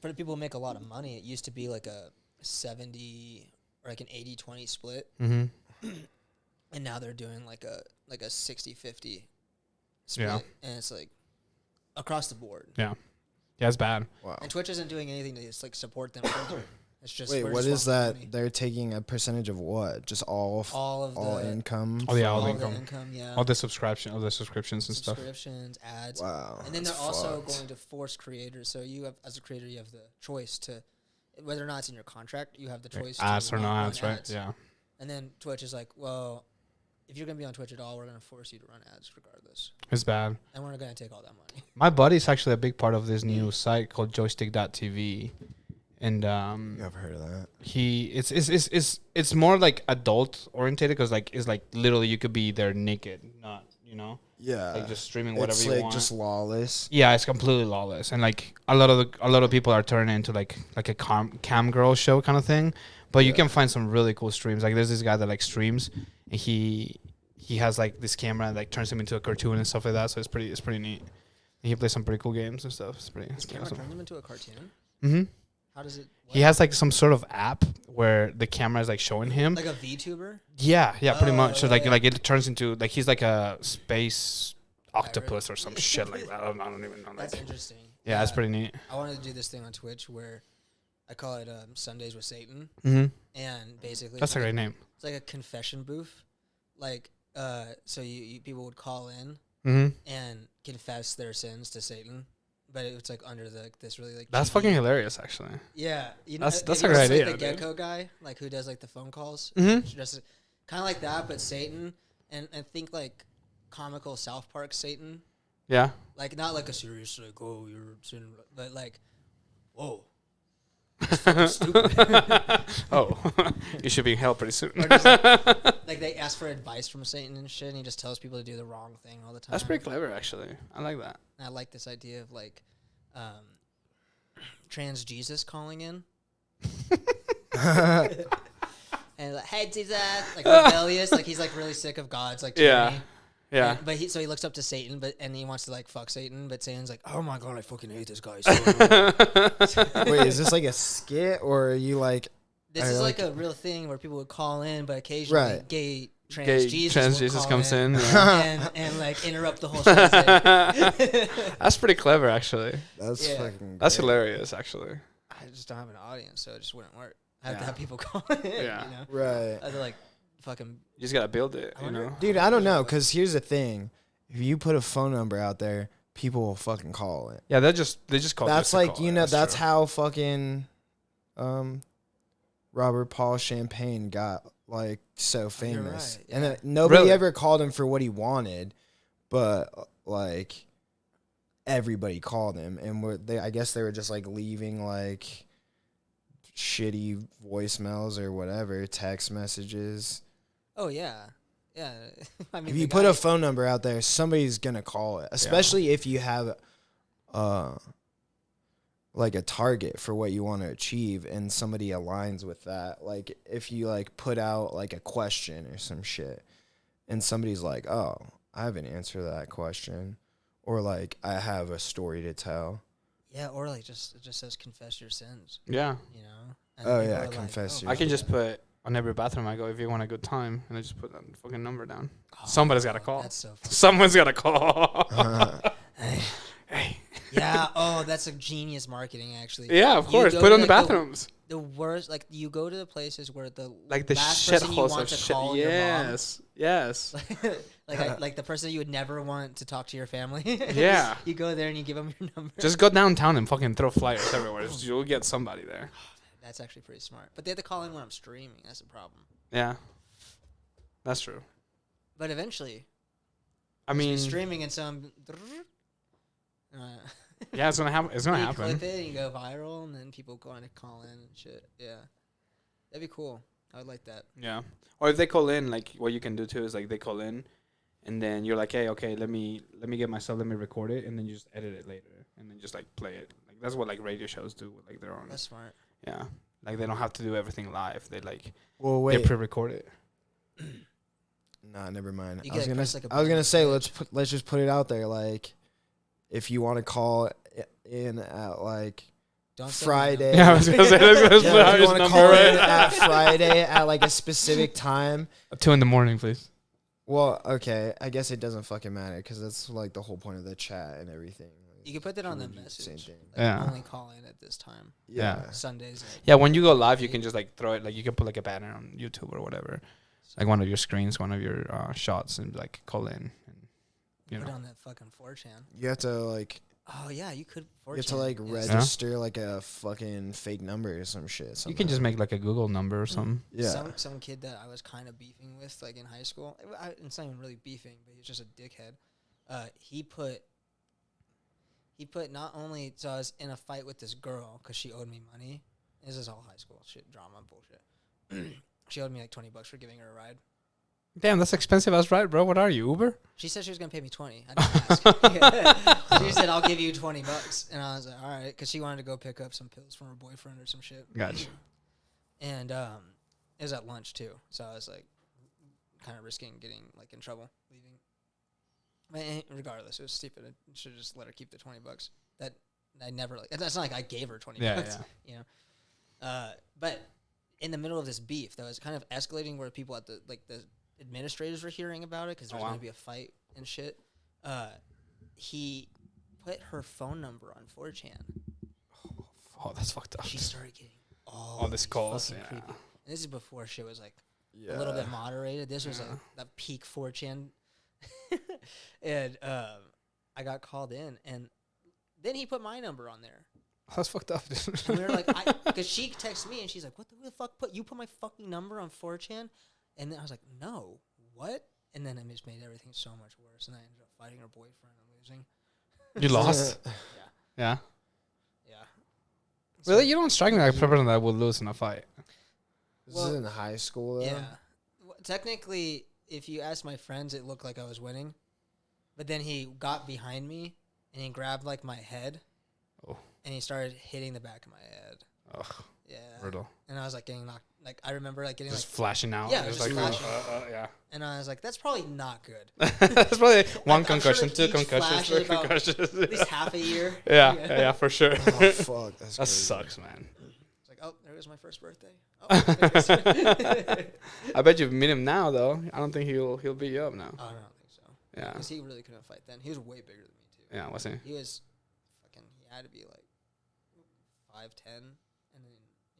for the people who make a lot of money, it used to be like a 70 or like an 80-20 split. Mm-hmm. And now they're doing like a 60-50 split. Yeah. And it's like across the board. Yeah, it's bad. Wow. And Twitch isn't doing anything to just like support them further. It's just Wait, we're what just is wanting that? money. They're taking a percentage of what? Just all All income? Oh, yeah, all all the of the income. income, yeah. All the subscriptions and stuff. Subscriptions, ads. Wow. And then that's they're also fucked. going to force creators. So you have, as a creator, you have the choice to, whether or not it's in your contract, you have the choice Ads to or no run ads, right? Yeah. And then Twitch is like, well, if you're going to be on Twitch at all, we're going to force you to run ads regardless. It's bad. And we're going to take all that money. My buddy's actually a big part of this new site called joystick.tv. And Yeah, I've heard of that. it's more like adult orientated because like it's like literally you could be there naked, not Yeah. like just streaming whatever it's you like want. just lawless. Yeah, it's completely lawless, and like a lot of people are turning into like a cam girl show kind of thing. But you can find some really cool streams. Like there's this guy that like streams, and he has like this camera and like turns him into a cartoon and stuff like that. So it's pretty neat. And he plays some pretty cool games and stuff. It's pretty. This camera turns them into a cartoon? Mm-hmm. How does it? He has like some sort of app where the camera is like showing him. Like a VTuber? Yeah, pretty Oh, much. So yeah, like yeah. like it turns into like he's like a space octopus or some shit like that. I don't even know. That's Like, interesting. yeah, it's pretty neat. I wanted to do this thing on Twitch where I call it Sundays with Satan. Mm-hmm. And basically, That's a great name. it's like a confession booth. Like, so you people would call in Mm-hmm. and confess their sins to Satan. But it's like under this really like That's cheeky- fucking hilarious, actually. Yeah, you know, That's have a you ever great seen idea, The dude. Gecko guy, like who does like the phone calls, Mhm. just kind of like that, but Satan, and think like comical South Park Satan, Yeah. like not like a serious like oh you're sin, but like whoa, that's fucking stupid. Oh, you should be in hell pretty soon. Or just like they ask for advice from Satan and shit, and he just tells people to do the wrong thing all the time. That's pretty clever, actually. I like that. And I like this idea of like trans Jesus calling in. And like, hey Jesus, like rebellious, like he's like really sick of God's like Yeah. tyranny. Yeah. And- but he looks up to Satan, and he wants to like fuck Satan, but Satan's like, oh my god, I fucking hate this guy. So much." Wait, is this like a skit or are you like? This I is like like a real thing where people would call in, but occasionally Right. gay trans Gay Jesus, trans will Jesus call comes in. Yeah. and like interrupt the whole show. and say- That's pretty clever, actually. That's Yeah. fucking. That's great. hilarious, actually. I just don't have an audience, so it just wouldn't work. I have to Yeah. have people call in. Yeah. You know? Right. I have to like fucking. You just gotta build it, I you wonder- know. Dude, I don't know, because here's the thing. If you put a phone number out there, people will fucking call it. Yeah, they just call. That's just to like, call you it. know, that's true. how fucking Robert Paul Champagne got like so famous. right, And yeah. then nobody Really? ever called him for what he wanted, but like everybody called him, and I guess they were just like leaving like shitty voicemails or whatever, text messages. Oh yeah, yeah. I mean, If the you put guy- a phone number out there, somebody's gonna call it, especially if you have like a target for what you want to achieve and somebody aligns with that. Like if you like put out like a question or some shit and somebody's like, oh, I have an answer to that question, or like I have a story to tell. yeah, or like it just says confess your sins. Yeah. You know. And Oh, people yeah, are like, confess your I can Yeah. just put on every bathroom I go, if you want a good time, and I just put that fucking number down. Somebody's gotta call. That's so funny. Someone's gotta call. Hey. Hey. Yeah. Oh, that's a genius marketing actually. Yeah, of You course. go Put to, on the like, bathrooms. The worst, like you go to the places where the Like the last person you shitholes want of to shit. call your mom. Yes. Yes. like the person you would never want to talk to your family. Yeah. You go there and you give them your number. Just go downtown and fucking throw flyers everywhere. You'll get somebody there. That's actually pretty smart. But they have to call in when I'm streaming. That's the problem. Yeah. That's true. But eventually, I mean, streaming and some. yeah, it's gonna happen. It's gonna you happen. clip it and you go viral, and then people go on to call in and shit. Yeah, that'd be cool. I would like that. Yeah. Or if they call in, like what you can do too is like they call in, and then you're like, hey, okay, let me get myself, let me record it, and then you just edit it later, and then just like play it. Like that's what like radio shows do with like their own. That's smart. Yeah. Like they don't have to do everything live. They like Well, they wait. pre-record it. Nah, never mind. You I was gotta gonna press, like, a I was gonna button say switch. let's just put it out there. Like, if you want to call in at like Don't say Friday. Yeah, I was gonna say let's Yeah, put out if you his want to number call right in now. at Friday at like a specific time. 2 a.m, please. Well, okay, I guess it doesn't fucking matter because that's like the whole point of the chat and everything. You can put that on the Same message. thing. Like, Yeah. Only call in at this time. Yeah. Sundays. Yeah, when you go live, you can just like throw it. Like you can put like a banner on YouTube or whatever, like one of your screens, one of your shots, and like call in. And, you Put know. on that fucking 4chan. You have to like Oh yeah, you could. 4chan. you have to like is- register like a fucking fake number or some shit. You can just make like a Google number or something. yeah. Some kid that I was kind of beefing with, like in high school. It's not even really beefing, but he's just a dickhead. He put not only, so I was in a fight with this girl because she owed me money. This is all high school shit, drama bullshit. She owed me like $20 for giving her a ride. Damn, that's expensive as right, bro. What are you, Uber? She said she was gonna pay me 20. I didn't ask. She said I'll give you $20, and I was like, all right, because she wanted to go pick up some pills from her boyfriend or some shit. Gotcha. And it was at lunch too, so I was like, kind of risking getting like in trouble leaving. But regardless, it was stupid. I should just let her keep the $20. That I never like. That's not like I gave her $20. Yeah, yeah. You know. But in the middle of this beef, that was kind of escalating, where people at the administrators were hearing about it because there was going to be a fight and shit. He put her phone number on 4chan. Oh, that's fucked up. She started getting all this these calls, fucking yeah. creepy. And this is before shit was like Yeah. a little bit moderated. This was like that peak 4chan. And I got called in, and then he put my number on there. That's fucked up. And we were like, because she texted me and she's like, "What the fuck? You put my fucking number on 4chan?" And then I was like, "No, what?" And then it just made everything so much worse. And I ended up fighting her boyfriend and losing. You lost? Yeah. Yeah. Really? You don't strike me like a person that would lose in a fight. This Well, is in high school though. Yeah. Technically, if you ask my friends, it looked like I was winning. But then he got behind me and he grabbed like my head. Oh. And he started hitting the back of my head. Ugh, Yeah. brutal. And I was like getting knocked. Like I remember like getting Just like, flashing out. Yeah, It's just like, flashing. yeah. and I was like, that's probably not good. That's probably one I'm sure, concussion, like, two each concussions, flash three is about concussions. At least half a year. Yeah, for sure. Oh fuck, that's That crazy. sucks, man. It's like, oh, there goes my first birthday. Oh, there goes- I bet you meet him now, though. I don't think he'll beat you up now. I don't think so. Yeah, Because he really couldn't fight then. He was way bigger than me too. yeah. What's he? He was fucking. He had to be like 5'10", and then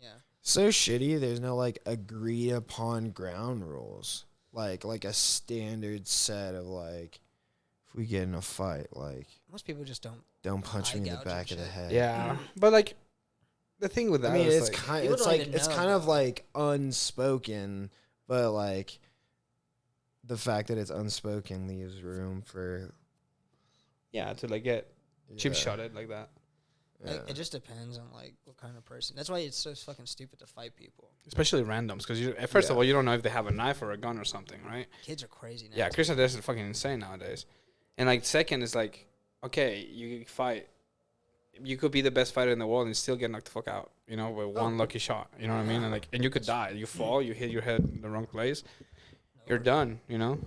yeah. So shitty. There's no like agreed upon ground rules. Like a standard set of like, if we get in a fight, like Most people just don't. don't punch me in the Eye gouge back of and the shit. head. Yeah, but like the thing with that I mean, is it's like, kind. People It's don't like even it's know kind of about it. like unspoken, but like the fact that it's unspoken leaves room for yeah, to like get cheap yeah, shotted like that. yeah. Like, it just depends on like what kind of person. That's why it's so fucking stupid to fight people. Especially randoms, because you first of Yeah. all you don't know if they have a knife or a gun or something, right? Kids are crazy now. Yeah, Chris Andres is fucking insane nowadays. And like second is like, okay, you fight. You could be the best fighter in the world and still get knocked the fuck out, you know, with one lucky shot. You know what I mean? And like, and you could die. You fall, you hit your head in the wrong place, you're done. You know,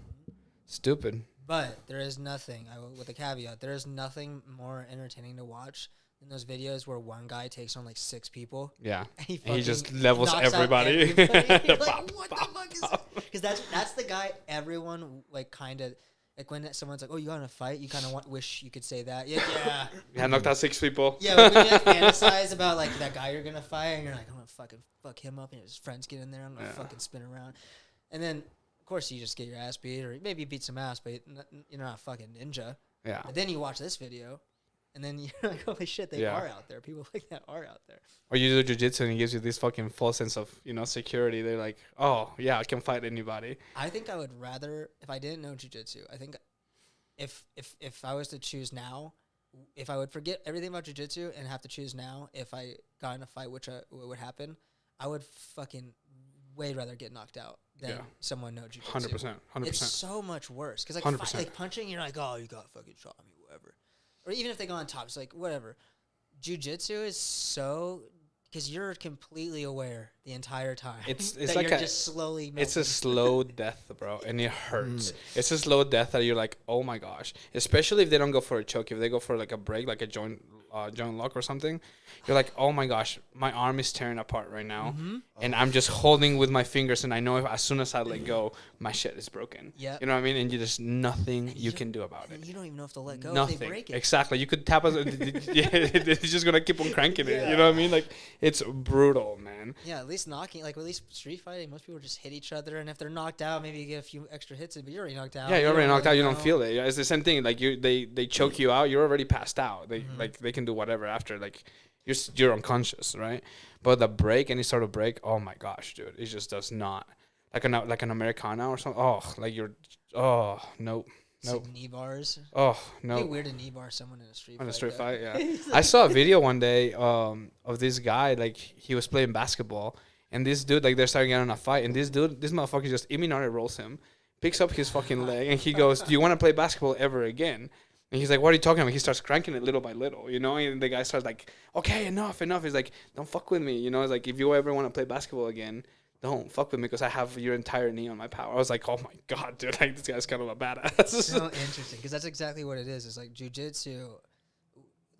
stupid. But there is nothing, with a caveat, there is nothing more entertaining to watch than those videos where one guy takes on like 6 people. Yeah, And he, and he just fucking levels knocks out everybody. everybody. You're like, Bop, what the bop, fuck is that? Because that's the guy everyone like kind of like when someone's like, oh, you got in a fight, you kind of wish you could say that. Yeah, yeah. Yeah, knocked out 6 people. Yeah, when you like fantasize about like that guy you're gonna fight, and you're like, I'm gonna fucking fuck him up, and his friends get in there, I'm gonna Yeah. fucking spin around, and then of course you just get your ass beat, or maybe you beat some ass, but you're not a fucking ninja. Yeah. But then you watch this video, and then you're like, holy shit, they Yeah. are out there. People like that are out there. Or you do jujitsu and it gives you this fucking false sense of, you know, security. They're like, oh yeah, I can fight anybody. I think I would rather, if I didn't know jujitsu, I think if I was to choose now, if I would forget everything about jujitsu and have to choose now, if I got in a fight, which would happen, I would fucking way rather get knocked out than Yeah. someone know jujitsu. 100%. 100%. It's so much worse because like 100%. like punching, you're like, oh, you got fucking shot me, whatever. Or even if they go on top, it's like whatever. Jiu-jitsu is so because you're completely aware the entire time. It's that like you're a- just slowly. It's a melting. slow death, bro, and it hurts. It's a slow death that you're like, oh my gosh. Especially if they don't go for a choke. If they go for like a break, like a joint joint lock or something, you're like, oh my gosh, my arm is tearing apart right now, Mm-hmm. and I'm just holding with my fingers, and I know if as soon as I let go, my shit is broken. Yeah. You know what I mean? And there's nothing And you you can do about it. And you don't even know if they'll let go if Nothing. they break it. Exactly. You could tap us. Yeah, it's just gonna keep on cranking it. You know what I mean? Like, it's brutal, man. Yeah, at least knocking, like at least street fighting, most people just hit each other, and if they're knocked out, maybe you get a few extra hits in, but you're already knocked out. Yeah, you're already don't knocked out. really You don't know. feel it. Yeah, it's the same thing. Like they choke you out. You're already passed out. They Mhm. like they can do whatever after. Like you're unconscious, right? But the break, any sort of break, oh my gosh, dude, it just does not like an Americana or something. Oh, like you're, oh nope, It's nope, like knee bars. oh It'd be no. weird to knee bar someone in a street On fight. a street though. fight, yeah. I saw a video one day of this guy, like he was playing basketball, and this dude, like they're starting out in a fight, and this motherfucker just Iminari rolls him, picks up his fucking leg, and he goes, "Do you want to play basketball ever again?" And he's like, "What are you talking about?" He starts cranking it little by little, you know, and the guy starts like, "Okay, enough." He's like, "Don't fuck with me," you know. It's like, if you ever want to play basketball again, don't fuck with me because I have your entire knee on my power. I was like, oh my god, dude, like this guy's kind of a badass. So interesting, because that's exactly what it is. It's like jujitsu,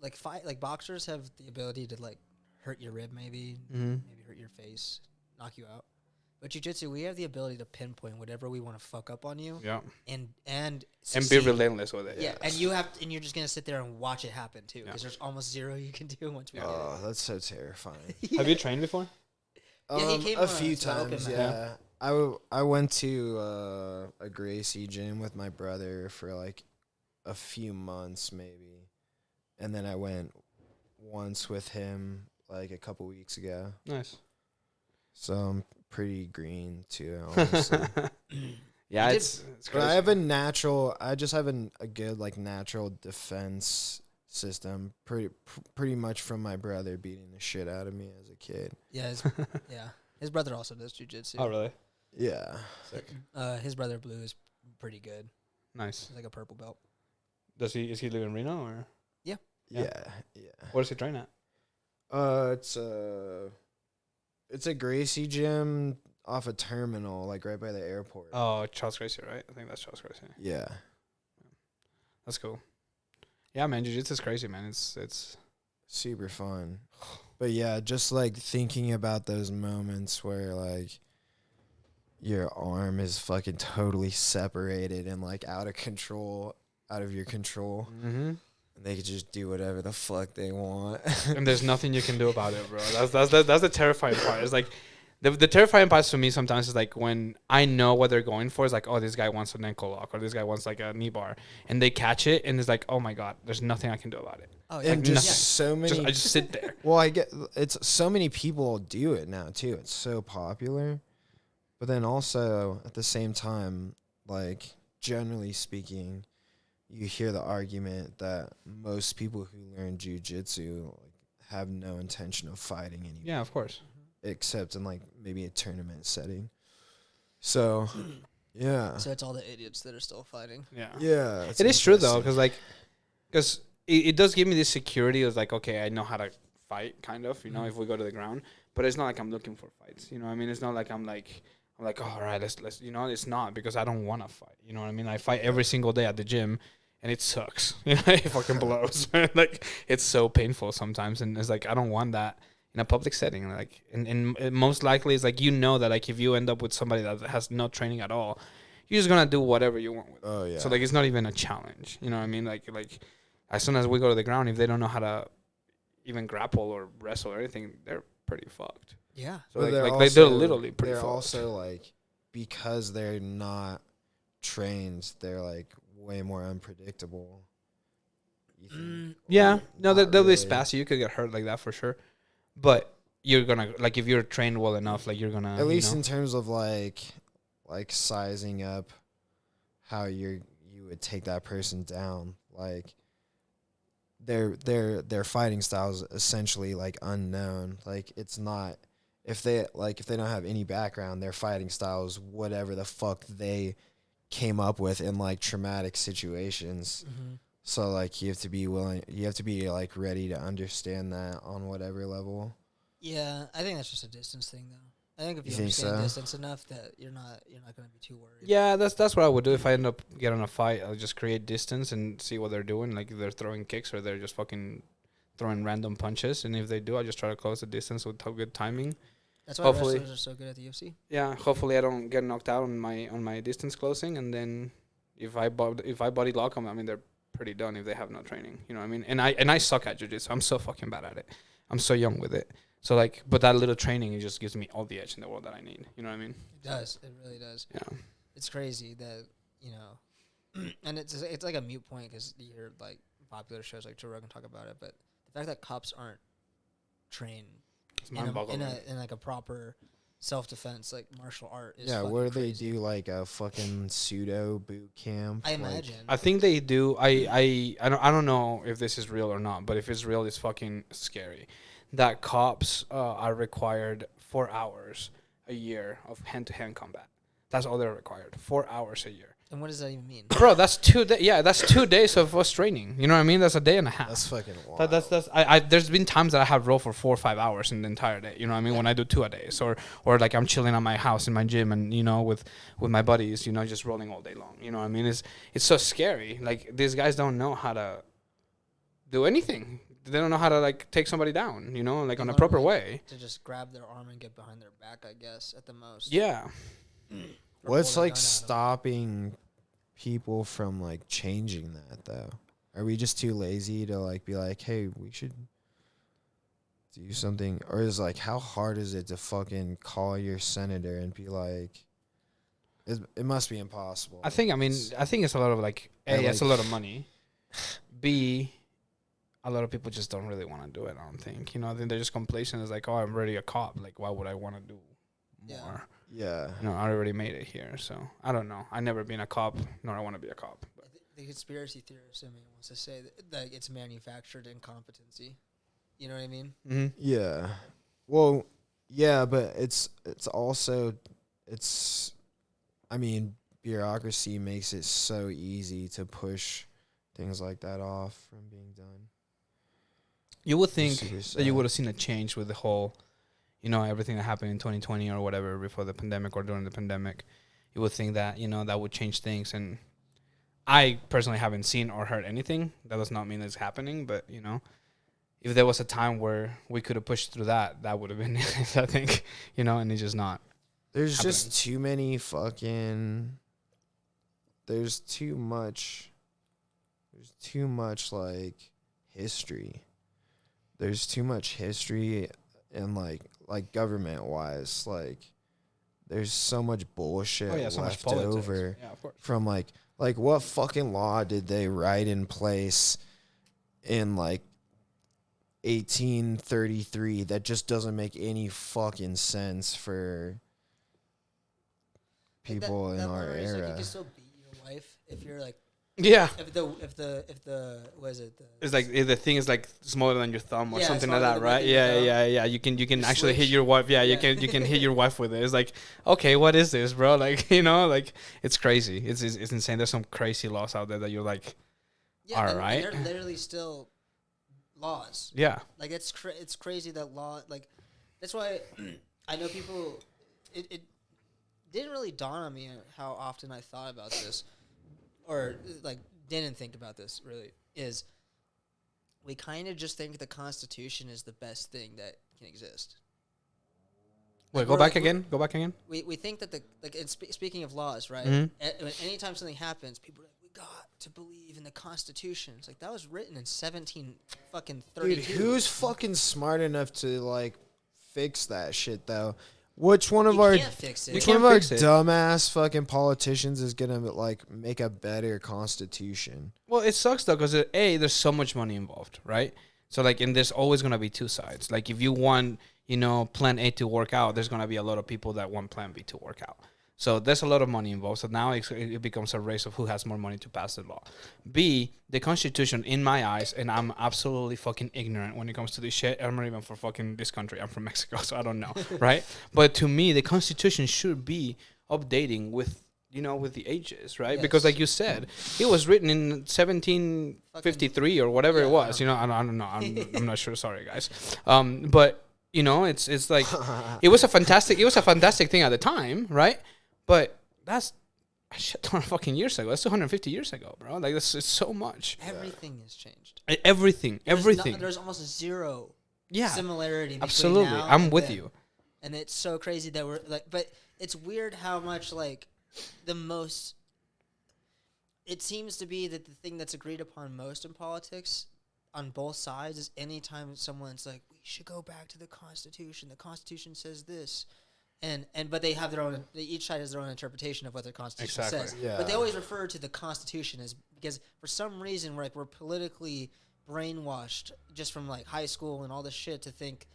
like boxers have the ability to like hurt your rib, maybe hurt your face, knock you out. But jujitsu, we have the ability to pinpoint whatever we want to fuck up on you, Yeah, and and be succeed. relentless with it. Yeah, and and you're just gonna sit there and watch it happen too, because Yeah. there's almost zero you can do once we get Oh, that's so terrifying. it. Have you trained before? Yeah, he came a few to open times. mat. Yeah, I went to a Gracie gym with my brother for like a few months maybe, and then I went once with him like a couple weeks ago. Nice. So I'm pretty green too, honestly. Yeah, You did- it's But crazy. I have I just have a good like natural defense system, pretty much from my brother beating the shit out of me as a kid. Yeah, his brother also does jujitsu. Oh, really? Yeah, His brother Blue is pretty good. Nice. He's like a purple belt. Is he live in Reno or Yeah. yeah. where does he train at? It's a Gracie gym off a terminal, like right by the airport. Oh, Charles Gracie, right? I think that's Charles Gracie. Yeah. That's cool. Yeah, man, jiu-jitsu is crazy, man. It's Super fun. But yeah, just like thinking about those moments where like your arm is fucking totally separated and like out of your control. mm-hmm. And they could just do whatever the fuck they want. And there's nothing you can do about it, bro. That's the terrifying part. It's like the terrifying part to me sometimes is like when I know what they're going for. It's like, oh, this guy wants an ankle lock or this guy wants like a knee bar, and they catch it, and it's like, oh my god, there's nothing I can do about it. Oh And Like just nothing. so many I just sit there. Well, I get it's so many people do it now too. It's so popular. But then also at the same time, like generally speaking, you hear the argument that most people who learn jujitsu like have no intention of fighting anymore, Yeah, of course. except in like maybe a tournament setting. So, yeah, So it's all the idiots that are still fighting. Yeah. yeah, It is true though, because it does give me this security of like, okay, I know how to fight, kind of, you know, if we go to the ground. But it's not like I'm looking for fights, you know what I mean? It's not like I'm like, oh, all right, let's, you know, it's not, because I don't want to fight, you know what I mean? I fight every single day at the gym, and it sucks, you know, it fucking blows, like, it's so painful sometimes, and it's like, I don't want that in a public setting, like, and most likely it's like, you know, that like if you end up with somebody that has no training at all, you're just gonna do whatever you want with it. Oh yeah. So like it's not even a challenge, you know what I mean? Like as soon as we go to the ground, if they don't know how to even grapple or wrestle or anything, they're pretty fucked. Yeah. So But they're literally pretty they're fucked. also like, because they're not trained, they're like way more unpredictable. You think? Yeah, Or no, not they'll be really. spassy. You could get hurt like that for sure, but you're gonna like if you're trained well enough, like you're gonna At least you know? in terms of like sizing up how you would take that person down. Like their fighting style is essentially like unknown. Like it's not, if they don't have any background, their fighting style is whatever the fuck they came up with in like traumatic situations. Mm-hmm. So like you have to be like ready to understand that on whatever level. Yeah, I think that's just a distance thing, though. I think if you, You think understand so? distance enough, that you're not going to be too worried. Yeah, that's what I would do if I end up getting a fight. I'll just create distance and see what they're doing. Like if they're throwing kicks or they're just fucking throwing random punches, and if they do, I just try to close the distance with good timing. That's why Hopefully. wrestlers are so good at the UFC. Yeah, hopefully I don't get knocked out on my distance closing, and then if I body lock them, I mean they're pretty done if they have no training. You know what I mean? And I suck at jiu-jitsu. I'm so fucking bad at it. I'm so young with it. So like, but that little training, it just gives me all the edge in the world that I need. You know what I mean? It does. It really does. Yeah. It's crazy that, you know, and it's like a mute point because you hear like popular shows like Joe Rogan talk about it, but the fact that cops aren't trained It's in mind-boggling. in like a proper self-defense like martial art is Yeah, fucking where crazy. they do like a fucking pseudo boot camp. I like- imagine. I think they do. I don't know if this is real or not, but if it's real, it's fucking scary. That cops are required 4 hours a year of hand-to-hand combat. That's all they're required. 4 hours a year. And what does that even mean? Bro, that's 2 days. Yeah, that's 2 days of us training. You know what I mean? That's a day and a half. That's fucking wild. That's I there's been times that I have rolled for 4 or 5 hours in the entire day. You know what I mean? When I do 2 a day, or like I'm chilling at my house in my gym and you know with my buddies, you know, just rolling all day long. You know what I mean? It's so scary. Like these guys don't know how to do anything. They don't know how to like take somebody down. You know, like They on a learn, proper like, way. To just grab their arm and get behind their back, I guess, at the most. Yeah. Or What's pull their like gun at 'em. stopping people from like changing that though? Are we just too lazy to like be like, hey, we should do something? Or is like, how hard is it to fucking call your senator and be like, it must be impossible. I think it's a lot of like A, I it's a like- lot of money. B, a lot of people just don't really want to do it. I don't think. You know, I think they're just complacent. It's like, oh, I'm already a cop. Like, why would I want to do Yeah. more? Yeah. You know, I already made it here, so I don't know. I never been a cop, nor I want to be a cop. But The conspiracy theorist in me wants to say that it's manufactured incompetency. You know what I mean? Yeah. Well, yeah, but it's also I mean, bureaucracy makes it so easy to push things like that off from being done. you would think Super that sad. you would have seen a change with the whole, you know, everything that happened in 2020 or whatever before the pandemic or during the pandemic. You would think that, you know, that would change things. And I personally haven't seen or heard anything. That does not mean it's happening. But, you know, if there was a time where we could have pushed through that, that would have been it, I think, you know, and it's just not. There's happening. just too many fucking. There's too much like history. There's too much history and like government wise, like there's so much bullshit so much left politics. over Yeah, of course. from like what fucking law did they write in place in like 1833 that just doesn't make any fucking sense for Like people in that our lawyer is, like, you era. can still beat your wife if you're like Yeah. if the what is it? It's like if the thing is like smaller than your thumb or Yeah, something like smaller that, than right? your Yeah, thumb. yeah. You can You actually hit switch. your wife. Yeah, Yeah. you can hit your wife with it. It's like, okay, what is this, bro? Like, you know, like it's crazy. It's insane. There's some crazy laws out there that you're like, Yeah, and Alright. they're literally still laws. yeah, Like it's crazy that law like that's why I know people. It didn't really dawn on me how often I thought about this, or like didn't think about this really. Is we kind of just think the Constitution is the best thing that can exist. wait, Like, go we're back like- again. Go back again. We think that speaking of laws, right? Mhm. Anytime something happens, people are like, we got to believe in the Constitution. It's like that was written in 1732. Dude, who's fucking smart enough to like fix that shit though? Which one of You our can't fix it. You which can't one of our fix it. dumbass fucking politicians is gonna like make a better constitution? Well, it sucks though because there's so much money involved, right? So like, and there's always gonna be two sides. Like if you want, you know, Plan A to work out, there's gonna be a lot of people that want Plan B to work out. So there's a lot of money involved. So now it becomes a race of who has more money to pass the law. B, the Constitution, in my eyes, and I'm absolutely fucking ignorant when it comes to this shit. I'm not even from fucking this country. I'm from Mexico, so I don't know, right? But to me, the Constitution should be updating with, you know, with the ages, right? Because Yes. like you said, it was written in 1753 or whatever Yeah, it was. You know, I don't know. I'm not sure. Sorry, guys. But you know, it's like it was a fantastic thing at the time, right? But that's a shit ton of fucking years ago. That's 250 years ago, bro. Like that's it's so much. Everything has changed. Everything. There's almost zero Yeah, similarity. absolutely. Between now I'm and with then. you. And it's so crazy that we're like, but it's weird how much like the most. It seems to be that the thing that's agreed upon most in politics, on both sides, is anytime someone's like, we should go back to the Constitution. The Constitution says this. But they have their own. Each side has their own interpretation of what the Constitution says. Yeah. But they always refer to the Constitution as because for some reason we're politically brainwashed just from like high school and all this shit to think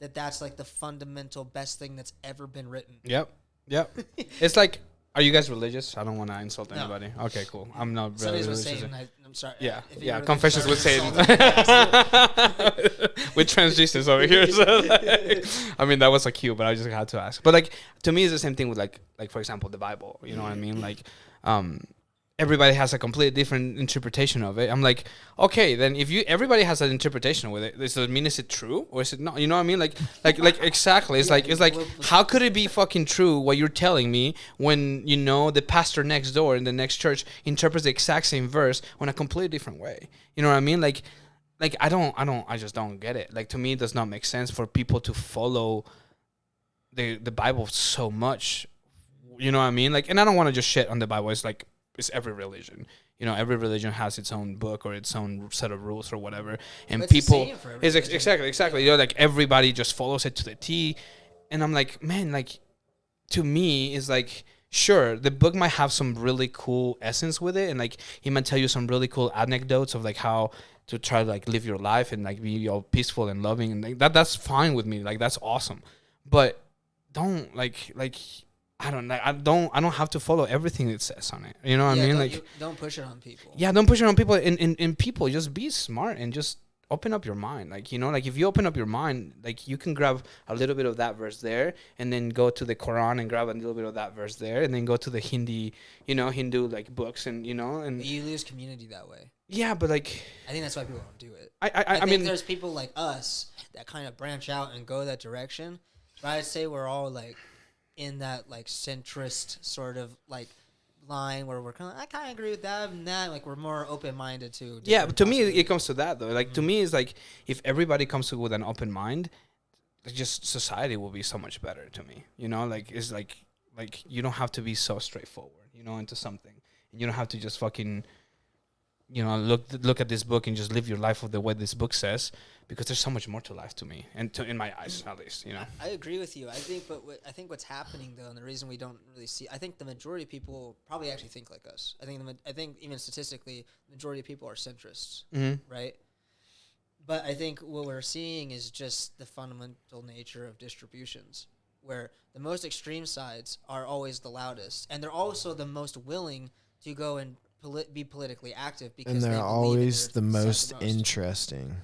that that's like the fundamental best thing that's ever been written. Yep. It's like, are you guys religious? I don't want to insult No. anybody. Okay, cool. I'm not really Sundays with religious. Satan. I'm sorry. Yeah, if you yeah. were Confessions with sorry, Satan. insulted. With trans Jesus over here. So like, I mean, that was a cue, but I just had to ask. But like, to me, it's the same thing with like for example, the Bible. You know what I mean? Like, everybody has a completely different interpretation of it. I'm like, okay, then if everybody has an interpretation with it, does it mean is it true or is it not? You know what I mean? Like exactly. It's like how could it be fucking true what you're telling me when you know the pastor next door in the next church interprets the exact same verse in a completely different way? You know what I mean? Like I just don't get it. Like to me, it does not make sense for people to follow the Bible so much. You know what I mean? Like, and I don't want to just shit on the Bible. It's like, it's every religion. You know, every religion has its own book or its own set of rules or whatever. And But it's the people, same for every is religion. exactly. You know, like everybody just follows it to the T. And I'm like, man, like to me, is like, sure, the book might have some really cool essence with it, and like he might tell you some really cool anecdotes of like how to try to like live your life and like be all peaceful and loving, and like that's fine with me. Like that's awesome, but don't like. I don't have to follow everything it says on it. You know what I mean? Like, don't push it on people. yeah, don't push it on people. And people, just be smart and just open up your mind. Like, you know, like if you open up your mind, like you can grab a little bit of that verse there and then go to the Quran and grab a little bit of that verse there and then go to the Hindu like books and, you know, and But you lose community that way. yeah, but like, I think that's why people don't do it. I think mean, there's people like us that kind of branch out and go that direction. But I'd say we're all like in that like centrist sort of like line where we're kind of I kind of agree with that and that. Like we're more open minded to. yeah, but to me it comes to that though. Like to me, it's like if everybody comes to with an open mind, just society will be so much better to me. You know, like it's like you don't have to be so straightforward, you know, into something, and you don't have to just fucking, you know, look at this book and just live your life with the way this book says, because there's so much more to life to me and in my eyes at least, you know. I agree with you. I think, but I think what's happening though, and the reason we don't really see, I think the majority of people probably actually think like us. I think even statistically, the majority of people are centrists, right? But I think what we're seeing is just the fundamental nature of distributions, where the most extreme sides are always the loudest, and they're also the most willing to go and be politically active because And they they're believe always in the their most side interesting.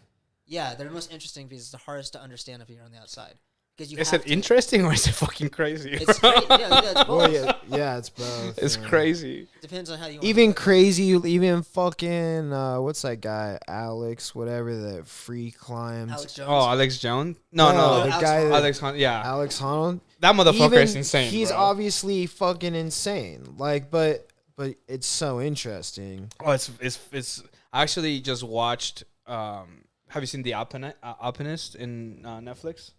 Yeah, they're the most interesting because it's the hardest to understand if you're on the outside. Because you Is have it to- interesting or is it fucking crazy? It's crazy. Yeah, it's both. Well, yeah, it's both. It's yeah. crazy. Depends on how you want Even to crazy, even fucking what's that guy, Alex, whatever, that free climbs. Alex Jones. Oh, Alex Jones? No, No, no. the guy that- Alex Hunt, yeah. Alex Honnold. That motherfucker Even is insane, He's bro. obviously fucking insane. Like, but it's so interesting. Oh, it's. I actually just watched. Have you seen The Alpinist in Netflix?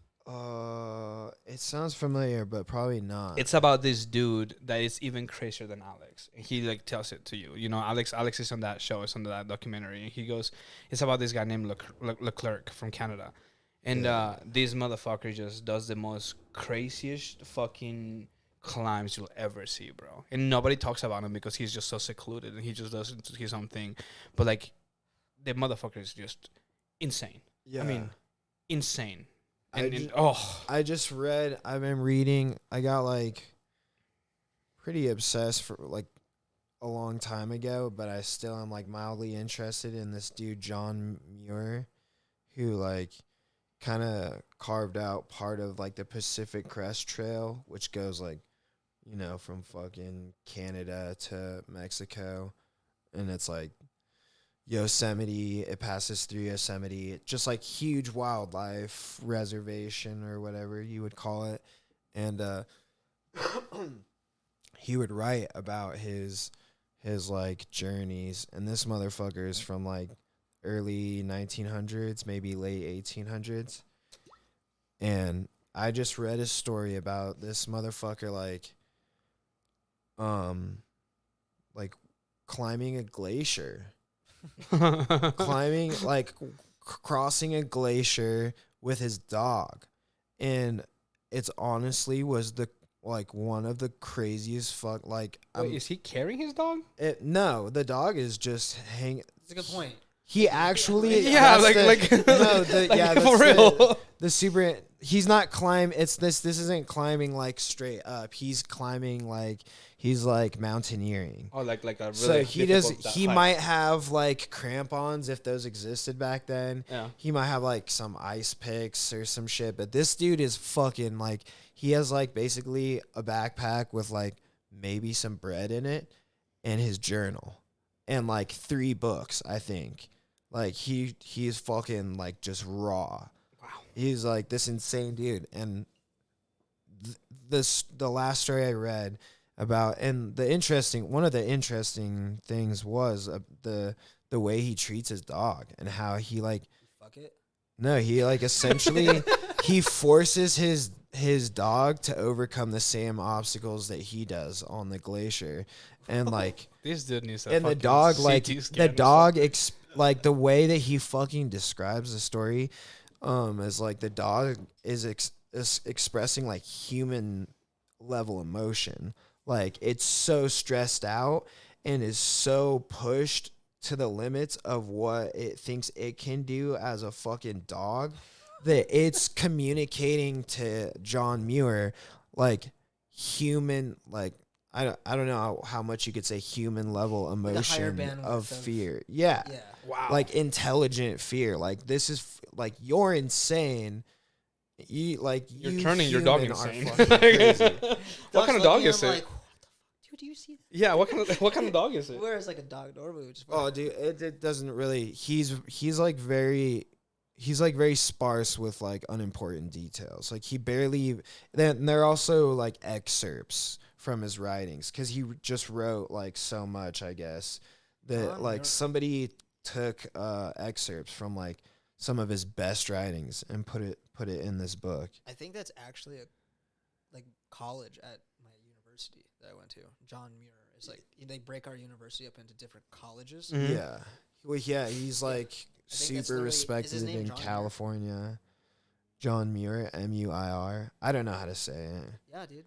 It sounds familiar, but probably not. It's about this dude that is even crazier than Alex. And he like tells it to you. You know, Alex is on that show. It's on that documentary. And he goes, it's about this guy named Leclerc from Canada. And this motherfucker just does the most craziest fucking climbs you'll ever see, bro. And nobody talks about him because he's just so secluded and he just does his own thing. But like, the motherfucker is just insane. Yeah. I mean, insane. I've been reading. I got like pretty obsessed for like a long time ago, but I still am like mildly interested in this dude, John Muir, who like kind of carved out part of like the Pacific Crest Trail, which goes like, you know, from fucking Canada to Mexico. And it's like Yosemite, it passes through Yosemite, just like huge wildlife reservation or whatever you would call it. And he would write about his like journeys, and this motherfucker is from like early 1900s, maybe late 1800s. And I just read a story about this motherfucker like climbing a glacier. Climbing like crossing a glacier with his dog. And it's honestly was the like one of the craziest fuck like Wait, is he carrying his dog? no, the dog is just hanging. That's a good point. He actually Yeah, that's like no, the, like, yeah, for that's real. the super. He's not climbing. This isn't climbing like straight up. He's climbing like he's like mountaineering. Oh, like a really So he does. difficult He hike. might have like crampons if those existed back then. Yeah. He might have like some ice picks or some shit. But this dude is fucking like he has like basically a backpack with like maybe some bread in it and his journal and like 3 books, I think. Like he's fucking like just raw. Wow. He's like this insane dude. And the last story I read about, and one of the interesting things was the way he treats his dog and how he like Fuck it. no, he like essentially he forces his dog to overcome the same obstacles that he does on the glacier, and like This dude needs a and the fucking dog like CT scan the or dog like the way that he fucking describes the story is like the dog is expressing like human level emotion. Like it's so stressed out and is so pushed to the limits of what it thinks it can do as a fucking dog that it's communicating to John Muir like human, like I don't know how much you could say human level Like a higher emotion bandwidth of fear. Yeah. Yeah. Wow. Like intelligent fear. Like this is like you're insane. You're turning your dog human are insane. fucking crazy. What kind of dog is it? Like, what the fuck? Dude, do you see that? Yeah, what kind of dog is it? Whereas like a dog normally would just. Oh, dude, it doesn't really. He's like very sparse with like unimportant details. Like he barely. Then there are also like excerpts from his writings because he just wrote like so much. I guess that like somebody took excerpts from like some of his best writings and put it in this book. I think that's actually a like college at my university that I went to. John Muir is like they break our university up into different colleges. Mhm. Yeah. Well, yeah, he's like I think that's super literally- is his respected name in John Muir? California. John Muir, Muir. I don't know how to say it. Yeah, dude.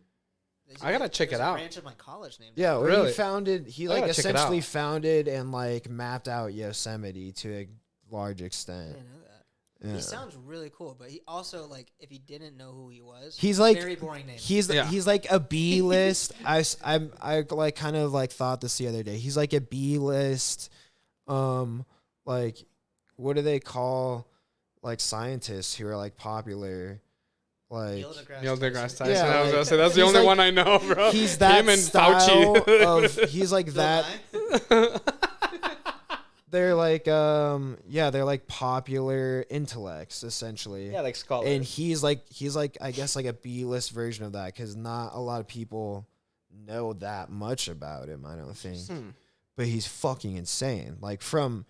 I gotta check There's it a out. branch of my college named Yeah, well, Really? he I like gotta check it essentially out. founded and like mapped out Yosemite to a large I extent. didn't know that. Yeah. He sounds really cool, but he also like if you didn't know who he was, He's like very boring name. he's Yeah. he's like a B list. I like kind of like thought this the other day. He's like a B list, like what do they call like scientists who are like popular, like Neil deGrasse Tyson. Yeah, I was like, gonna say that's the he's only like- one I know, bro. he's that Him and style Fauci. of he's like that. They're like they're like popular intellects essentially. Yeah, like scholars. And he's like I guess like a B-list version of that because not a lot of people know that much about him, I don't think. But he's fucking insane. Like from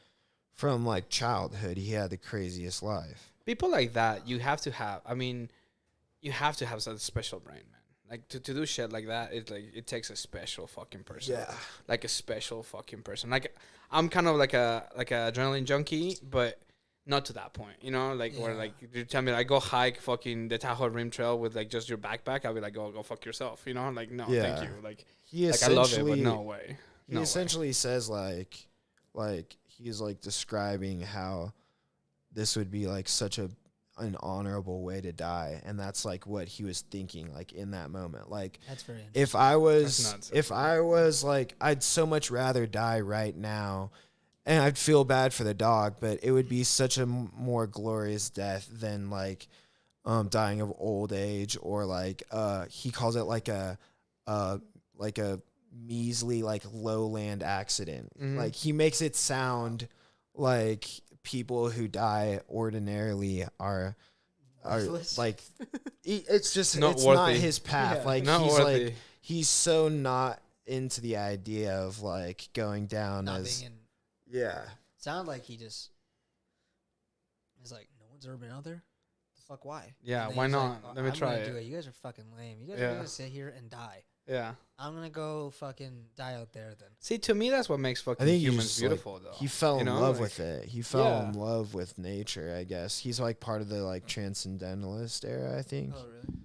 like childhood, he had the craziest life. People like that, you have to have. I mean, you have to have such a special brain, man. Like to do shit like that, it takes a special fucking person. Yeah. Like a special fucking person. Like I'm kind of like a adrenaline junkie, but not to that point, you know. Like where Yeah. like you tell me like go hike fucking the Tahoe Rim Trail with like just your backpack, I'll be like, go fuck yourself, you know. Like no, Yeah. thank you. Like He I love it, but essentially no way. he No way. essentially says like he's like describing how this would be like such an honorable way to die, and that's like what he was thinking like in that moment. Like That's very interesting. if I was That's nuts. like I'd so much rather die right now, and I'd feel bad for the dog, but it would be such a more glorious death than like dying of old age, or like he calls it like a measly like lowland accident. Mhm. Like he makes it sound like people who die ordinarily are Worthless. like it's just Not it's not worthy. his path. Yeah. Like Not he's worthy. like he's so not into the idea of like going down Not as being in. yeah. Sound like he just. He's like, no one's ever been out there. The fuck, why? Yeah, And then why he's not? Like, Let me I'm try gonna do it. You guys are fucking lame. You guys Yeah. are gonna sit here and die. Yeah. I'm gonna go fucking die out there then. See, to me, that's what makes I fucking think he humans just, like, beautiful, though. He fell You in know, love like- with it. He fell Yeah. in love with nature, I guess. He's like part of the like transcendentalist era, I think. Oh really?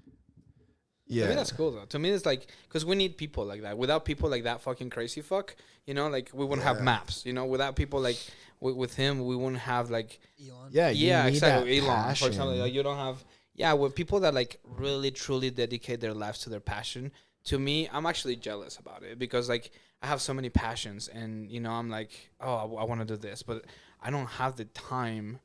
Yeah. To me, that's cool though. To me, it's like because we need people like that. Without people like that fucking crazy fuck, you know, like we wouldn't have Yeah. maps. You know, without people like with him, we wouldn't have like Elon. Yeah, you yeah, need exactly. that Elon, for passion. example, like you don't have with people that like really truly dedicate their lives to their passion. To me, I'm actually jealous about it because like I have so many passions, and you know, I'm like, oh, I want to do this, but I don't have the time.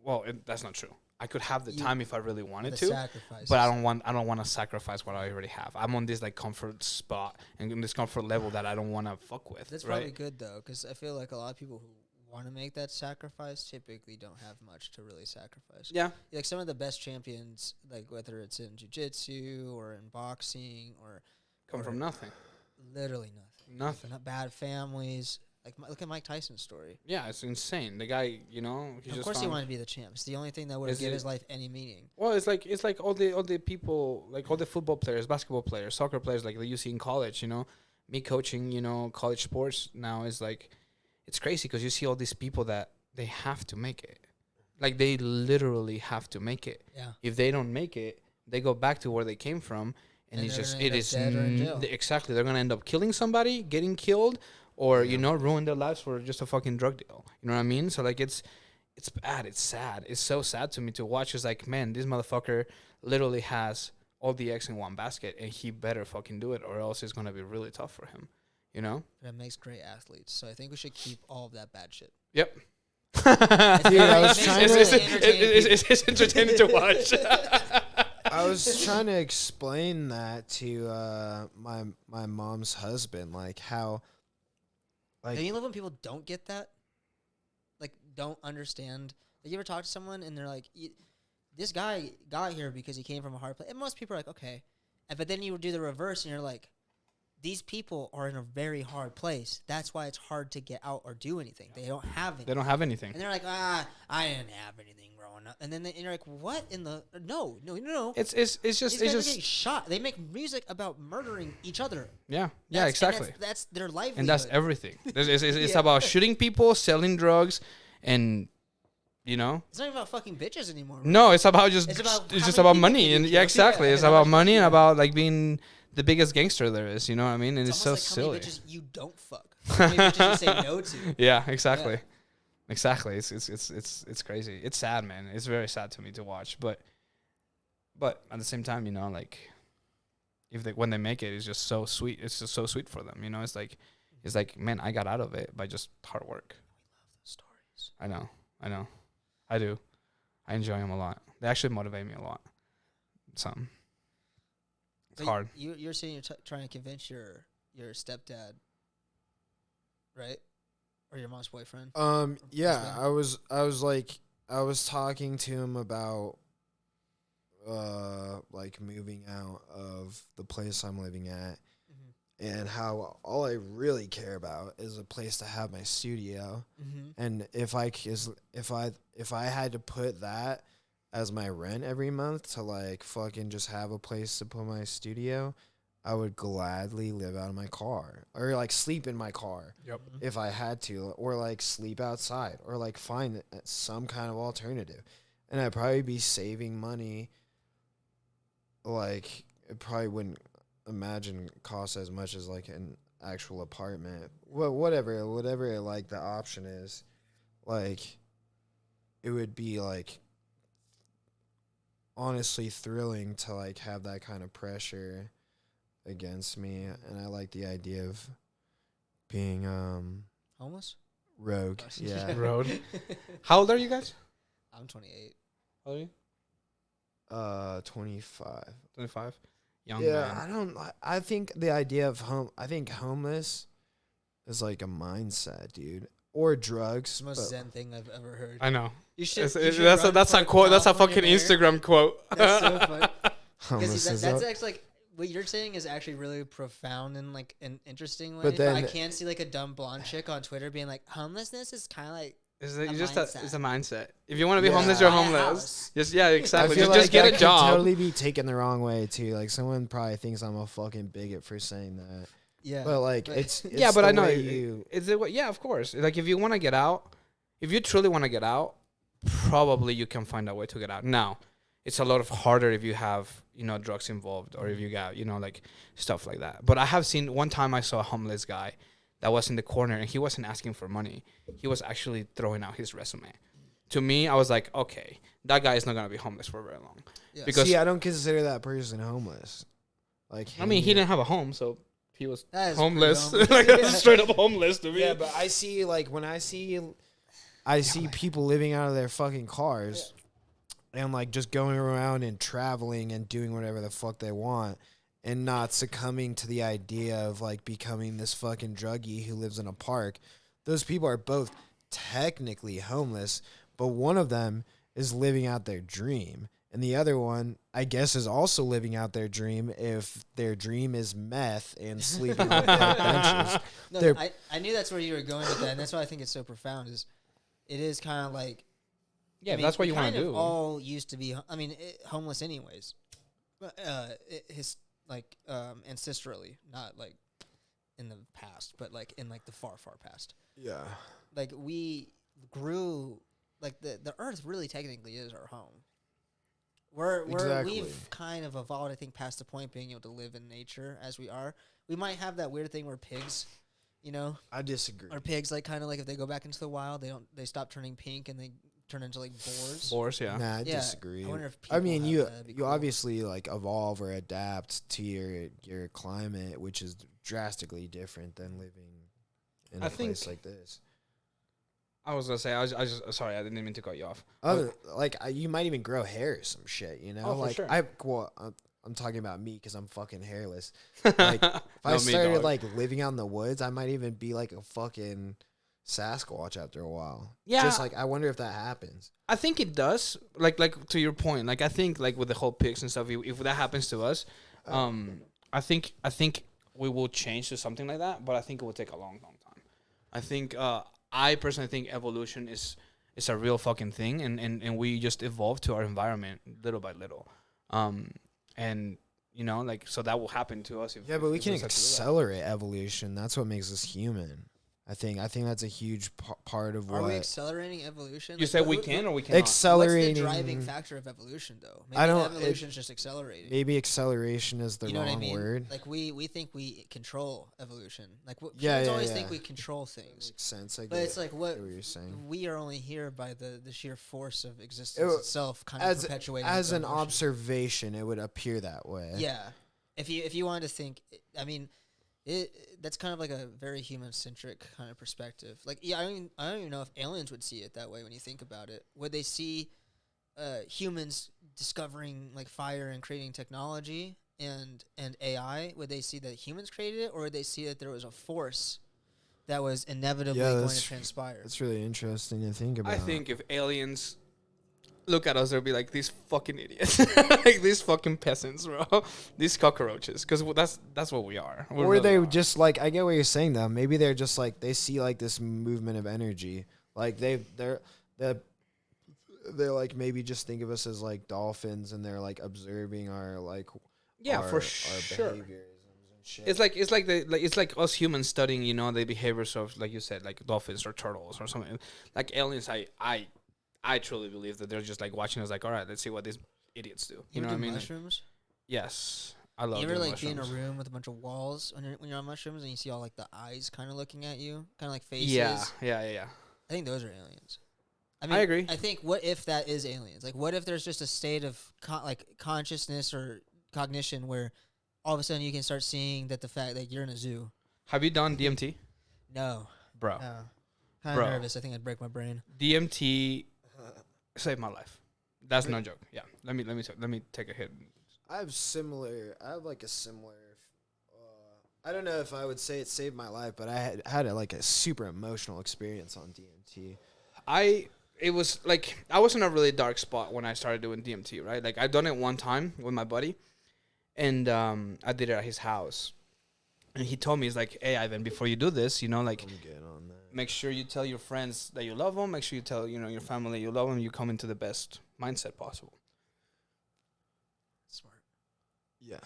Well, that's not true. I could have the You- time if I really wanted The to. sacrifices. But I don't want to sacrifice what I already have. I'm on this like comfort spot and in this comfort level that I don't want to fuck with. That's right? probably good though, because I feel like a lot of people who want to make that sacrifice typically don't have much to really sacrifice. Yeah. Like some of the best champions, like whether it's in jiu-jitsu or in boxing or Come or from nothing. literally nothing. Nothing. Not bad families. Like look at Mike Tyson's story. Yeah, it's insane. The guy, you know, he Of just course, he found- wanted to be the champ. It's the only thing that would have Is given it- his life any meaning. Well, it's like all the people, like all the football players, basketball players, soccer players, like that you see in college. You know, me coaching, you know, college sports now is like, it's crazy because you see all these people that they have to make it, like they literally have to make it. Yeah. If they don't make it, they go back to where they came from, and And it's they're just gonna it end up is dead or in jail. exactly they're gonna end up killing somebody, getting killed, or you know, ruin their lives for just a fucking drug deal. You know what I mean? So like it's bad, it's sad, it's so sad to me to watch. It's like, man, this motherfucker literally has all the eggs in one basket, and he better fucking do it, or else it's gonna be really tough for him. You know? But it makes great athletes. So I think we should keep all of that bad shit. Yep. Dude, I was trying to- It's entertaining to watch. I was trying to explain that to my mom's husband, like how, like Don't you love when people don't get that? Like, don't understand. Like, you ever talk to someone and they're like, this guy got here because he came from a hard place. And most people are like, okay. But then you do the reverse and you're like, these people are in a very hard place. That's why it's hard to get out or do anything. They don't have anything. They don't have anything. And they're like, I didn't have anything growing up. And then and you're like, what in the... No. It's These just guys are getting shot. They make music about murdering each other. yeah, That's- exactly. and that's their livelihood. And that's everything. It's Yeah. about shooting people, selling drugs, and you know. It's not even about fucking bitches anymore. No, it's about just It's about it's how just many about people money, can you and kill? yeah, exactly. Yeah, It's and how about much money and money. about like being the biggest gangster there is. You know what I mean? And it's so almost like how silly. many bitches you don't fuck. How many bitches you say no to. Yeah, exactly. Yeah. Exactly. It's crazy. It's sad, man. It's very sad to me to watch, but at the same time, you know, like if when they make it, it's just so sweet. It's just so sweet for them. You know, it's like man, I got out of it by just hard work. Stories. I know. I do. I enjoy them a lot. They actually motivate me a lot. It's But hard. You're saying you're trying to convince your stepdad, right? Or your mom's boyfriend. yeah, husband? I was talking to him about like moving out of the place I'm living at, and how all I really care about is a place to have my studio. Mm-hmm. And if I had to put that as my rent every month to like fucking just have a place to put my studio, I would gladly live out of my car or like sleep in my car Yep. if I had to, or like sleep outside, or like find some kind of alternative. And I'd probably be saving money. Like it probably wouldn't imagine cost as much as like an actual apartment. Well, whatever like the option is, like it would be like honestly thrilling to like have that kind of pressure against me. And I like the idea of being Homeless? rogue. Yeah. Road. How old are you guys? I'm 28. How old are you? 25. 25. Young Yeah, man. I think the idea of homeless is like a mindset, dude. Or drugs. It's the most zen thing I've ever heard. I know. You should. That's a quote. That's a fucking Instagram. Instagram quote. That's so funny. Homeless Because is that's up. actually like what you're saying is actually really profound and like an interesting way. But But I then- can't see like a dumb blonde chick on Twitter being like, homelessness is kind of like It's A just mindset. it's a mindset. If you want to be Yeah. homeless, you're Buy a homeless. house. Just yeah, exactly. I feel Just like get that a could job. totally be taken the wrong way too. Like someone probably thinks I'm a fucking bigot for saying that. yeah. But like But- it's Yeah, but the I know way it- you. It's the way, yeah, of course. Like if you want to get out, if you truly want to get out, probably you can find a way to get out. Now, it's a lot of harder if you have drugs involved or if you got like stuff like that. But I have seen one time I saw a homeless guy that was in the corner and he wasn't asking for money. He was actually throwing out his resume. To me, I was like, okay, that guy is not gonna be homeless for very long. Yeah. Because See, I don't consider that person homeless. Like I mean, he didn't have a home, so he was That is homeless. pretty Like dumb. that's straight up homeless to me. Yeah, but I see like when I see people living out of their fucking cars and like just going around and traveling and doing whatever the fuck they want and not succumbing to the idea of like becoming this fucking druggie who lives in a park. Those people are both technically homeless, but one of them is living out their dream. And the other one, I guess, is also living out their dream if their dream is meth and sleeping on park benches. No, They're- I knew that's where you were going with that, and that's why I think it's so profound. Is it is kind of like yeah, I mean, that's what we you want to kind of do. All used to be. I mean, homeless anyways. But his like ancestrally, not like in the past, but like in like the far, far past. Yeah. Like we grew. Like the earth really technically is our home. Exactly. We've kind of evolved, I think, past the point being able to live in nature as we are. We might have that weird thing where pigs, I disagree. or pigs like kind of like if they go back into the wild, they stop turning pink and they turn into like boars. Boars, yeah. Nah, I Yeah, disagree. I wonder if I mean, people you have that. That'd be you cool. obviously like evolve or adapt to your climate, which is drastically different than living in I a place think- like this. I was gonna say, I just sorry, I didn't mean to cut you off. Other you might even grow hair or some shit, you know? Oh, for like sure. I'm talking about me because I'm fucking hairless. Like if I Not me, started dog. like living out in the woods, I might even be like a fucking Sasquatch after a while. Yeah. Just like I wonder if that happens. I think it does. Like to your point, like I think like with the whole pigs and stuff, if that happens to us, I think we will change to something like that. But I think it will take a long, long time. I think I personally think evolution is a real fucking thing, and we just evolve to our environment little by little, and like so that will happen to us. Yeah, but we if can decide to do that. accelerate evolution. That's what makes us human. I think that's a huge part of Are we what accelerating evolution? You Like, say what- we what- can or we cannot? accelerating. What's the driving factor of evolution, though? Maybe I don't- evolution's just accelerating. Maybe acceleration is the You know wrong what I mean? word. Like we think we control evolution. Like Yeah, humans yeah, always yeah. think we control things, Makes sense. I get but it's like what what you're saying. we are only here by the sheer force of existence It- itself, kind of As perpetuating. as its an evolution. observation, it would appear that way. Yeah, if you wanted to think, I mean, that's kind of like a very human centric kind of perspective. Like, yeah, I don't even know if aliens would see it that way when you think about it. Would they see humans discovering like fire and creating technology and AI? Would they see that humans created it, or would they see that there was a force that was inevitably Yeah, going to that's- transpire? It's really interesting to think about. I think if aliens look at us, they'll be like, these fucking idiots, like these fucking peasants, bro, these cockroaches, because that's what we are. We or really they are. just like, I get what you're saying though. Maybe they're just like they see like this movement of energy. Like they're like maybe just think of us as like dolphins, and they're like observing our like Yeah, our, for our sure. behaviors and shit. It's like us humans studying, the behaviors of, like you said, like dolphins or turtles or something. Like aliens, I truly believe that they're just like watching us, like, all right, let's see what these idiots do. You know what I mean? Mushrooms. Yes, I love. You ever doing like be in a mushrooms. room with a bunch of walls when you're on mushrooms and you see all like the eyes kind of looking at you, kind of like faces? Yeah. I think those are aliens. I agree. I think what if that is aliens? Like, what if there's just a state of consciousness or cognition where all of a sudden you can start seeing that the fact that you're in a zoo? Have you done DMT, No, bro? no. Kind Bro. of nervous. I think I'd break my brain. DMT saved my life. That's no joke. Yeah. Let me take a hit. I have like a similar. I don't know if I would say it saved my life, but I had like a super emotional experience on DMT. It was like I was in a really dark spot when I started doing DMT, right? Like I'd done it one time with my buddy, and I did it at his house. And he told me, he's like, hey, Ivan, before you do this, you know, like, I'm good on that. make sure you tell your friends that you love them. Make sure you tell, you know, your family you love them. You come into the best mindset possible. Smart. Yeah.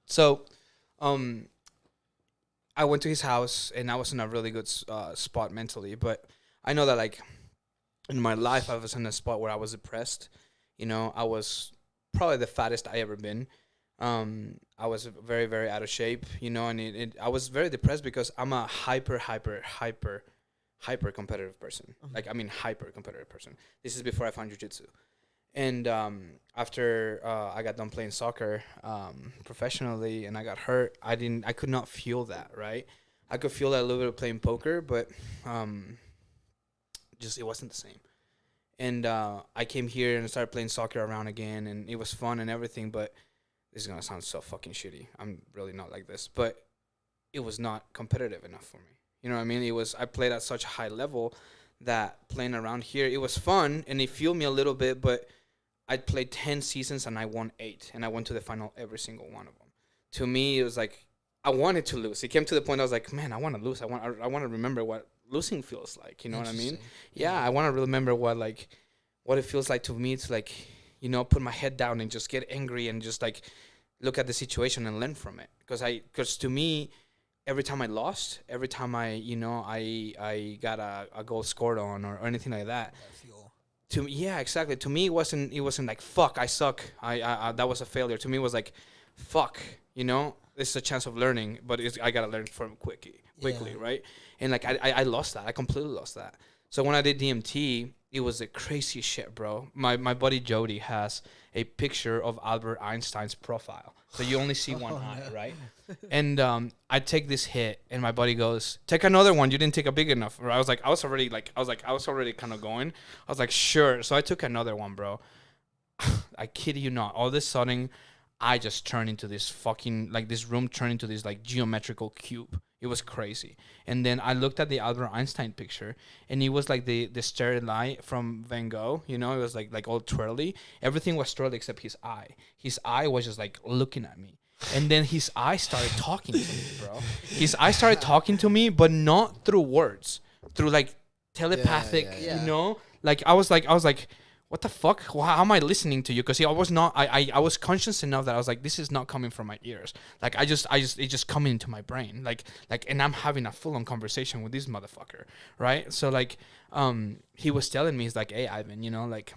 So, I went to his house, and I was in a really good spot mentally. But I know that, like, in my life, I was in a spot where I was depressed. You know, I was probably the fattest I ever been. I was very, very out of shape, you know, and I was very depressed because I'm a hyper competitive person. Like, I mean, hyper competitive person. This is before I found jiu-jitsu. And after I got done playing soccer professionally and I got hurt, I could not feel that, right? I could feel that a little bit of playing poker, but just it wasn't the same. And I came here and started playing soccer around again, and it was fun and everything, but this is going to sound so fucking shitty. I'm really not like this, but it was not competitive enough for me. You know what I mean? I played at such a high level that playing around here, it was fun and it fueled me a little bit, but I played 10 seasons and I won 8, and I went to the final every single one of them. To me, it was like, I wanted to lose. It came to the point I was like, man, I want to lose. I want to remember what losing feels like. You know what I mean? Yeah, I want to remember what it feels like to me to, like, you know, put my head down and just get angry and just, like, look at the situation and learn from it. Because to me, every time I lost, every time I got a goal scored on or anything like that, to me, yeah, exactly. To me, it wasn't like, fuck, I suck. I that was a failure. To me, it was like, fuck, you know, this is a chance of learning, but I gotta learn from quickly, right? And like I lost that. I completely lost that. So when I did DMT, it was the craziest shit, bro. My buddy Jody has a picture of Albert Einstein's profile, so you only see one eye, right? And I take this hit, and my buddy goes, "Take another one. You didn't take a big enough." Or I was already kind of going. I was like, "Sure." So I took another one, bro. I kid you not. All of a sudden, I just turned into this fucking, like, this room turned into this, like, geometrical cube. It was crazy. And then I looked at the Albert Einstein picture, and it was like the starry light from Van Gogh. You know, it was like all twirly. Everything was twirly except his eye. His eye was just like looking at me. And then his eye started talking to me, bro. His eye started talking to me, but not through words, through like telepathic, you know? Like I was like, what the fuck? How am I listening to you? Because I was not. I was conscious enough that I was like, this is not coming from my ears. Like it's just coming into my brain. Like, and I'm having a full on conversation with this motherfucker, right? So like, he was telling me, he's like, hey Ivan, you know, like,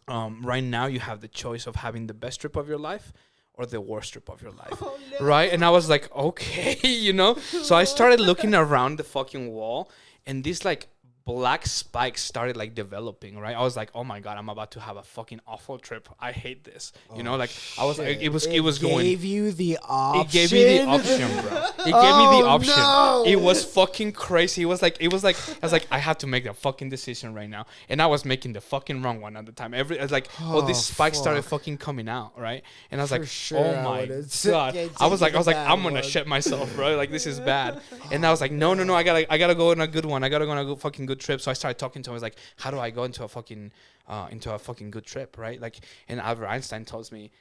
right now you have the choice of having the best trip of your life or the worst trip of your life, right? And I was like, okay, you know. So I started looking around the fucking wall, and this like black spikes started like developing, right? I was like, oh my god, I'm about to have a fucking awful trip. I hate this, you know. Like I was like, it was going. Gave you the option. It gave me the option, bro. It gave me the option. No. It was fucking crazy. It was like I was like, I have to make a fucking decision right now, and I was making the fucking wrong one at the time. I was like, this spike started fucking coming out, right? And I was like, oh my god. I was like, I'm gonna shit myself, bro. Like this is bad. And I was like, no, I gotta go on a good one. I gotta go on a fucking good trip. So I started talking to him. I was like, how do I go into a fucking good trip, right? Like, and Albert Einstein tells me,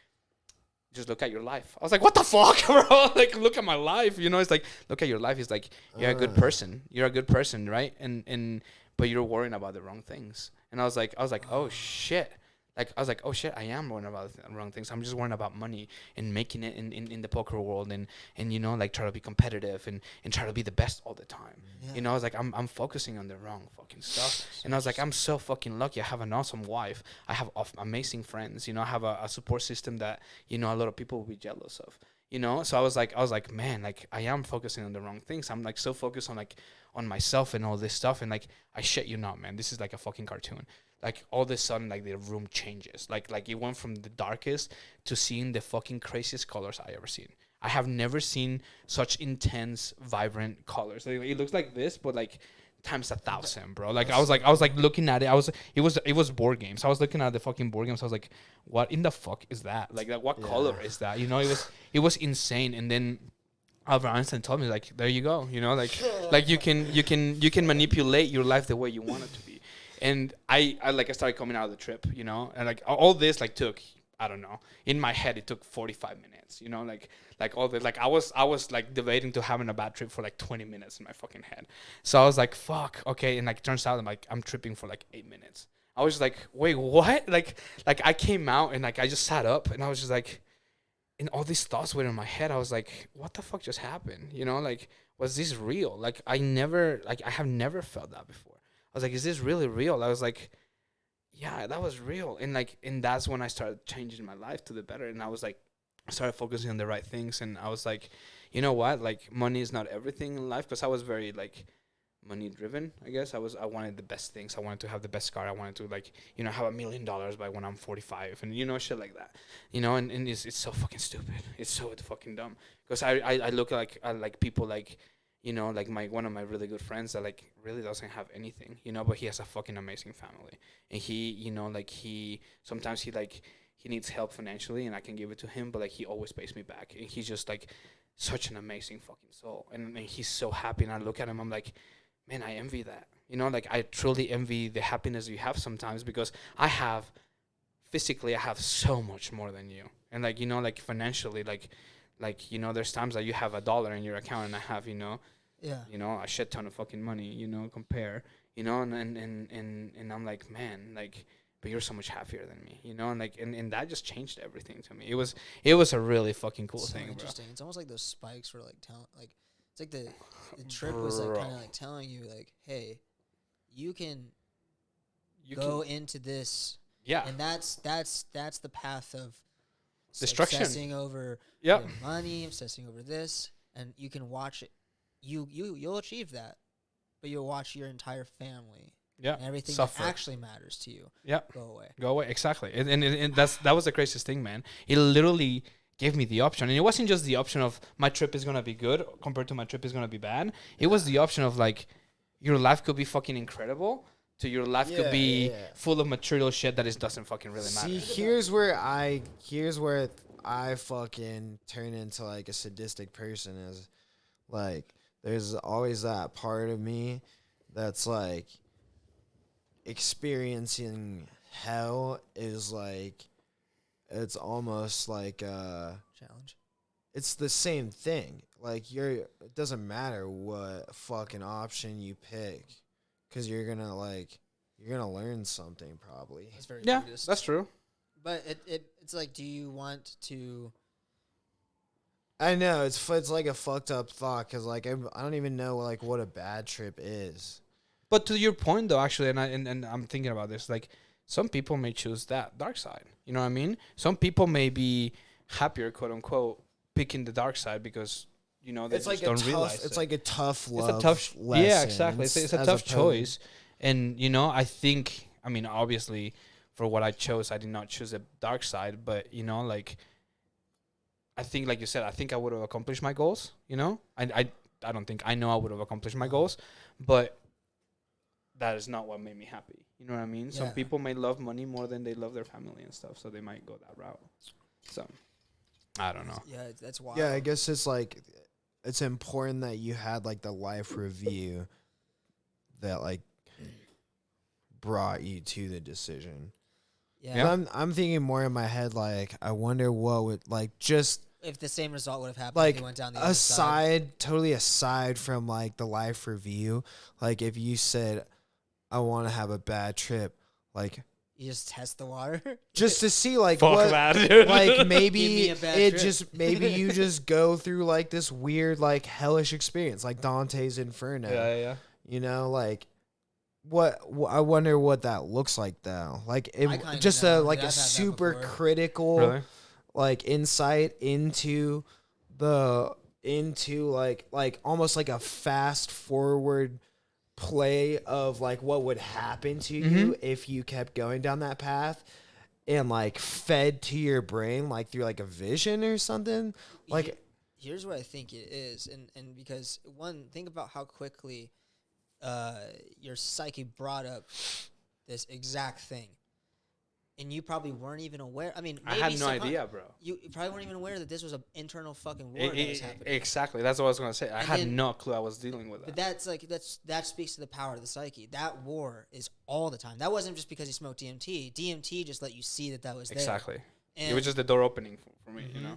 just look at your life. I was like, what the fuck, bro? Like, look at my life. You know, it's like, look at your life. He's like, you're a good person. You're a good person, right? And but you're worrying about the wrong things. And I was like, oh shit. Like, I was like, oh shit, I am worrying about the wrong things. I'm just worrying about money and making it in the poker world and you know, like, try to be competitive and try to be the best all the time. Yeah. You know, I was like, I'm focusing on the wrong fucking stuff. And I was like, I'm so fucking lucky. I have an awesome wife. I have amazing friends. You know, I have a support system that, you know, a lot of people will be jealous of. You know, so I was like, man, like, I am focusing on the wrong things. I'm like so focused on myself and all this stuff. And like, I shit you not, man, this is like a fucking cartoon. Like all of a sudden, like the room changes. Like it went from the darkest to seeing the fucking craziest colors I ever seen. I have never seen such intense, vibrant colors. Like, it looks like this, but like times 1,000, bro. Like I was like looking at it. It was board games. I was looking at the fucking board games. I was like, what in the fuck is that? Like what color is that? You know, it was insane. And then Albert Einstein told me, like, there you go. You know, like you can manipulate your life the way you want it to be. And I started coming out of the trip, you know, and like all this like took, I don't know, in my head it took 45 minutes, you know, like all this, like I was like debating to having a bad trip for like 20 minutes in my fucking head. So I was like, fuck, okay, and like it turns out I'm tripping for like 8 minutes. I was just like, wait, what? Like I came out and like I just sat up and I was just like, and all these thoughts were in my head. I was like, what the fuck just happened? You know, like, was this real? Like, I have never felt that before. I was like, is this really real? I was like, yeah, that was real. And like, and that's when I started changing my life to the better. And I was like, I started focusing on the right things. And I was like, you know what? Like, money is not everything in life. Because I was very like money driven, I guess. I wanted the best things. I wanted to have the best car. I wanted to like, you know, have $1 million by when I'm 45 and, you know, shit like that, you know, and it's so fucking stupid. It's so fucking dumb. Because I look at like people like, you know, like one of my really good friends that like really doesn't have anything, you know, but he has a fucking amazing family. And he, you know, like sometimes he needs help financially and I can give it to him, but like he always pays me back. And he's just like such an amazing fucking soul. And he's so happy. And I look at him, I'm like, man, I envy that. You know, like I truly envy the happiness you have sometimes because I have so much more than you. And like, you know, like financially, like, you know, there's times that you have $1 in your account and I have, you know, you know, a shit ton of fucking money, you know, compare, you know, and I'm like, man, like, but you're so much happier than me, you know, and like, and that just changed everything to me. It was a really fucking cool so thing, interesting. bro. It's almost like those spikes were like telling, like, it's like the trip was like kind of like telling you, like, hey, you can go into this, yeah, and that's the path of destruction. Obsessing over Yep. your money, obsessing over this, and you can watch it. You'll achieve that, but you'll watch your entire family, yeah, and everything suffer. that actually matters to you, Yeah, go away. Exactly. And that was the craziest thing, man. It literally gave me the option, and it wasn't just the option of my trip is gonna be good compared to my trip is gonna be bad. It was the option of like your life could be fucking incredible to your life could be full of material shit that doesn't fucking really matter. See, here's where I fucking turn into like a sadistic person. Is like there's always that part of me that's like experiencing hell is like it's almost like Challenge. it's the same thing. Like it doesn't matter what fucking option you pick, because you're gonna learn something probably. That's very Yeah, Buddhist. that's true. But it's like, do you want to? I know it's like a fucked up thought, because like I don't even know like what a bad trip is. But to your point though, actually, and I'm thinking about this, like some people may choose that dark side. You know what I mean? Some people may be happier, quote unquote, picking the dark side because you know they It's just like don't realize it's it. like a tough love. It's a tough, lesson. yeah, exactly. It's a as tough opposed- choice, and you know, I think, I mean, obviously, for what I chose, I did not choose the dark side, but you know, like, I think, like you said, I think I would have accomplished my goals. You know, I don't think I know I would have accomplished my goals, but that is not what made me happy. You know what I mean? Some Yeah. people may love money more than they love their family and stuff, so they might go that route. So, I don't know. Yeah, that's wild. Yeah, I guess it's like it's important that you had like the life review that like brought you to the decision. Yeah. But I'm thinking more in my head like I wonder what would like just If the same result would have happened, like if you went down the other side. totally aside from like the life review, like if you said I want to have a bad trip, like You just test the water. just to see like Fuck what that, dude. like Give maybe me a bad it trip. just maybe you just go through like this weird like hellish experience like Dante's Inferno. Yeah. You know, like I wonder what that looks like though. Like I kinda just know, a like dude. a I've had that super before. critical Really? like insight into like almost like a fast forward play of like what would happen to you if you kept going down that path, and like fed to your brain like through like a vision or something. Like Here's what I think it is, and because one, think about how quickly your psyche brought up this exact thing, and you probably weren't even aware. I mean, I maybe had no idea, bro. You probably weren't even aware that this was an internal fucking war that was happening. Exactly. That's what I was gonna say. I And had then- no clue I was dealing with But that. that speaks to the power of the psyche. That war is all the time. That wasn't just because he smoked DMT. DMT just let you see that was there. Exactly. And, It was just the door opening for me, you Mhm. know.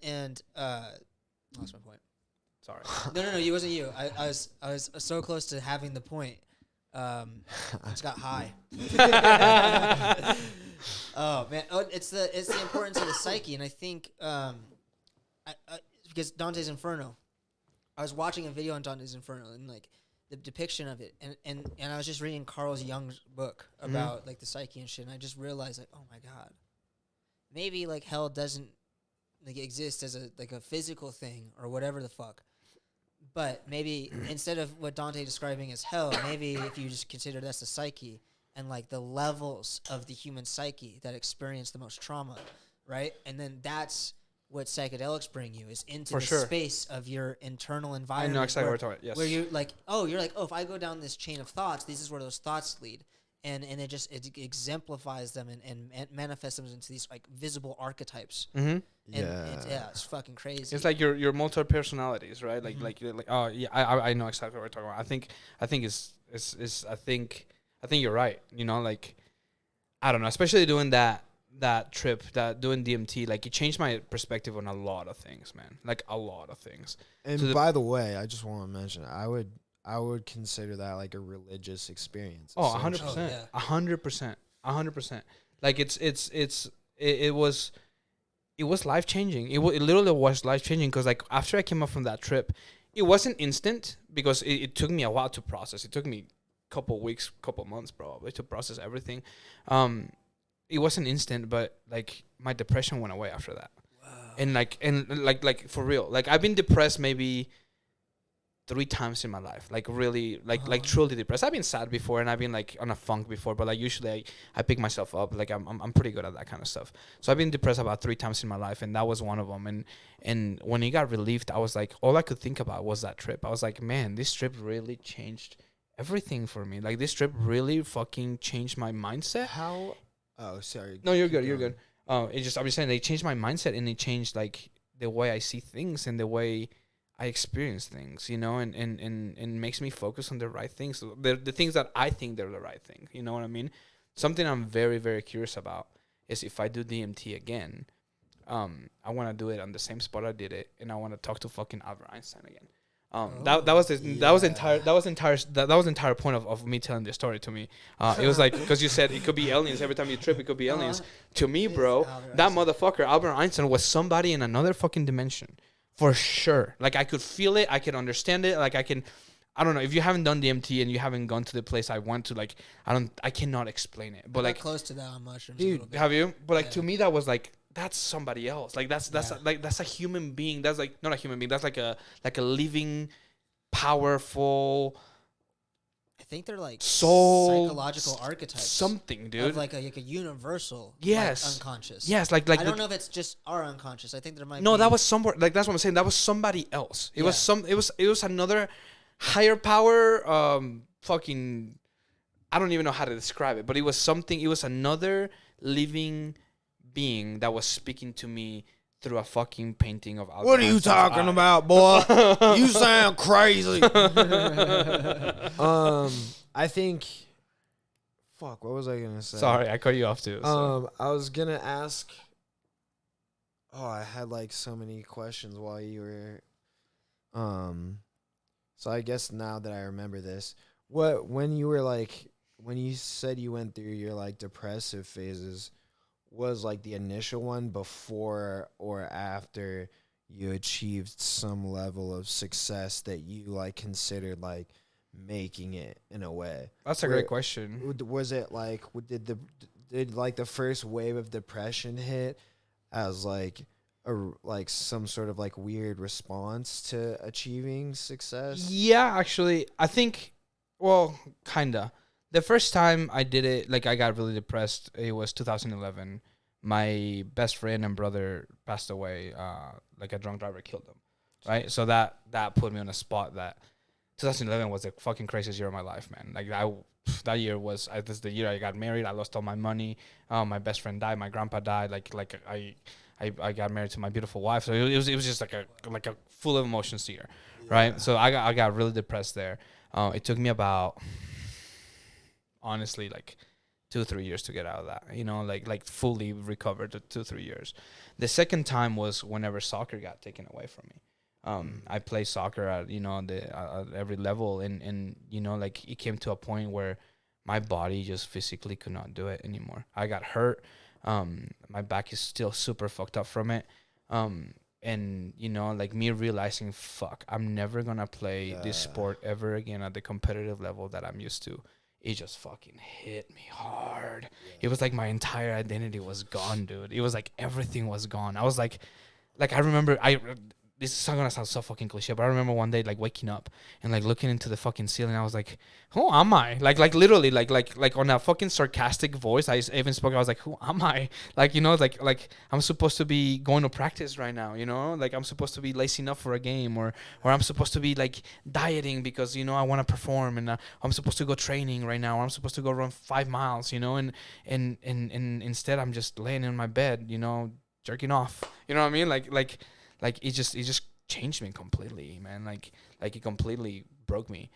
and lost my point. Sorry. No, it wasn't you. I was so close to having the point. Just got high. Oh man, it's the importance of the psyche, and I think because Dante's Inferno, I was watching a video on Dante's Inferno and like the depiction of it, and I was just reading Carl Jung's book about like the psyche and shit, and I just realized like, oh my god, maybe like hell doesn't like exist as a physical thing or whatever the fuck. But maybe instead of what Dante describing as hell, maybe if you just consider that's the psyche and like the levels of the human psyche that experience the most trauma, right? And then that's what psychedelics bring you is into For the sure. space of your internal I environment. know exactly where, what you're talking about. Yes. where you're like, oh, if I go down this chain of thoughts, this is where those thoughts lead. And it exemplifies them and manifests them into these like visible archetypes. Mm-hmm. And it's fucking crazy. It's like your multiple personalities, right? Like Mhm. you're like oh yeah, I know exactly what we're talking about. I think you're right. You know, like I don't know, especially doing that trip, doing DMT, like it changed my perspective on a lot of things, man. Like a lot of things. And So the- by the way, I just want to mention, I would consider that like a religious experience. Oh, essentially. 100%. yeah. 100%. 100%. Like it was life changing. It literally was life changing because like after I came up from that trip, it wasn't instant because it took me a while to process. It took me a couple weeks, couple months probably to process everything. It wasn't instant, but like my depression went away after that. Wow. And like for real, like I've been depressed maybe 3 times in my life, like really like truly depressed. I've been sad before and I've been like on a funk before, but like usually I pick myself up. Like I'm pretty good at that kind of stuff. So I've been depressed about 3 times in my life, and that was one of them. And when it got relieved, I was like, all I could think about was that trip. I was like, man, this trip really changed everything for me. Like this trip really fucking changed my mindset. How? Oh, sorry. No, you're Keep good. You're going. good. I'm just saying they changed my mindset, and it changed like the way I see things and the way I experience things, you know, and makes me focus on the right things, the things that I think they're the right thing. You know what I mean? Something I'm very, very curious about is if I do DMT again, I want to do it on the same spot I did it, and I want to talk to fucking Albert Einstein again. That was the entire point of me telling this story to me. It was like because you said it could be aliens every time you trip. It could be aliens. To me, bro, Albert that Einstein. motherfucker Albert Einstein was somebody in another fucking dimension, for sure. Like I could feel it. I could understand it. Like I don't know if you haven't done DMT and you haven't gone to the place I went to. Like I cannot explain it. But Got like, close to that on mushrooms. Dude, a little bit. have you? But like to Yeah. me, that was like that's somebody else. Like that's Yeah. that's a human being. That's like not a human being. That's like a living, powerful I think they're like soul, psychological archetypes. something, dude. Of like a universal. Yes. Like unconscious. Yes, like I don't know if it's just our unconscious. I think there might. No, be, that was somewhere. Like that's what I'm saying. That was somebody else. It was Yeah. It was another higher power. Fucking. I don't even know how to describe it, but it was something. It was another living being that was speaking to me through a fucking painting of Albert What are you Einstein's talking eye. about, boy? You sound crazy. I think. Fuck. What was I gonna say? Sorry, I cut you off too. So. I was gonna ask. Oh, I had like so many questions while you were. So I guess now that I remember this, when you said you went through your like depressive phases, was like the initial one before or after you achieved some level of success that you like considered like making it in a way? That's a great question. Was it like did like the first wave of depression hit as like like some sort of like weird response to achieving success? Yeah, actually, I think, well, kinda. The first time I did it, like I got really depressed. It was 2011. My best friend and brother passed away. Like a drunk driver killed them. Right, so that put me on a spot that 2011 was the fucking craziest year of my life, man. Like that year was this is the year I got married. I lost all my money. My best friend died. My grandpa died. I got married to my beautiful wife. So it was just like a full of emotions year, right? So I got really depressed there. It took me about, honestly, like 2-3 years to get out of that. Like fully recovered to 2-3 years. The second time was whenever soccer got taken away from me. I play soccer at at every level, and like it came to a point where my body just physically could not do it anymore. I got hurt. My back is still super fucked up from it. And like me realizing, fuck, I'm never gonna play this sport ever again at the competitive level that I'm used to. It just fucking hit me hard. It was like my entire identity was gone, dude. It was like everything was gone. I was like I remember this is gonna sound so fucking cliche, but I remember one day like waking up and like looking into the fucking ceiling. I was like, who am I? Like literally like on a fucking sarcastic voice. I even spoke. I was like, who am I? Like like I'm supposed to be going to practice right now. Like I'm supposed to be lacing up for a game, or I'm supposed to be like dieting because I want to perform, and I'm supposed to go training right now. Or I'm supposed to go run 5 miles. And instead I'm just laying in my bed. Jerking off. You know what I mean? Like it just changed me completely, man. Like it completely broke me,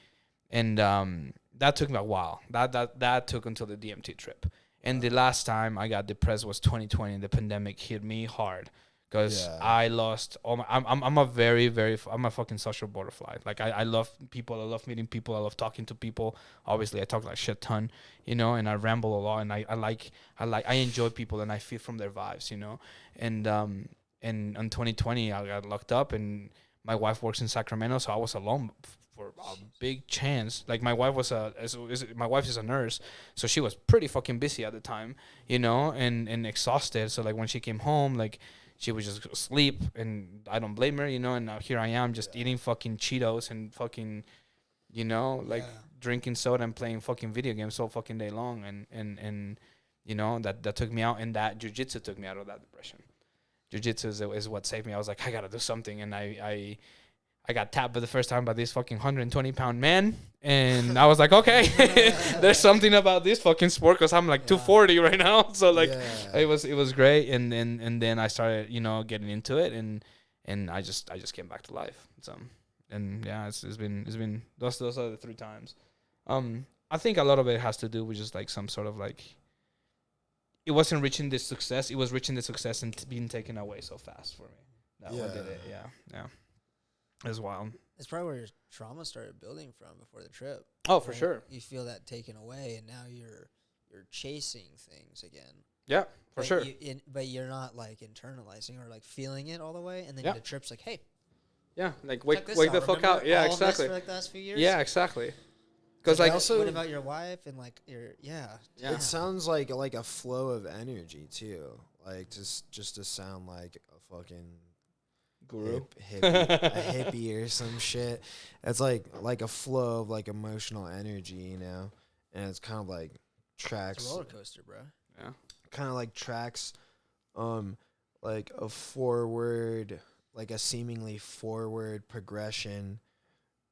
and that took me a while. That took until the DMT trip. And the last time I got depressed was 2020. The pandemic hit me hard because I lost all my. I'm a fucking social butterfly. Like I love people. I love meeting people. I love talking to people. Obviously, I talk like shit ton, and I ramble a lot. And I enjoy people, and I feel from their vibes, And in 2020, I got locked up, and my wife works in Sacramento, so I was alone for a big chance. Like my wife my wife is a nurse, so she was pretty fucking busy at the time, and exhausted. So like when she came home, like she would just sleep, and I don't blame her, And now here I am, just eating fucking Cheetos and fucking, drinking soda and playing fucking video games all fucking day long, and that took me out, and that jiu-jitsu took me out of that depression. Jiu-jitsu is what saved me. I was like, I gotta do something, and I got tapped for the first time by this fucking 120-pound man, and I was like, okay, there's something about this fucking sport because I'm like 240 right now, so like it was great, and then I started getting into it, and I just came back to life. So and yeah, it's been those are the 3 times. I think a lot of it has to do with just like some sort of like. It wasn't reaching this success. It was reaching the success and being taken away so fast for me. That what did it. Yeah. It was wild. It's probably where your trauma started building from before the trip. Oh, for sure. You feel that taken away, and now you're chasing things again. Yeah, for sure. But you're not like internalizing or like feeling it all the way, and then the trip's like, hey. Yeah, like wake the fuck out. Yeah, exactly. For like the last few years? Yeah, exactly. Because like also, what about your wife and like your It sounds like a flow of energy too, like just to sound like a fucking guru, a hippie or some shit. It's like a flow of like emotional energy, and it's kind of like tracks. It's a roller coaster, bro. Yeah, kind of like tracks, like a forward, like a seemingly forward progression,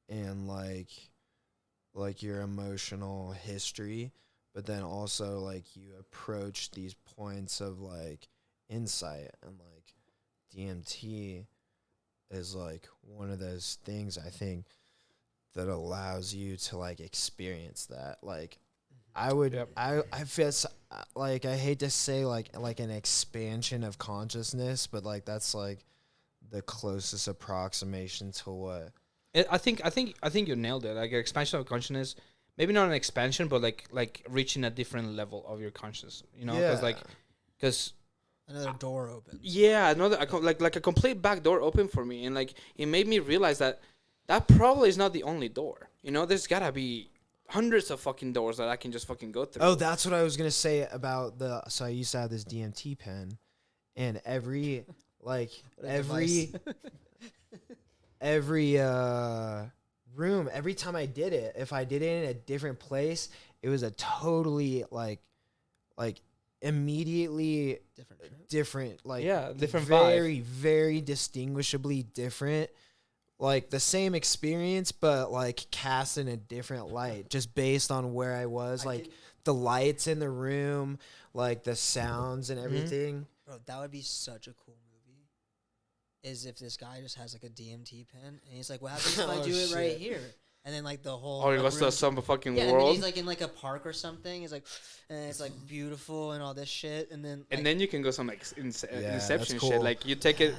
and like your emotional history, but then also like you approach these points of like insight, and like DMT is like one of those things I think that allows you to like experience that. Like I feel like, I hate to say like an expansion of consciousness, but like that's like the closest approximation to what I think you nailed it. Like expansion of consciousness, maybe not an expansion, but like reaching a different level of your consciousness. Because another door opens. Yeah, like a complete back door open for me, and like it made me realize that probably is not the only door. There's gotta be hundreds of fucking doors that I can just fucking go through. Oh, that's what I was gonna say about so I used to have this DMT pen, and every room, every time I did it, if I did it in a different place, it was a totally like immediately different different very vibe. very distinguishably different like the same experience, but like cast in a different light, just based on where I was, like the lights in the room, like the sounds and everything. Bro, that would be such a cool movie. Is if this guy just has like a DMT pen and he's like, "What happens if I do it right here?" And then like the whole Oh, he like, goes to room- some fucking yeah, and then world. he's like in like a park or something. He's like, and it's like beautiful and all this shit. And then And like, then you can go some like Yeah, Inception that's shit. cool. Like you take it,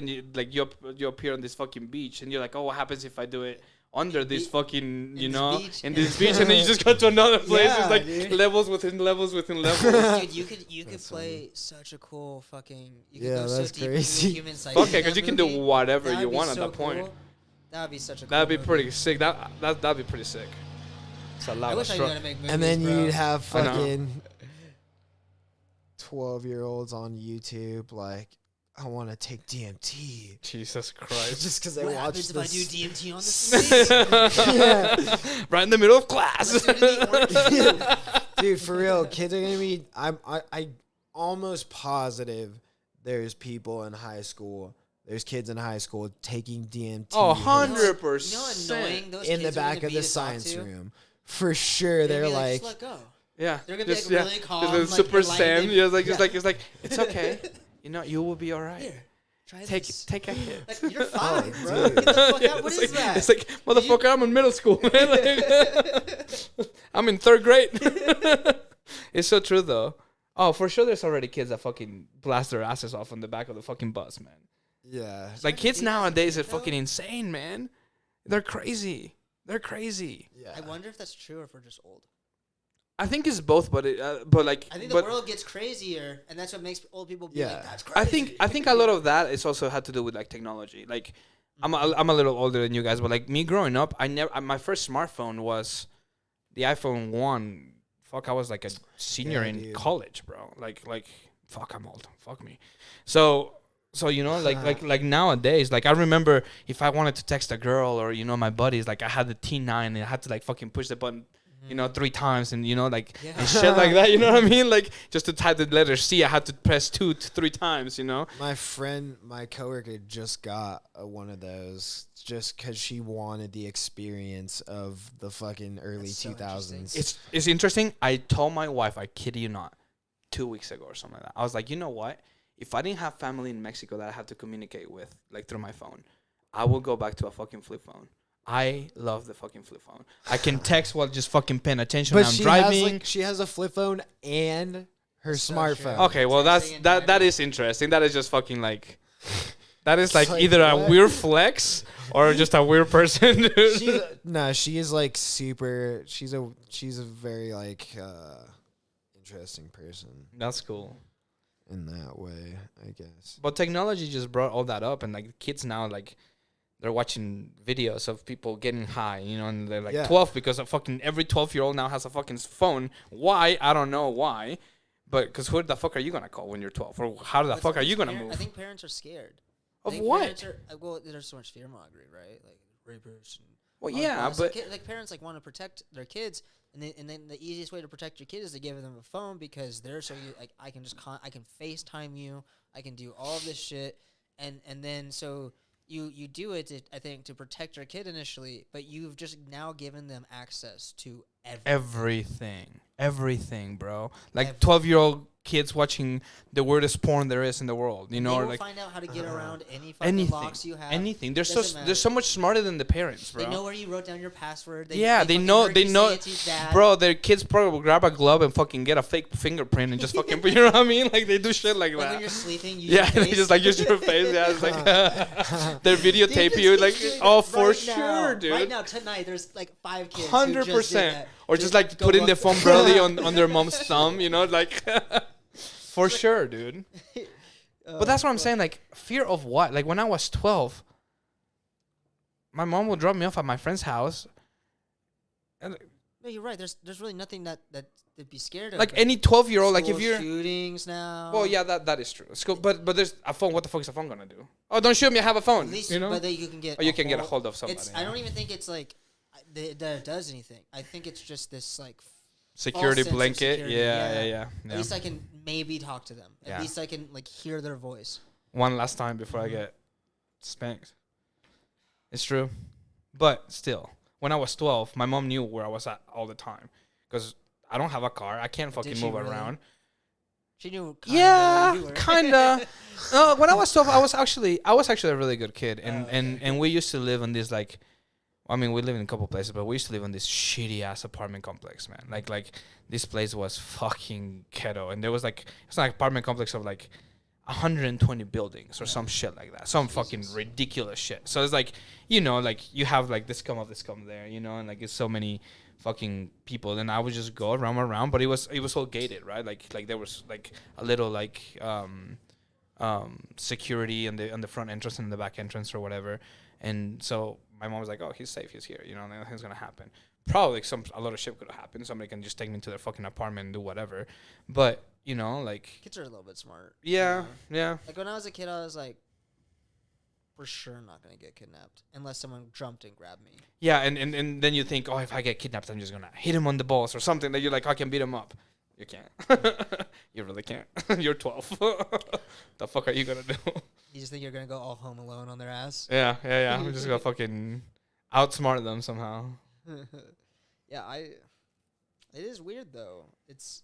and you like you appear on this fucking beach, and you're like, oh, what happens if I do it under this fucking, you this know, beach? in this beach, and then you just go to another place. Yeah, It's like dude. levels within levels within levels. dude, you could That's play such a cool fucking. You could Yeah, go so that's deep into crazy. the human psyche. Okay, in because that you can do movie. whatever That'd you be want at so that point. cool. That'd be such a. Cool That'd be movie. pretty sick. That'd be pretty sick. It's a lot I of wish I knew stro- how to make movies. And then bro. you'd have I know. fucking 12-year-olds on YouTube like, I want to take DMT. Jesus Christ. Just because they What watched happens if I this. do DMT on the street? Yeah. Right in the middle of class. Let's do it in the orange. Dude, for real, kids are gonna be. I almost positive there's people in high school. There's kids in high school taking DMT. Oh, You know how 100%. annoying those in kids the are back gonna of be the to talk science to? room. For sure, They're they're gonna be like, just let go. Yeah. They're gonna be just, like yeah. really Just calm, the like super Zen. enlightened. Yeah, it's Yeah. like it's okay. You know, you will be all right. Here, try Take this. a hit. Like, you're fine, Oh, bro. dude. Get the fuck out. What it's is like, that? It's like, motherfucker, I'm in middle school, man. Like, I'm in 3rd grade. It's so true, though. Oh, for sure, there's already kids that fucking blast their asses off on the back of the fucking bus, man. yeah. Like, kids do that as a nowadays are kid, though? fucking insane, man. They're crazy. They're crazy. Yeah. I wonder if that's true or if we're just old. I think it's both, but like, I think the world gets crazier, and that's what makes old people be Yeah. like, "That's crazy." I think a lot of that is also had to do with like technology. Like, I'm a little older than you guys, but like me growing up, my first smartphone was the iPhone 1. Fuck, I was like a senior Yeah, in dude. college, bro. Like, fuck, I'm old. Fuck me. So you know, like nowadays, like I remember if I wanted to text a girl or you know my buddies, like I had the T9 and I had to like fucking push the button, you know, 3 times and you know like Yeah. and shit like that. You know what I mean? Like just to type the letter C, I had to press 2 to 3 times. You know? My coworker just got one of those just because she wanted the experience of the fucking early That's so 2000s. It's interesting. I told my wife, I kid you not, 2 weeks ago or something like that. I was like, you know what? If I didn't have family in Mexico that I have to communicate with, like through my phone, I will go back to a fucking flip phone. I love the fucking flip phone. I can text while just fucking paying attention when I'm driving. she has a flip phone and her That's so smarphone. true. Okay, well Texting and that driving. is interesting. That is just fucking like that is like Like, either a what? weird flex or just a weird person, dude. She is like super. She's a very like interesting person That's cool. in that way, I guess. But technology just brought all that up, and like kids now, like they're watching videos of people getting high, you know, and they're like Yeah. 12 because of fucking every 12-year-old now has a fucking phone. Why? I don't know why, but because who the fuck are you gonna call when you're 12, or how the But fuck are you gonna I move? think parents are scared. I Of think what? parents are- well, there's so much fear mongering, right? Like rapers. And Well, all yeah, this. but Like parents like want to protect their kids, and then the easiest way to protect your kid is to give them a phone because they're so like I can just I can FaceTime you, I can do all of this shit, and then so you do it to, I think to protect your kid initially, but you've just now given them access to everything, bro. Like Everything. 12-year-old kids watching the weirdest porn there is in the world, you know, They or will like find out how to get around any fucking anything, locks you have. anything. They're Doesn't they're so much smarter than the parents, bro. They know where you wrote down your password. They fucking know. they know, bro. Their kids probably will grab a glove and fucking get a fake fingerprint and just fucking, you know what I mean? Like they do shit like Like when that. you're sleeping, you Yeah, they just like use your face. Yeah, it's like they videotape you. Like, oh, for sure, dude. Right now, tonight, there's like 5 kids. 100%. Or just like putting the phone barely on their mom's thumb, you know, like for sure, dude. But that's what I'm saying. Like fear of what? Like when I was 12, my mom would drop me off at my friend's house, and No, you're right. There's really nothing that they'd be scared of. like any 12-year-old, like if School you're shootings now. well, yeah, that is true. School, but there's a phone. What the fuck is a phone gonna do? Oh, don't shoot me! I have a phone. At least, you know. but then you can get. Or you can get a hold of somebody. It's. I don't even think it's like that it does anything. I think it's just this like. Security sense of blanket. security, Yeah. At Yeah. least I can maybe talk to them. Yeah. At least I can like hear their voice. One last time before I get spanked. It's true. But still, when I was 12, my mom knew where I was at all the time. Because I don't have a car. I can't fucking she move really? around. She knew. Kinda Yeah, you were. kinda. When I was 12, I was actually a really good kid, and okay. and we used to live in this like, I mean, we live in a couple places, but we used to live in this shitty ass apartment complex, man. Like this place was fucking ghetto, and there was like it's like apartment complex of like 120 buildings or some shit like that, some fucking Jesus. ridiculous shit. So it's like, like you have like this come up, this come there, and like it's so many fucking people. Then I would just go around, but it was all gated, right? Like there was like a little like security on the front entrance and the back entrance or whatever. And so my mom was like, "Oh, he's safe. He's here. Nothing's gonna happen. Probably a lot of shit could have happened. Somebody can just take me to their fucking apartment and do whatever." But like Kids are a little bit smart. yeah, you know? yeah, Like when I was a kid, I was like, for sure not gonna get kidnapped unless someone jumped and grabbed me. yeah. And then you think, "Oh, if I get kidnapped, I'm just gonna hit him on the balls or something." That you're like, I can beat him up. You can't. You really can't. You're 12. The fuck are you gonna do? You just think you're gonna go all home alone on their ass? Yeah. I'm just gonna fucking outsmart them somehow. Yeah, it is weird though. It's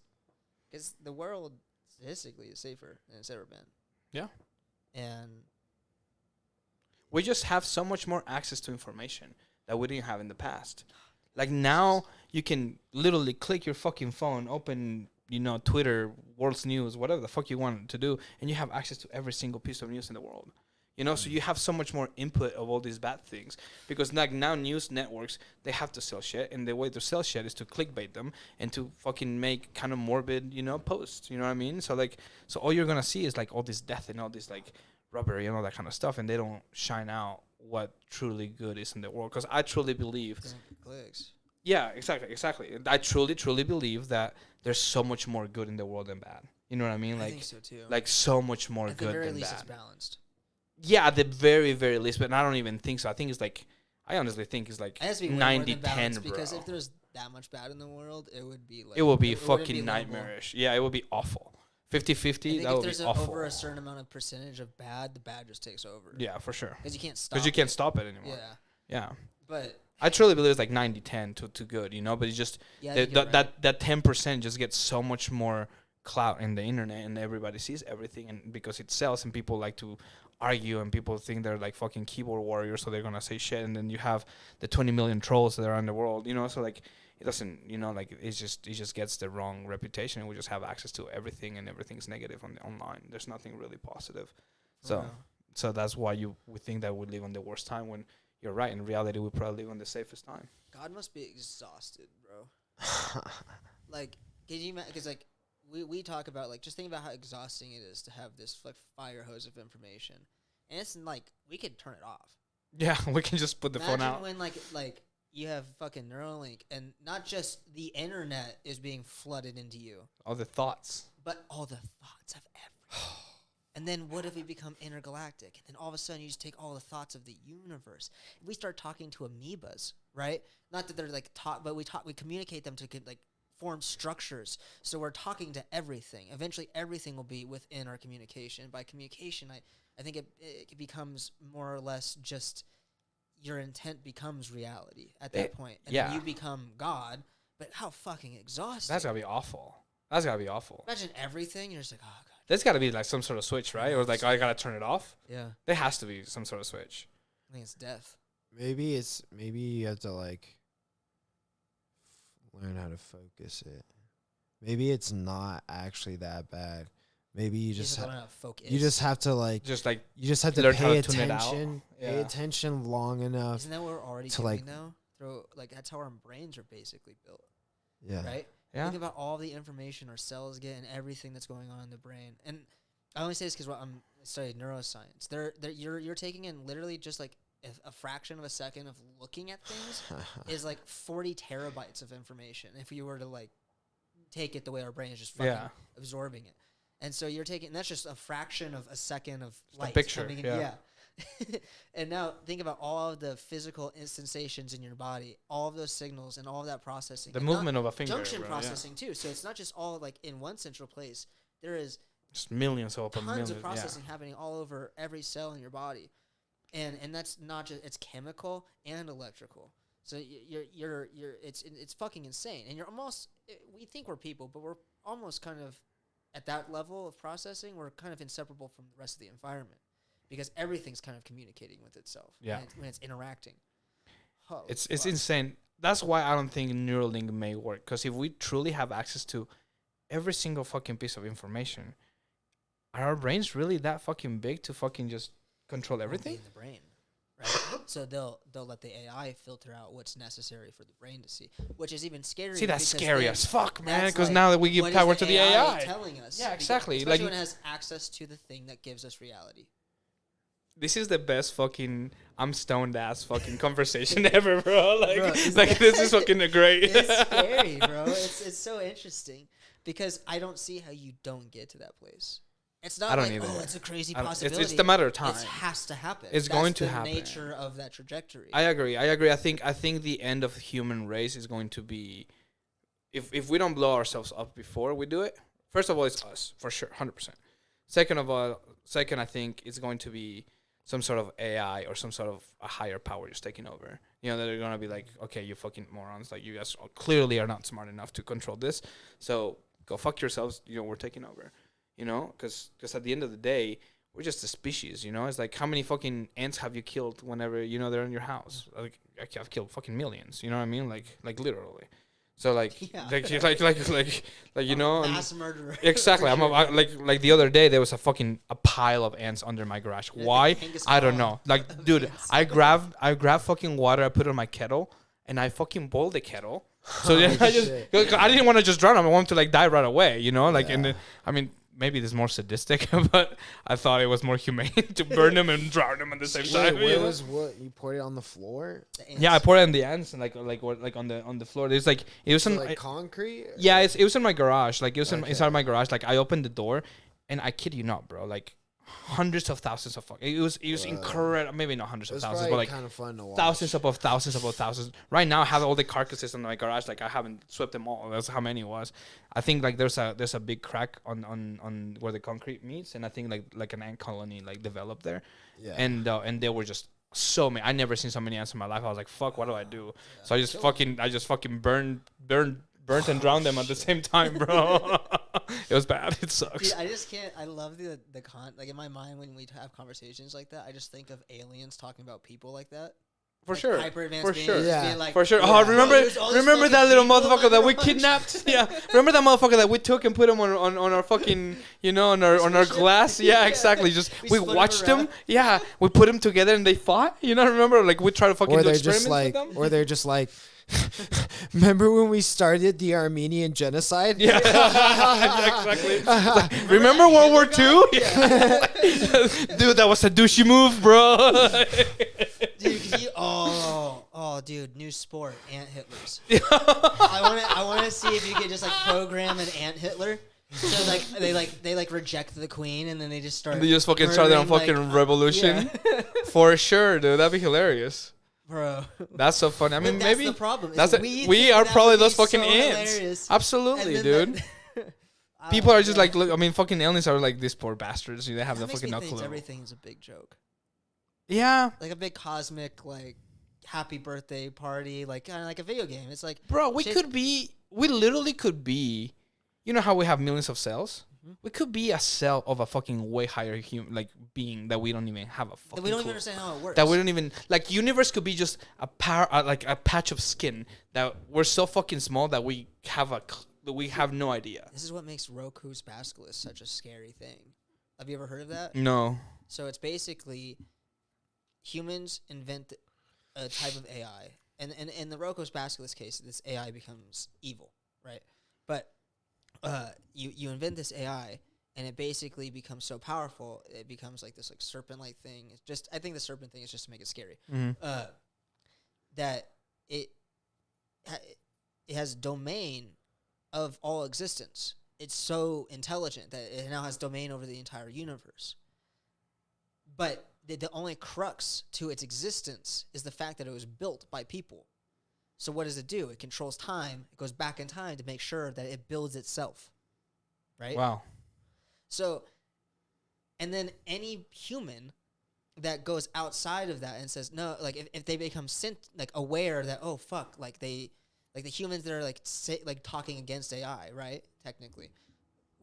because the world statistically is safer than it's ever been. Yeah. And We just have so much more access to information that we didn't have in the past. Like now, you can literally click your fucking phone, open, Twitter, World's News, whatever the fuck you want to do, and you have access to every single piece of news in the world. So you have so much more input of all these bad things because like now news networks, they have to sell shit, and the way to sell shit is to clickbait them and to fucking make kind of morbid, posts. You know what I mean? So all you're gonna see is like all this death and all this like rubber, that kind of stuff, and they don't shine out what truly good is in the world. Because I truly believe, clicks. yeah, exactly. I truly believe that there's so much more good in the world than bad. You know what I mean? I Like, think so too. like so much more At the good very than least, bad. it's balanced. Yeah, at the very, very least, but I don't even think so. I honestly think it's like It has to be way 90 more than 10, balanced bro. because if there's that much bad in the world, it would be like It will be it wouldn't fucking be livable. nightmarish. Yeah, it would be awful. 50-50, I think that if would there's be awful. over a certain amount of percentage of bad, the bad just takes over. Yeah, for sure. Because you can't stop. Because you can't stop it anymore. Yeah, Yeah. but I truly believe it's like 90-10 to good, but it's just yeah, I think you're right. that 10% just gets so much more clout in the internet, and everybody sees everything, and because it sells, and people like to argue, and people think they're like fucking keyboard warriors, so they're gonna say shit, and then you have the 20 million trolls that are in the world, so like it doesn't, like it just gets the wrong reputation, and we just have access to everything, and everything's negative on the online. There's nothing really positive. So Wow. so that's why we think that we live on the worst time, when you're right. In reality, we probably live on the safest time. God must be exhausted, bro. Like, can you imagine? Because like we talk about like just think about how exhausting it is to have this like fire hose of information, and it's like we could turn it off. Yeah, we can just put the phone Imagine out. when like you have fucking Neuralink, and not just the internet is being flooded into you, All the thoughts. but all the thoughts of everything. And then what if we become intergalactic? And then all of a sudden you just take all the thoughts of the universe. If we start talking to amoebas, right? Not that they're like talk, but we communicate them to like form structures. So we're talking to everything. Eventually everything will be within our communication. By communication, I think it becomes more or less just your intent becomes reality at that point. And yeah. then you become God. But how fucking exhausting. That's gotta be awful. That's gotta be awful. Imagine everything. You're just like, oh, God. There's gotta be like some sort of switch, right? Or like I gotta turn it off. Yeah. There has to be some sort of switch. I think it's death. Maybe you have to like learn how to focus it. Maybe it's not actually that bad. Maybe you just learn how to focus. you just have to like Just like you just have to learn how pay to tune it out. attention. Pay Yeah. attention long enough. Isn't that what we're already to, doing like- though? That's how our brains are basically built, Yeah. right? yeah. Think about all the information our cells get and everything that's going on in the brain. And I only say this because I'm studying neuroscience. You're taking in literally just like a fraction of a second of looking at things is like 40 terabytes of information. If you were to like take it the way our brain is just fucking Yeah. absorbing it. And so you're taking, and that's just a fraction of a second of a light picture, coming in. yeah. And now think about all of the physical instantations in your body, all of those signals and all of that processing. The And not movement of a finger. junction bro, yeah. processing too. So it's not just all like in one central place. There is Just millions of tons millions. of processing happening all over every cell in your body. and that's not just, it's chemical and electrical. So you're it's fucking insane, and you're almost, we think we're people, but we're almost kind of at that level of processing. We're kind of inseparable from the rest of the environment because everything's kind of communicating with itself. Yeah. When it's interacting. Holy It's fuck. insane. That's why I don't think Neuralink may work. Because if we truly have access to every single fucking piece of information, are our brains really that fucking big to fucking just control Won't be everything? in the brain, right? So they'll let the AI filter out what's necessary for the brain to see, which is even scarier. See, that's because scary then as fuck, man. that's Because like, now that we give what is power to the AI. telling us. Yeah, Because- exactly. Especially Like- when it has access to the thing that gives us reality. This is the best fucking I'm stoned ass fucking conversation ever, bro. Like, Bro, it's like this is scary. fucking great. It's scary, bro. It's so interesting because I don't see how you don't get to that place. It's not I don't like, either. oh, it's a crazy I don't- possibility. it's the matter of time. It has to happen. It's That's going to the happen. nature of that trajectory. I agree. I think the end of the human race is going to be if we don't blow ourselves up before we do it. First of all, it's us for sure, 100%. Second, I think it's going to be some sort of AI or some sort of a higher power just taking over. You know, that are gonna be like, okay, you fucking morons, like you guys clearly are not smart enough to control this, so go fuck yourselves. You know, we're taking over. You know, because at the end of the day, we're just a species. You know, it's like how many fucking ants have you killed whenever you know they're in your house? Like I've killed fucking millions. You know what I mean? Like literally. So like Yeah. like you know. Mass murderer. Exactly. For sure. Like the other day there was a pile of ants under my garage. You're like Why? Genghis I don't Khan know. Like, of dude, ants. I grabbed fucking water. I put it on my kettle, and I fucking boiled the kettle. So then Holy I just shit. 'cause I didn't want to just drown them. I wanted to like die right away. You know, like and Yeah. then, I mean maybe this is more sadistic, but I thought it was more humane to burn them and drown them at the same time. Wait, you where know? was what? You poured it on the floor? The Yeah, I ants. poured it in the ants and like on the floor. There's like it was So in like concrete? yeah, it was in my garage. Like it was Okay. inside my garage. Like I opened the door, and I kid you not, bro. Like hundreds of thousands of it was Wow. incredible. Maybe not hundreds It of was thousands, probably but like kind of fun to watch. thousands. Right now, I have all the carcasses in my garage. Like I haven't swept them all. That's how many it was. I think like there's a big crack on where the concrete meets, and I think like an ant colony like developed there, Yeah. and they were just so many. I never seen so many ants in my life. I was like, fuck, what do I do? So I just fucking burned and drowned them at the same time, bro. It was bad. It sucks. Dude, I just can't. I love the like in my mind when we have conversations like that. I just think of aliens talking about people like that. For Like sure. hyper advanced For beings sure. just Yeah. being like, For sure. Yeah. Oh, Bro, remember there's all these remember fucking that little people in my motherfucker that we garage. kidnapped? Yeah. Remember that motherfucker that we took and put him on our fucking, you know, on our Spaceship? glass? Yeah, Yeah. exactly. Just We we split 'em watched them. around. Yeah. We put them together and they fought. You know, remember? Like we try to fucking Or do they're experiments just like, with them. or they're just like, remember when we started the Armenian genocide? Yeah, exactly. It's like, remember World War II? Yeah. Dude, that was a douchey move, bro. dude, dude, new sport, ant Hitlers. I want to see if you could just like program an ant Hitler. So they reject the queen and then they just start. They just fucking start their own murdering, fucking revolution. For sure, dude. That'd be hilarious. bro. That's so funny. I mean, But that's maybe the problem. is that's it. we We think are that probably would be those fucking so ants. hilarious. Absolutely, And dude. then People are just yeah. like, look. I mean, fucking aliens are like these poor bastards. They have That the makes fucking me no think clue. everything's a big joke, Yeah, like a big cosmic like happy birthday party, like kind of like a video game. It's like bro. We shit- literally could be. You know how we have millions of cells? Mhm. We could be a cell of a fucking way higher human, like being that we don't even have a fucking. that we don't even clue. understand how it works. That we don't even like. Universe could be just like a patch of skin that we're so fucking small that we have that we have no idea. This is what makes Roku's Basilisk such a scary thing. Have you ever heard of that? No. So it's basically humans invent a type of AI, and in the Roku's Basilisk case, this AI becomes evil, right? But you invent this AI, and it basically becomes so powerful, it becomes like this like serpent-like thing. It's just I think the serpent thing is just to make it scary. That it has domain of all existence. It's so intelligent that it now has domain over the entire universe. But the only crux to its existence is the fact that it was built by people. So what does it do? It controls time. It goes back in time to make sure that it builds itself. Right? Wow. So, and then any human that goes outside of that and says no, like if they become like aware that, oh fuck, like the humans that are like like talking against AI, right, technically,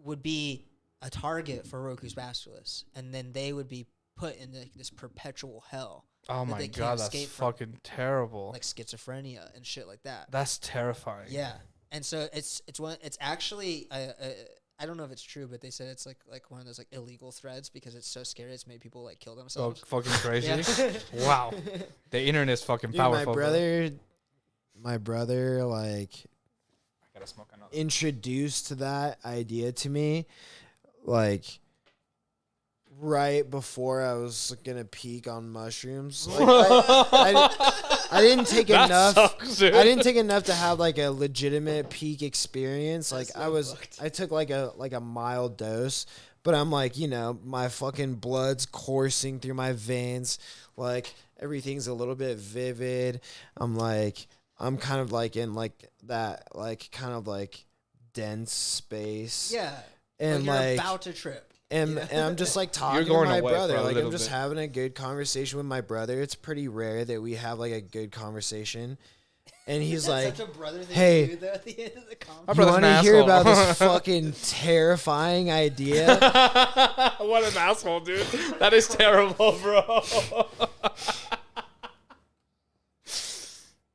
would be a target for Roku's Basilisk, and then they would be put in like this perpetual hell. Oh that my they can't god, that's escape from, fucking terrible. like schizophrenia and shit like that. That's terrifying. Yeah, and so it's actually I don't know if it's true, but they said it's like one of those like illegal threads because it's so scary. It's made people like kill So themselves. fucking crazy. Yeah. Wow. The internet is fucking Dude, powerful. my brother, like, I gotta smoke another. introduced that idea to me, like, right before I was gonna peak on mushrooms. Like, I didn't take That enough. sucks, dude. I didn't take enough to have like a legitimate peak experience. Like That's so fucked. I took like a mild dose, but I'm like, my fucking blood's coursing through my veins. Like everything's a little bit vivid. I'm kind of like in like that, like kind of like dense space. Yeah, And you're like, about to trip. and I'm just like talking to going my away for brother. a Like I'm little just bit. having a good conversation with my brother. It's pretty rare that we have like a good conversation. And he's That's like, such a brother thing "Hey, to do, though, at the end of the conversation. My you brother's want an to hear asshole." about this fucking terrifying idea?" What an asshole, dude. That is terrible, bro.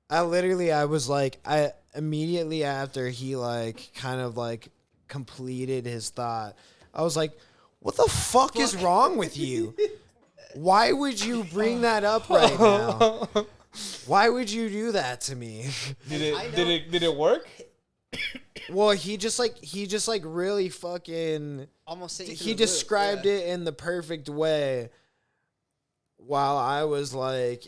I was like, I immediately after he like kind of like completed his thought, I was like, "What the fuck is wrong with you? Why would you bring that up right now? Why would you do that to me?" Did it work? Well, he just like really fucking Almost sent you through he the loop, described yeah. it in the perfect way. While I was like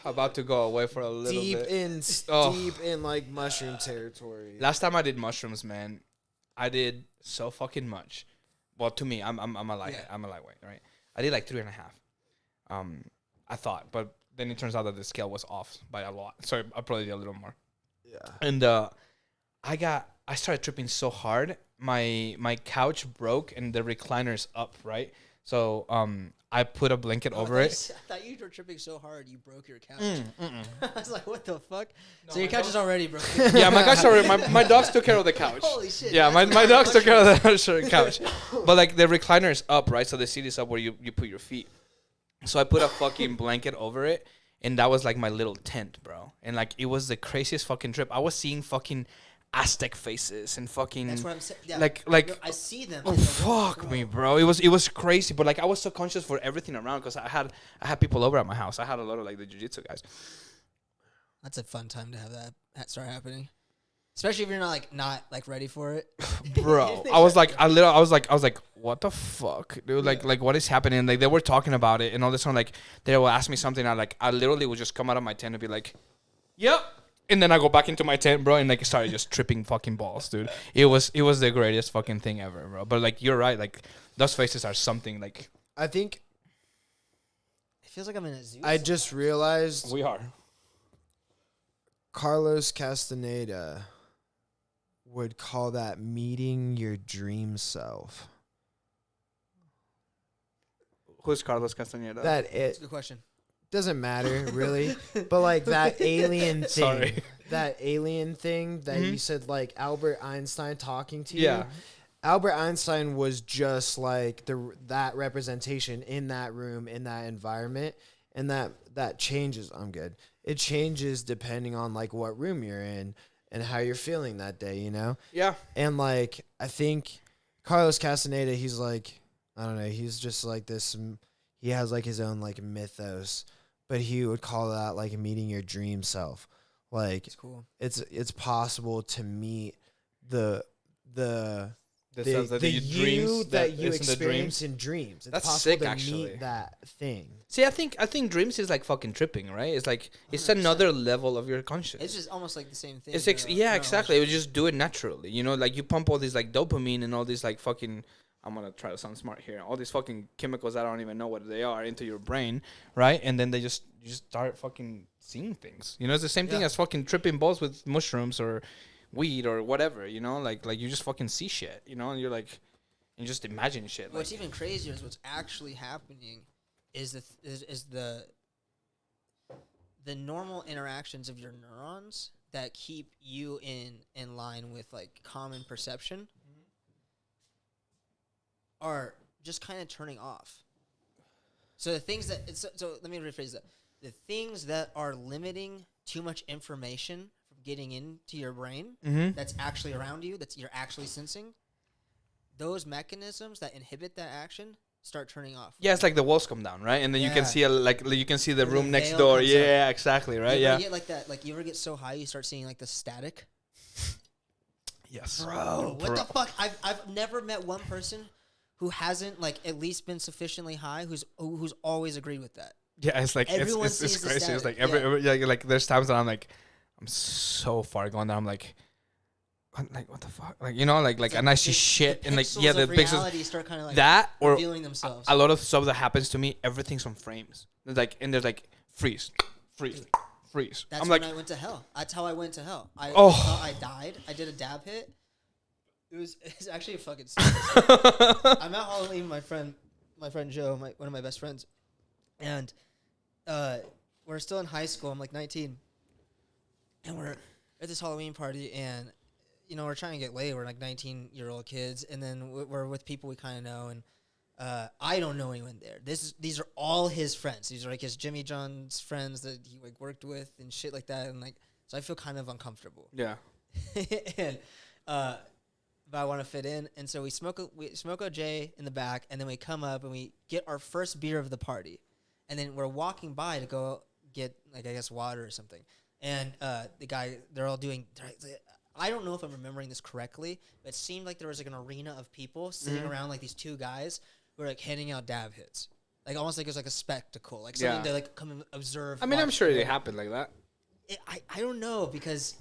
About to go away for a little deep bit. in like mushroom territory. Last time I did mushrooms, man, I did so fucking much. Well, to me, I'm a lightweight. Yeah. I'm a lightweight, right? I did like 3.5. I thought, but then it turns out that the scale was off by a lot. So I probably did a little more. Yeah. And I started tripping so hard. My couch broke and the recliner's up, right? So I put a blanket Oh, over I it. thought you were tripping so hard you broke your couch. Mm-mm. I was like, what the fuck? No, So your my couch dog- is already broken. Yeah, my couch already. My dogs took care of the couch. Holy shit. Yeah, that's my a dogs took care of mushroom. the couch. But like the recliner is up, right? So the seat is up where you put your feet. So I put a fucking blanket over it, and that was like my little tent, bro. And like it was the craziest fucking trip. I was seeing fucking Aztec faces and fucking That's what I'm saying. Yeah. like No, I see them. oh I'm like, fuck bro. me, bro. It was crazy, but like I was so conscious for everything around because I had people over at my house. I had a lot of like the jiu-jitsu guys. That's a fun time to have that start happening. Especially if you're not ready for it. Bro, I was like, I was like, what the fuck, dude? Like, what is happening? Like, they were talking about it, and all this time, like, they will ask me something. I literally would just come out of my tent and be like, yep, and then I go back into my tent, bro, and like started just tripping fucking balls, dude. It was the greatest fucking thing ever, bro. But like, you're right, like, those faces are something. Like, I think It feels like I'm in a zoo. I just realized we are. Carlos Castaneda would call that meeting your dream self. Who's Carlos Castaneda? That That's it a good question. doesn't matter really, but like that alien thing, Sorry. that alien thing that Mhm. you said, like Albert Einstein talking to you. Yeah. Albert Einstein was just like that representation in that room, in that environment, and that changes. I'm good. It changes depending on like what room you're in and how you're feeling that day, you know? Yeah. And like I think Carlos Castaneda, he's like, I don't know, he's just like this. He has like his own like mythos, but he would call that like meeting your dream self. Like It's cool. it's possible to meet the Sense that you you dreams that you isn't the experience dreams. in dreams. It's That's possible sick, to actually. meet that thing. See, I think dreams is like fucking tripping, right? It's like it's 100%. another level of your consciousness. It's just almost like the same thing. It's but, yeah, no, exactly. It would just do it naturally, you know. Like you pump all these like dopamine and all these like fucking. I'm gonna try to sound smart here. All these fucking chemicals that I don't even know what they are into your brain, right? And then you just start fucking seeing things. You know, it's the same thing Yeah. as fucking tripping balls with mushrooms or weed or whatever. You know, like you just fucking see shit. You know, and you're like, you just imagine shit. What's Like, even crazier is what's actually happening is the normal interactions of your neurons that keep you in line with like common perception are just kind of turning off. So the things that so let me rephrase that. The things that are limiting too much information from getting into your brain that's actually around you, that's you're actually sensing, those mechanisms that inhibit that action start turning off. Yeah, it's like the walls come down, right? And then you can see you can see the Or room the next veil door. comes Yeah, exactly, right? You ever Yeah. get like that? Like you ever get so high you start seeing like the static? Yes. Bro, what the fuck? I've never met one person who hasn't like at least been sufficiently high who's always agreed with that. Yeah, it's like Everyone it's sees the crazy. It's static, like every like there's times that I'm like I'm so far gone that I'm like what the fuck? Like It's and I see shit and like pixels the of pixels reality start kind of like that or revealing themselves. a lot of stuff that happens to me, everything's on frames. There's like and there's like freeze. That's I'm when like I went to hell. That's how I went to hell. I Oh. thought I died. I did a dab hit. It's actually a fucking story. I'm at Halloween with my friend Joe, one of my best friends, and we're still in high school. I'm like 19, and we're at this Halloween party, and we're trying to get laid. We're like 19-year-old kids, and then we're with people we kind of know, and I don't know anyone there. These are all his friends. These are like his Jimmy John's friends that he like worked with and shit like that, and like so I feel kind of uncomfortable. yeah. And but I want to fit in, and so we smoke a J in the back, and then we come up and we get our first beer of the party, and then we're walking by to go get like I guess water or something, and the guy they're all doing. I don't know if I'm remembering this correctly, but it seemed like there was like an arena of people sitting around like these two guys who were like handing out dab hits, like almost like it was like a spectacle, like something to like come and observe. I mean, I'm watch, sure you it know. happened like that. I don't know because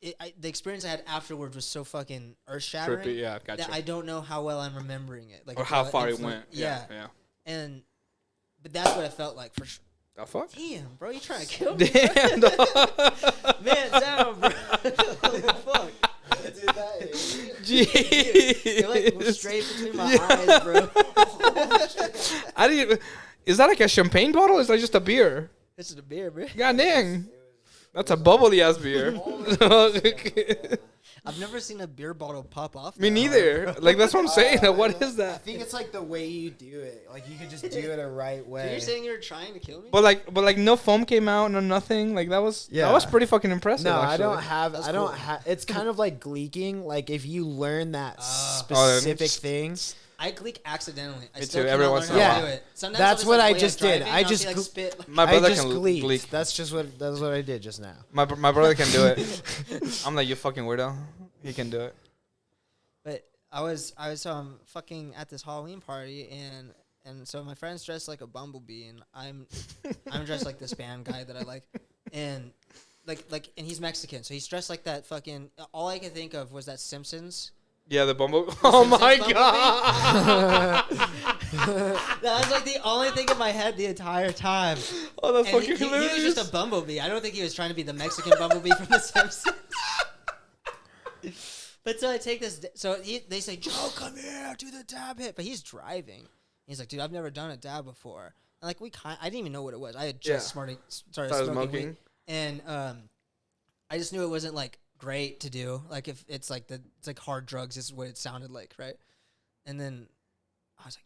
the experience I had afterwards was so fucking earth shattering. Trippy, yeah, gotcha. That I don't know how well I'm remembering it, like Or how far it went. Yeah. Yeah. But that's what it felt like for sure. The fuck? Damn, bro, you trying to kill me? Damn, Man down, bro. Holy fuck. You're like straight between my eyes, bro. I didn't even. Is that like a champagne bottle? Or is that just a beer? This is a beer, bro. God dang. That's a bubbly ass beer. I've never seen a beer bottle pop off. Me that neither. hard, bro. Like that's what I'm saying. What is I that? think it's like the way you do it. Like you could just do it a right So way. you're saying you're trying to kill me? But like no foam came out, no nothing. Like that was pretty fucking impressive. No, actually. I don't have. That's I don't cool. have. It's kind of like gleeking. Like if you learn that Oh, specific thing. I gleek accidentally. I Me still too, cannot every learn once how in a to while. do it. Sometimes That's I'll what like, I way just of driving, did. and I I'll just see, like, gl- spit. Like, My I brother just can gleeked. gleek. That's what I did just now. My brother can do it. I'm like, you fucking weirdo. He can do it. But I was fucking at this Halloween party, and so my friend's dressed like a bumblebee, and I'm dressed like this band guy that I like, and like and he's Mexican, so he's dressed like that fucking. All I could think of was that Simpsons. Yeah, the bumble. Oh my Simpsons god. That was like the only thing in my head the entire time. Oh, that's And fucking he hilarious. was just a bumblebee. I don't think he was trying to be the Mexican bumblebee from The Simpsons. But so I take this. So they say, Joe, come here, do the dab hit. But he's driving. He's like, dude, I've never done a dab before. And like I didn't even know what it was. I had just started smoking weed. And I just knew it wasn't like great to do. Like if it's like it's like hard drugs is what it sounded like, right? And then I was like,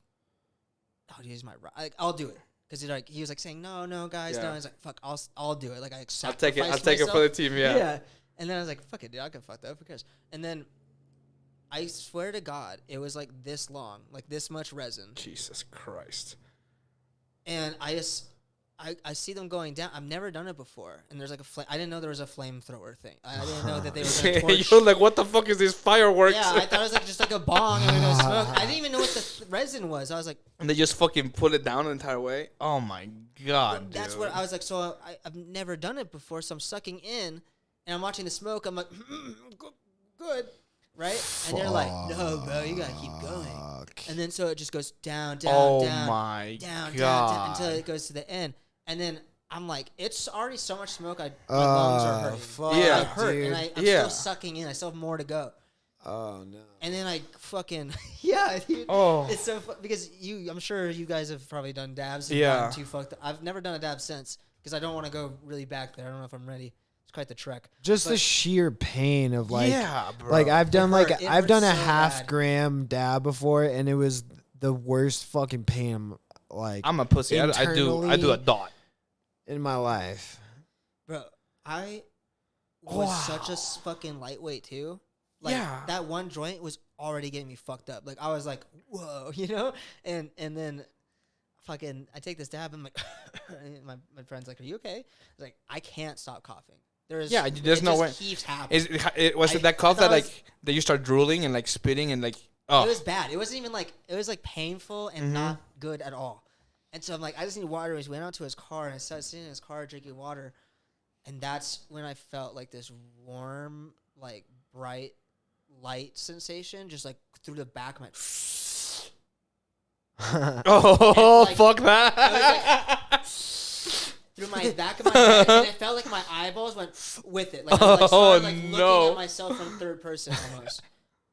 oh, he's my like I'll do it. Because he was like saying, no, guys, no. I was like, fuck, I'll do it. Like I I'll take it for the team. Yeah. And then I was like, fuck it, dude, I can fuck that up. Who cares? And then I swear to God, it was like this long, like this much resin. Jesus Christ. And I see them going down. I've never done it before. And there's like I didn't know there was a flamethrower thing. I didn't know that they were going to torch. You're like, what the fuck is these fireworks? Yeah, I thought it was like just like a bong and we were gonna smoke. I didn't even know what the resin was. I was like, And they just fucking pull it down the entire way. Oh my god, that's dude. what I was like. So I've never done it before. So I'm sucking in, and I'm watching the smoke. I'm like, good, right? And they're like, no, bro, you gotta keep going. And then so it just goes down, Oh down, my down, god. until it goes to the end. And then I'm like, it's already so much smoke. My lungs are hurting. Fuck, Yeah. I hurt, dude. and I'm Yeah. still sucking in. I still have more to go. Oh no. And then I fucking yeah, dude. Oh. It's so because I'm sure you guys have probably done dabs. And Yeah. gotten too fucked up. I've never done a dab since because I don't want to go really back there. I don't know if I'm ready. It's quite the trek. Just the But- sheer pain of like, yeah, bro. like I've done hurt. like It I've done a hurts so half bad. gram dab before, and it was the worst fucking pain like I'm a pussy. I do internally- a dot. in my life. Bro, I was such a fucking lightweight too. Like Yeah. that one joint was already getting me fucked up. Like I was like, whoa, you know? And then fucking I take this dab and I'm like and my friend's like, are you okay? I was like, I can't stop coughing. Yeah, there's it no just way. keeps happening. Was I- it that cough I thought that it was- like that you start drooling and like spitting and like It was bad. It wasn't even like it was like painful and Mm-hmm. not good at all. And so I'm like, I just need water. We went out to his car and I started sitting in his car drinking water, and that's when I felt like this warm, like bright light sensation just like through the back of my. oh like- fuck that. Through my back of my head, and it felt like my eyeballs went with it. Like I like, Oh, started, like looking no. at myself from third person almost,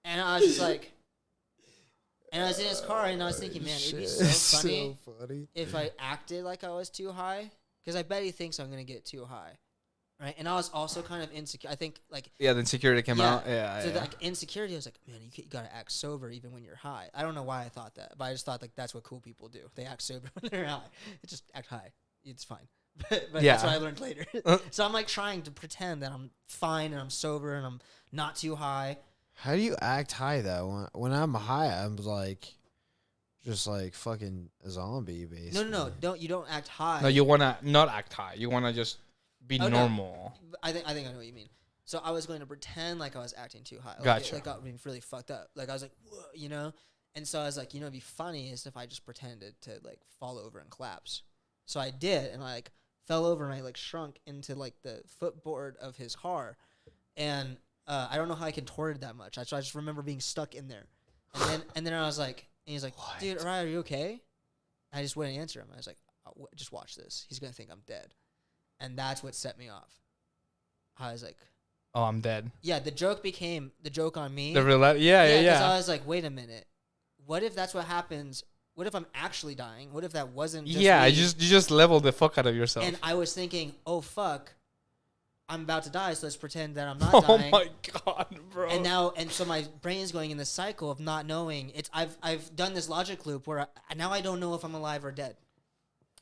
and I was just like, and I was in his car, and I was thinking, man, it'd be so funny if I acted like I was too high, because I bet he thinks I'm gonna get too high, right? And I was also kind of insecure. I think like Yeah, then security came Yeah. out. Yeah, so yeah. the, like insecurity. I was like, man, you gotta act sober even when you're high. I don't know why I thought that, but I just thought like that's what cool people do. They act sober when they're high. It just act high. It's fine. But Yeah. that's what I learned later. So I'm like trying to pretend that I'm fine and I'm sober and I'm not too high. How do you act high though? When I'm high, I'm like, just like fucking a zombie, basically. No. You don't act high. No, you wanna not act high. You wanna just be Oh, no. normal. I think I know what you mean. So I was going to pretend like I was acting too high. Like Gotcha. It, like got me really fucked up. Like I was like, whoa, you know. And so I was like, it'd be funny is if I just pretended to like fall over and collapse. So I did, and I like fell over and I like shrunk into like the footboard of his car, and I don't know how I contorted that much. So I just remember being stuck in there, and then I was like, and he's like, dude, Ryan, are you okay? I just wouldn't answer him. I was like, just watch this. He's gonna think I'm dead, and that's what set me off. I was like, Oh, I'm dead. yeah, the joke became the joke on me. The real yeah. Because I was like, wait a minute, what if that's what happens? What if I'm actually dying? What if that wasn't just Yeah, me? you just leveled the fuck out of yourself. And I was thinking, oh fuck, I'm about to die, so let's pretend that I'm not Oh dying. my god, bro. And so my brain's going in this cycle of not knowing. I've done this logic loop where now I don't know if I'm alive or dead.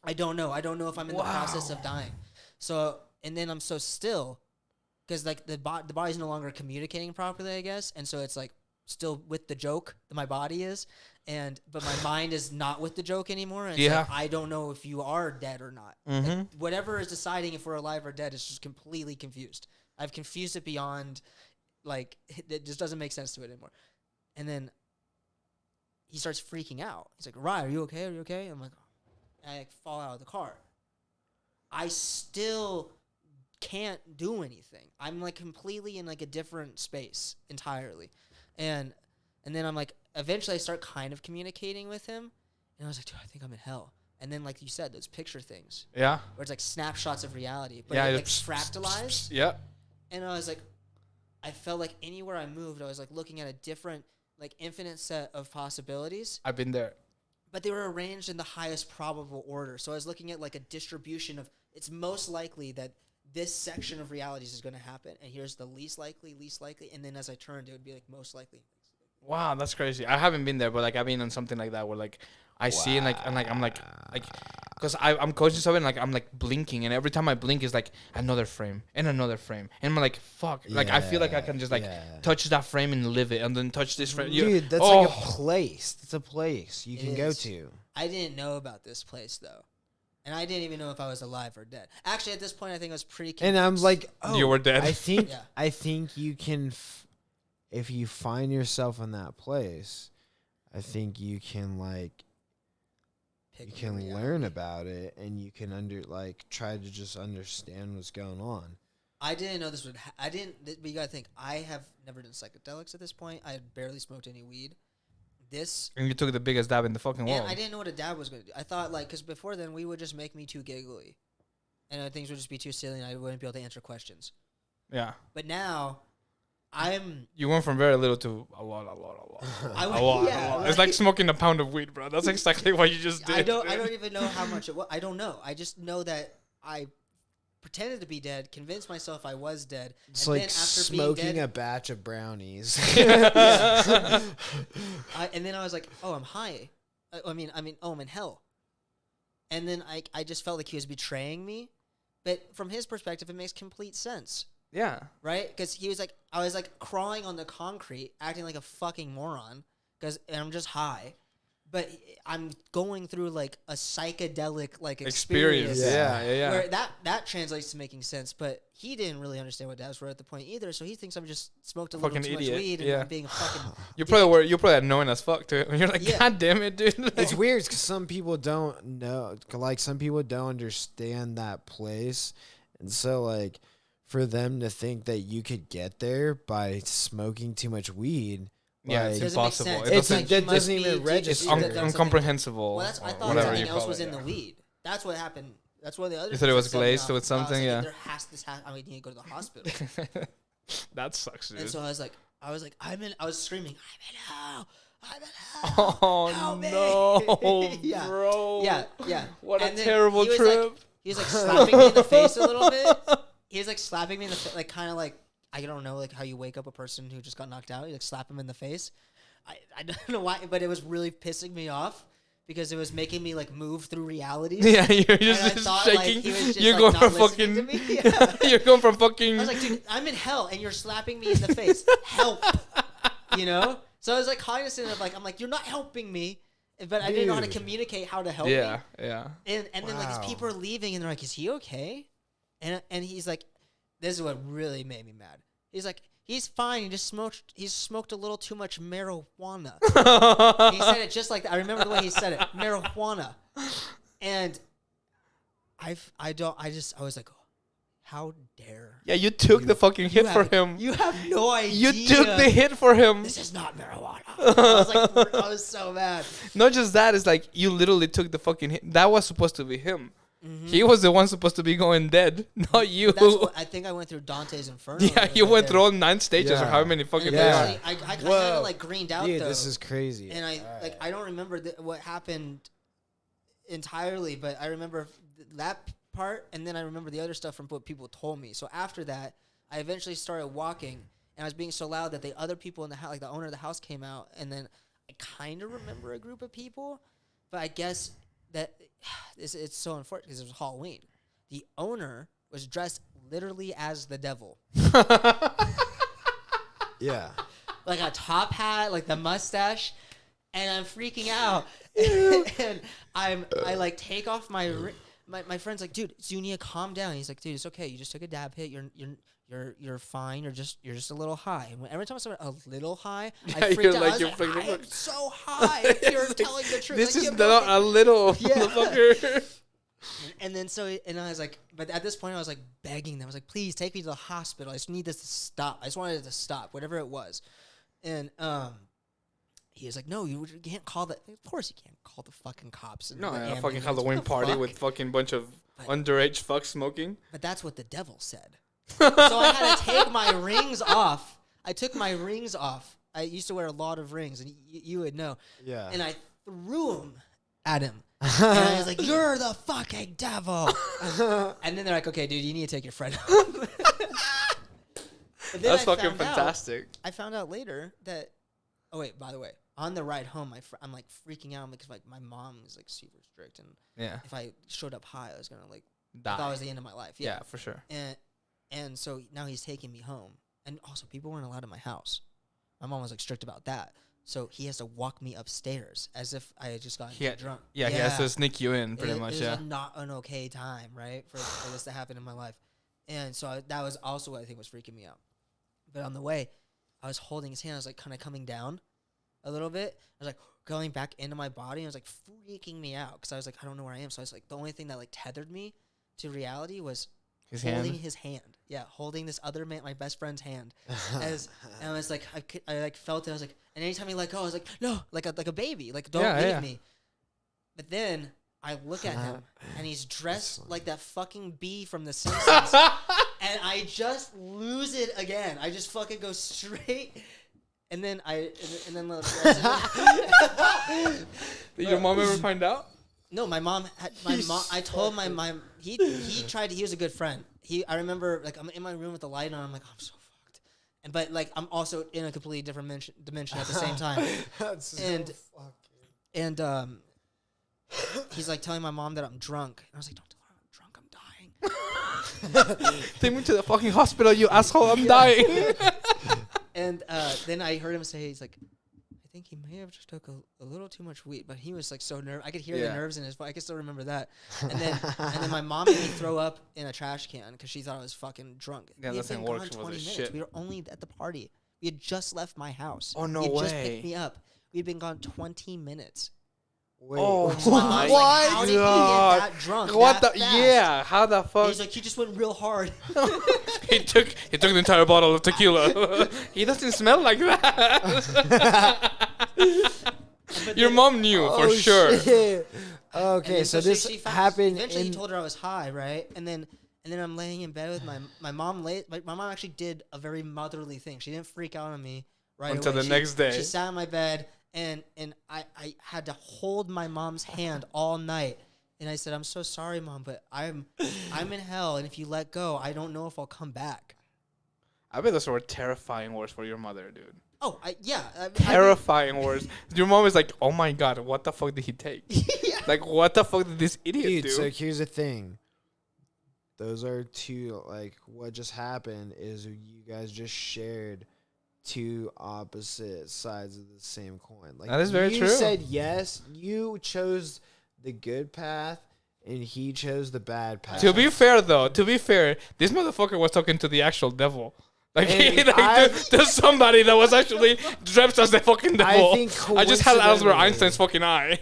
I don't know. I don't know if I'm in the process of dying. So and then I'm so still, because like the body's no longer communicating properly, I guess, and so it's like still with the joke that my body is, but my mind is not with the joke anymore. And it's Yeah. like, I don't know if you are dead or not. Like, whatever is deciding if we're alive or dead is just completely confused. I've confused it beyond, like, it just doesn't make sense to it anymore. And then he starts freaking out. He's like, Ryan, are you okay? Are you okay? I'm like, I like, fall out of the car. I still can't do anything. I'm like completely in like a different space entirely. And then I'm like, eventually I start kind of communicating with him. And I was like, dude, I think I'm in hell. And then like you said, those picture things yeah. where it's like snapshots of reality, but Yeah, it, it's like fractalized. Yeah. And I was like, I felt like anywhere I moved, I was like looking at a different, like infinite set of possibilities, I've been there. but they were arranged in the highest probable order. So I was looking at like a distribution of, it's most likely that this section of realities is going to happen, and here's the least likely, and then as I turned, it would be like most likely. Wow, that's crazy. I haven't been there, but like I've been on something like that where like I see and like I'm like because I'm conscious of it and like I'm like blinking, and every time I blink is like another frame and another frame, and I'm like fuck, like I feel like I can just like touch that frame and live it, and then touch this frame. Dude, that's like a place. That's a place you It can go is. to. I didn't know about this place though, and I didn't even know if I was alive or dead. Actually, at this point, I think I was pretty. And I'm convinced. like, oh, You were dead. I think Yeah. I think you can, if you find yourself in that place, I think you can like you Pick can reality. learn about it, and you can try to just understand what's going on. I didn't know this would. I didn't. But you gotta think. I have never done psychedelics at this point. I had barely smoked any weed. This. And you took the biggest dab in the fucking world. And I didn't know what a dab was gonna do. I thought like, because before then we would just make me too giggly, and things would just be too silly, and I wouldn't be able to answer questions. Yeah. But now, You went from very little to a lot. I A lot. yeah, It's like smoking a pound of weed, bro. That's exactly what you just did. I don't even know how much it was. I don't know. I just know that I pretended to be dead, convinced myself I was dead. It's and like then after smoking being dead, a batch of brownies. and then I was like, oh, I'm high. I mean, oh, I'm in hell. And then I just felt like he was betraying me. But from his perspective, it makes complete sense, Yeah. right? Because he was like, I was like crawling on the concrete, acting like a fucking moron, and I'm just high. But I'm going through like a psychedelic like experience. Yeah. Where that translates to making sense, but he didn't really understand what dabs were at the point either. So he thinks I'm just smoked a little Fucking too idiot. much weed and Yeah. I'm being a fucking. You probably annoying as fuck too. You're like, Yeah. God damn it, dude. It's weird because some people don't know, like some people don't understand that place, and so like for them to think that you could get there by smoking too much weed. Yeah, like, it's Doesn't make impossible. sense. It It's doesn't. like that doesn't even register. It's That's something- incomprehensible. Well, I or thought whatever something you else call was it, in the yeah. weed. That's what happened. That's one of the other. You thought it things was that set me glazed off. with I was something, like, yeah. There has this. I need to go to the hospital. That sucks, dude. And so I was like, I was screaming, I'm in hell. I'm in hell. Oh Help me." no, Yeah. bro. Yeah. What And a then terrible he was trip. He was like slapping me in the face a little bit. He was like slapping me in the face, like kind of like, I don't know, like how you wake up a person who just got knocked out. You like slap him in the face. I don't know why, but it was really pissing me off because it was making me like move through realities. Yeah, you're And I just thought, like, shaking. he was just, You're like, going not from listening fucking. to me. Yeah. You're going from fucking. I was like, dude, I'm in hell and you're slapping me in the face. Help. You know? So I was like cognizant of like, I'm like, you're not helping me. But I didn't know how to Dude. communicate how to help yeah, me. yeah. And then like Wow. these people are leaving and they're like, is he okay? And he's like, this is what really made me mad. He's like, he's fine. He smoked a little too much marijuana. He said it just like that. I remember the way he said it. Marijuana. And I was like, how dare. Yeah, you took the fucking hit for him. You have no idea. You took the hit for him. This is not marijuana. I was like, I was so mad. Not just that, it's like you literally took the fucking hit. That was supposed to be him. He was the one supposed to be going dead, not you. That's what, I think I went through Dante's Inferno. Yeah, you went through all 9 stages or Yeah. how many fucking And days. Yeah. eventually, I kind Whoa. of like greened out Dude, though. this is crazy. And I don't remember what happened entirely, but I remember that part, and then I remember the other stuff from what people told me. So after that, I eventually started walking, and I was being so loud that the other people in the house, like the owner of the house, came out, and then I kind of remember a group of people, but I guess that it's so unfortunate because it was Halloween. The owner was dressed literally as the devil. Yeah. Like a top hat, like the mustache, and I'm freaking out. And I like take off my my friend's like, dude, so you need to calm down. He's like, dude, it's okay. You just took a dab hit. You're fine. You're just a little high. And every time I said a little high, I freaked you're out. like, I was you're like, freaking I am out. so high. If you're telling the truth. This Like, is you know, not a little Yeah. motherfucker. And then and I was like, but at this point I was like begging them. I was like, please take me to the hospital. I just need this to stop. I just wanted it to stop, whatever it was. And he was like, no, you can't call that. Of course you can't call the fucking cops. And No, the a fucking ambulance. Halloween What the party fuck? with fucking bunch of But- underage fucks smoking. But that's what the devil said. So I had to take my rings off. I took my rings off. I used to wear a lot of rings, and you would know. Yeah. And I threw them at him. And I was like, you're the fucking devil. And then they're like, okay, dude, you need to take your friend home. But then That's I fucking found out- fantastic. I found out later that, oh wait, by the way, on the ride home, I'm like freaking out because like my mom is like super strict, and Yeah. if I showed up high, I was gonna like, I Die. thought it was the end of my life. Yeah, for sure. And so now he's taking me home, and also people weren't allowed in my house. My mom was like strict about that, so he has to walk me upstairs as if I had just gotten He had- drunk. Yeah, he has to sneak you in pretty much, It yeah. was not an okay time, right, for this to happen in my life. And so that was also what I think was freaking me out. But on the way, I was holding his hand. I was like kind of coming down a little bit. I was like going back into my body. And it was like freaking me out because I was like, I don't know where I am. So I was like, the only thing that like tethered me to reality was His holding hand. his hand. Yeah, holding this other man, my best friend's hand. And I was like, I like felt it. I was like, and anytime he let go, I was like, no, like a baby, like don't Yeah, leave yeah. me. But then I look at him, and he's dressed like that fucking bee from The Simpsons. And and I just lose it again. I just fucking go straight, and then Did your mom ever find out? no, my mom had I told my mom he tried. He was a good friend. I remember like I'm in my room with the light on. I'm like I'm so fucked, but like I'm also in a completely different dimension at the same time. That's so And- fucking. And he's like telling my mom that I'm drunk. And I was like, don't tell her I'm drunk. I'm dying. Take me to the fucking hospital, you asshole. I'm dying. And then I heard him say, he's like, I think he may have just took a little too much weed. But he was like so nervous. I could hear the nerves in his voice. I can still remember that. And then my mom made me throw up in a trash can because she thought I was fucking drunk. Yeah, We that had thing been works gone with 20 this minutes. shit. We were only at the party. We had just left my house. Oh, no he had just way. picked me up. We had been gone 20 minutes. Wait, Oh I was like, how did he get God. that drunk? What that the? fast? Yeah. How the And fuck? he's like, he just went real hard. he took the entire bottle of tequila. He doesn't smell like that. But Your then- mom knew for sure. Shit. and Okay, then so she this found- happened Eventually, he in. told her I was high, right? And then I'm laying in bed with my mom. My mom actually did a very motherly thing. She didn't freak out on me right Until away. the next day. She sat on my bed, and I had to hold my mom's hand all night. And I said, I'm so sorry, Mom, but I'm in hell, and if you let go, I don't know if I'll come back. I bet those were terrifying words for your mother, dude. Oh, yeah. Terrifying words. Your mom is like, "Oh my god, what the fuck did he take? Like, what the fuck did this idiot Dude, do?" so here's the thing. Those are two, like, what just happened is you guys just shared two opposite sides of the same coin. Like, That is very you true. said yes, you chose the good path, and he chose the bad path. To be fair, though, this motherfucker was talking to the actual devil. Like, And to somebody that was actually dressed as the fucking devil. think I just had Albert coincidentally- Einstein's fucking eye.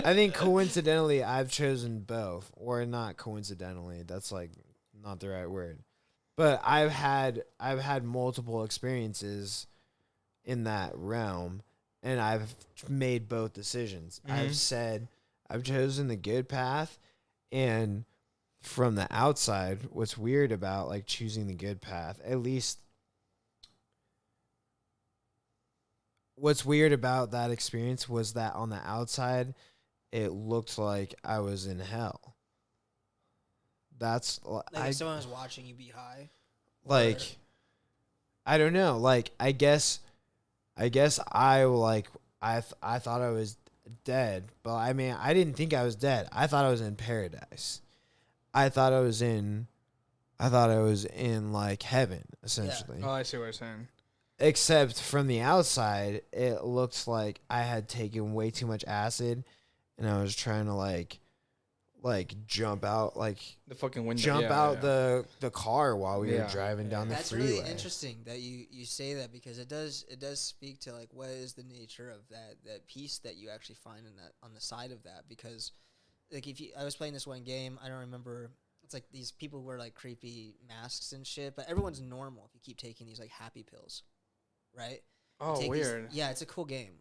I think coincidentally, I've chosen both, or not coincidentally. That's like not the right word, but I've had multiple experiences in that realm, and I've made both decisions. I've said I've chosen the good path, and from the outside, what's weird about like choosing the good path, at least. What's weird about that experience was that on the outside, it looked like I was in hell. That's Like if someone was watching you be high. like, I don't know. Like, I guess I thought I was dead, but I mean, I didn't think I was dead. I thought I was in paradise. I thought I was in like heaven, essentially. Oh, I see what you're saying. Except from the outside, it looked like I had taken way too much acid, and I was trying to like jump out, The fucking window. jump yeah, out yeah. the car while we were Yeah. driving down the That's freeway. really interesting that you say that, because it does speak to like what is the nature of that peace that you actually find in that on the side of that. Because like I was playing this one game, I don't remember, it's like these people wear like creepy masks and shit, but everyone's normal if you keep taking these like happy pills, right? Oh, Take these- weird. yeah, it's a cool game.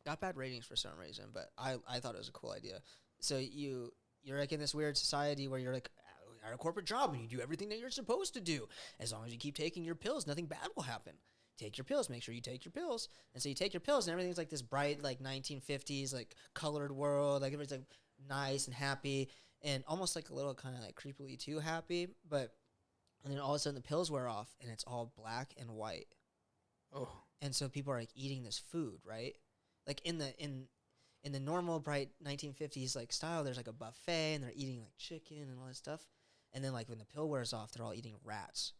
Got bad ratings for some reason, but I thought it was a cool idea. So you're like in this weird society where you're like at a corporate job and you do everything that you're supposed to do. As long as you keep taking your pills, nothing bad will happen. Take your pills. Make sure you take your pills. And so you take your pills, and everything's like this bright, like 1950s, like colored world. Like everything's like nice and happy, and almost like a little kind of like creepily too happy. But and then all of a sudden the pills wear off, and it's all black and white. Oh. And so people are like eating this food, right? Like in the normal bright 1950s like style, there's like a buffet and they're eating like chicken and all that stuff. And then like when the pill wears off, they're all eating rats.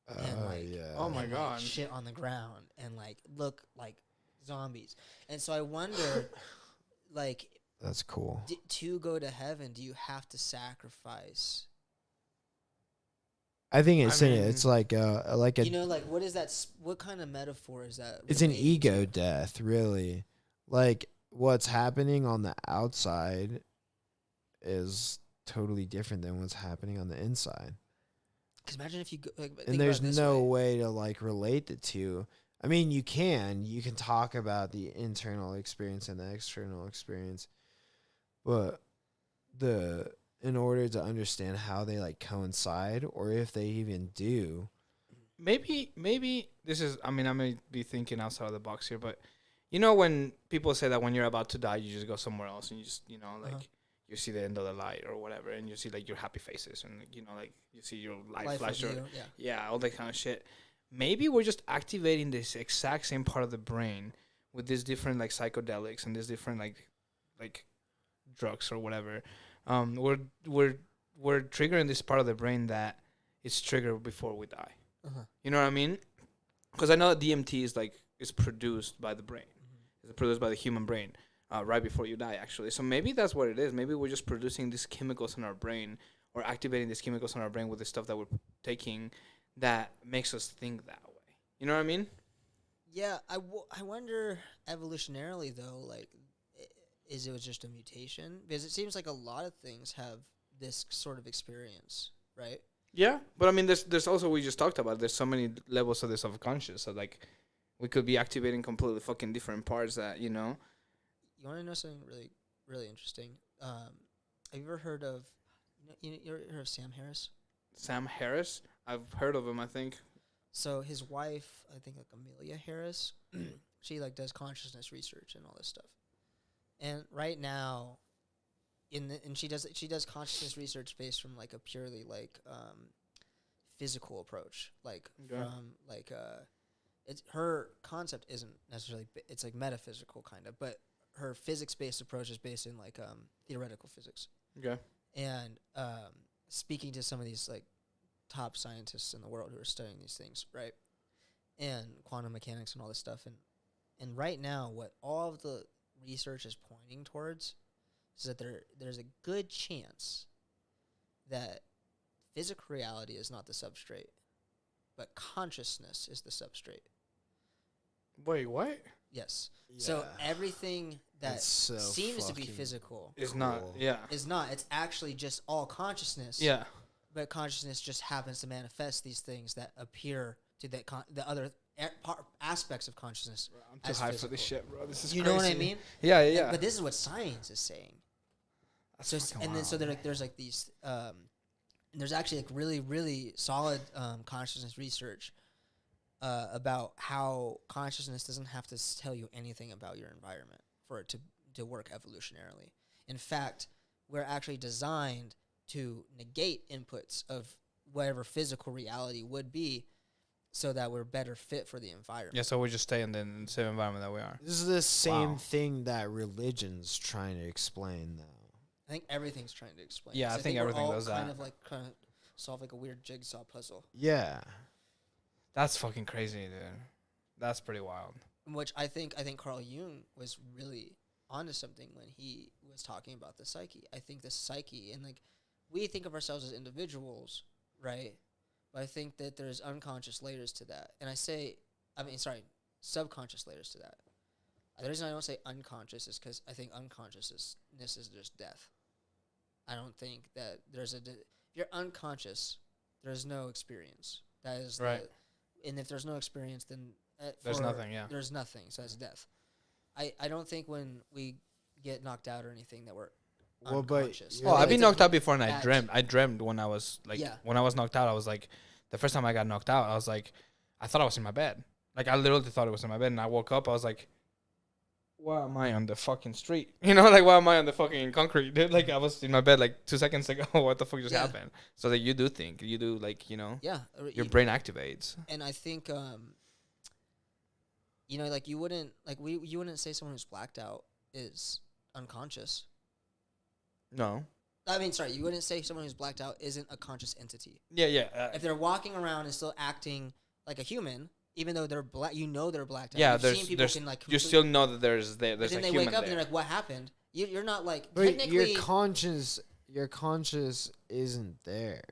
And like, yeah. Oh my and, God. Like, shit on the ground and like look like zombies. And so I wonder, like, That's cool. to go to heaven, do you have to sacrifice? I think I mean- it's like a You know, like what is that? What kind of metaphor is that? it's an relating ego to? death, really. Like what's happening on the outside is totally different than what's happening on the inside. Because imagine if you go, like, think And about there's it this no way. way to like relate the two. I mean, you can talk about the internal experience and the external experience, but the in order to understand how they like coincide or if they even do. Maybe this is. I mean, I may be thinking outside of the box here, but you know, when people say that when you're about to die, you just go somewhere else and you just, you know, like you see the end of the light or whatever, and you see like your happy faces and you know, like you see your light flash or yeah, all that kind of shit. Maybe we're just activating this exact same part of the brain with these different like psychedelics and these different like drugs or whatever. We're triggering this part of the brain that is triggered before we die. You know what I mean? Because I know that DMT is produced by the brain. It's produced by the human brain right before you die, actually. So maybe that's what it is. Maybe we're just producing these chemicals in our brain or activating these chemicals in our brain with the stuff that we're taking that makes us think that way. You know what I mean? Yeah, I wonder evolutionarily though, like, is it just a mutation? Because it seems like a lot of things have this sort of experience, right? Yeah, but I mean, there's also, we just talked about, there's so many levels of the subconscious. So like, we could be activating completely fucking different parts that, you know. You want to know something really, really interesting? Have you ever heard of, you ever heard of Sam Harris? Sam Harris? I've heard of him, I think. So his wife, I think like Amelia Harris, she like does consciousness research and all this stuff. And right now, and she does consciousness research based from like a purely like physical approach, like from like it's her concept isn't necessarily it's like metaphysical kind of, but her physics based approach is based in like theoretical physics. Okay. And speaking to some of these like top scientists in the world who are studying these things, right? And quantum mechanics and all this stuff, and right now what all of the research is pointing towards is that there's a good chance that physical reality is not the substrate, but consciousness is the substrate. Wait, what? Yes. Yeah. So everything that so seems to be physical It's cool. not. Yeah. is not. It's actually just all consciousness. Yeah. But consciousness just happens to manifest these things that appear to the other aspects of consciousness. Bro, I'm too as high physical. for this shit, bro. This is You crazy. know what I mean? Yeah, yeah, yeah. But this is what science is saying. That's So fucking and then wild. so there's like these there's actually like really really solid consciousness research about how consciousness doesn't have to tell you anything about your environment for it to work evolutionarily. In fact, we're actually designed to negate inputs of whatever physical reality would be, so that we're better fit for the environment. Yeah, so we just stay in the same environment that we are. This is the same Wow. thing that religion's trying to explain, though. I think everything's trying to explain. Yeah, this. I think we're everything all does kind that. of kind of solve like a weird jigsaw puzzle. Yeah. That's fucking crazy, dude. That's pretty wild. Which I think Carl Jung was really onto something when he was talking about the psyche. I think the psyche, and like we think of ourselves as individuals, right? But I think that there's unconscious layers to that. And subconscious layers to that. The reason I don't say unconscious is because I think unconsciousness is just death. I don't think that there's if you're unconscious, there's no experience. That is Right. And if there's no experience, then There's nothing, yeah. There's nothing, so that's death. I don't think when we get knocked out or anything that we're Well, but unconscious. you're Oh, like I've been knocked out before, and I At- dreamed when I was like, Yeah. when I was knocked out, I was like, the first time I got knocked out, I was like, I thought I was in my bed. Like, I literally thought it was in my bed, and I woke up, I was like, why am I on the fucking street? You know, like, why am I on the fucking concrete, dude? Like, I was in my bed like 2 seconds ago. What the fuck just Yeah. happened? So that you do think, you do, like, you know, Yeah. your brain activates. And I think like you wouldn't say someone who's blacked out is unconscious. No. I mean, sorry, you wouldn't say someone who's blacked out isn't a conscious entity. Yeah, yeah. If they're walking around and still acting like a human, even though they're black, they're blacked out. Yeah, You've seen people there's can, like, you still know that there's but a then they human wake up and there. they're like, "What happened?" You're not like But technically your conscious isn't there.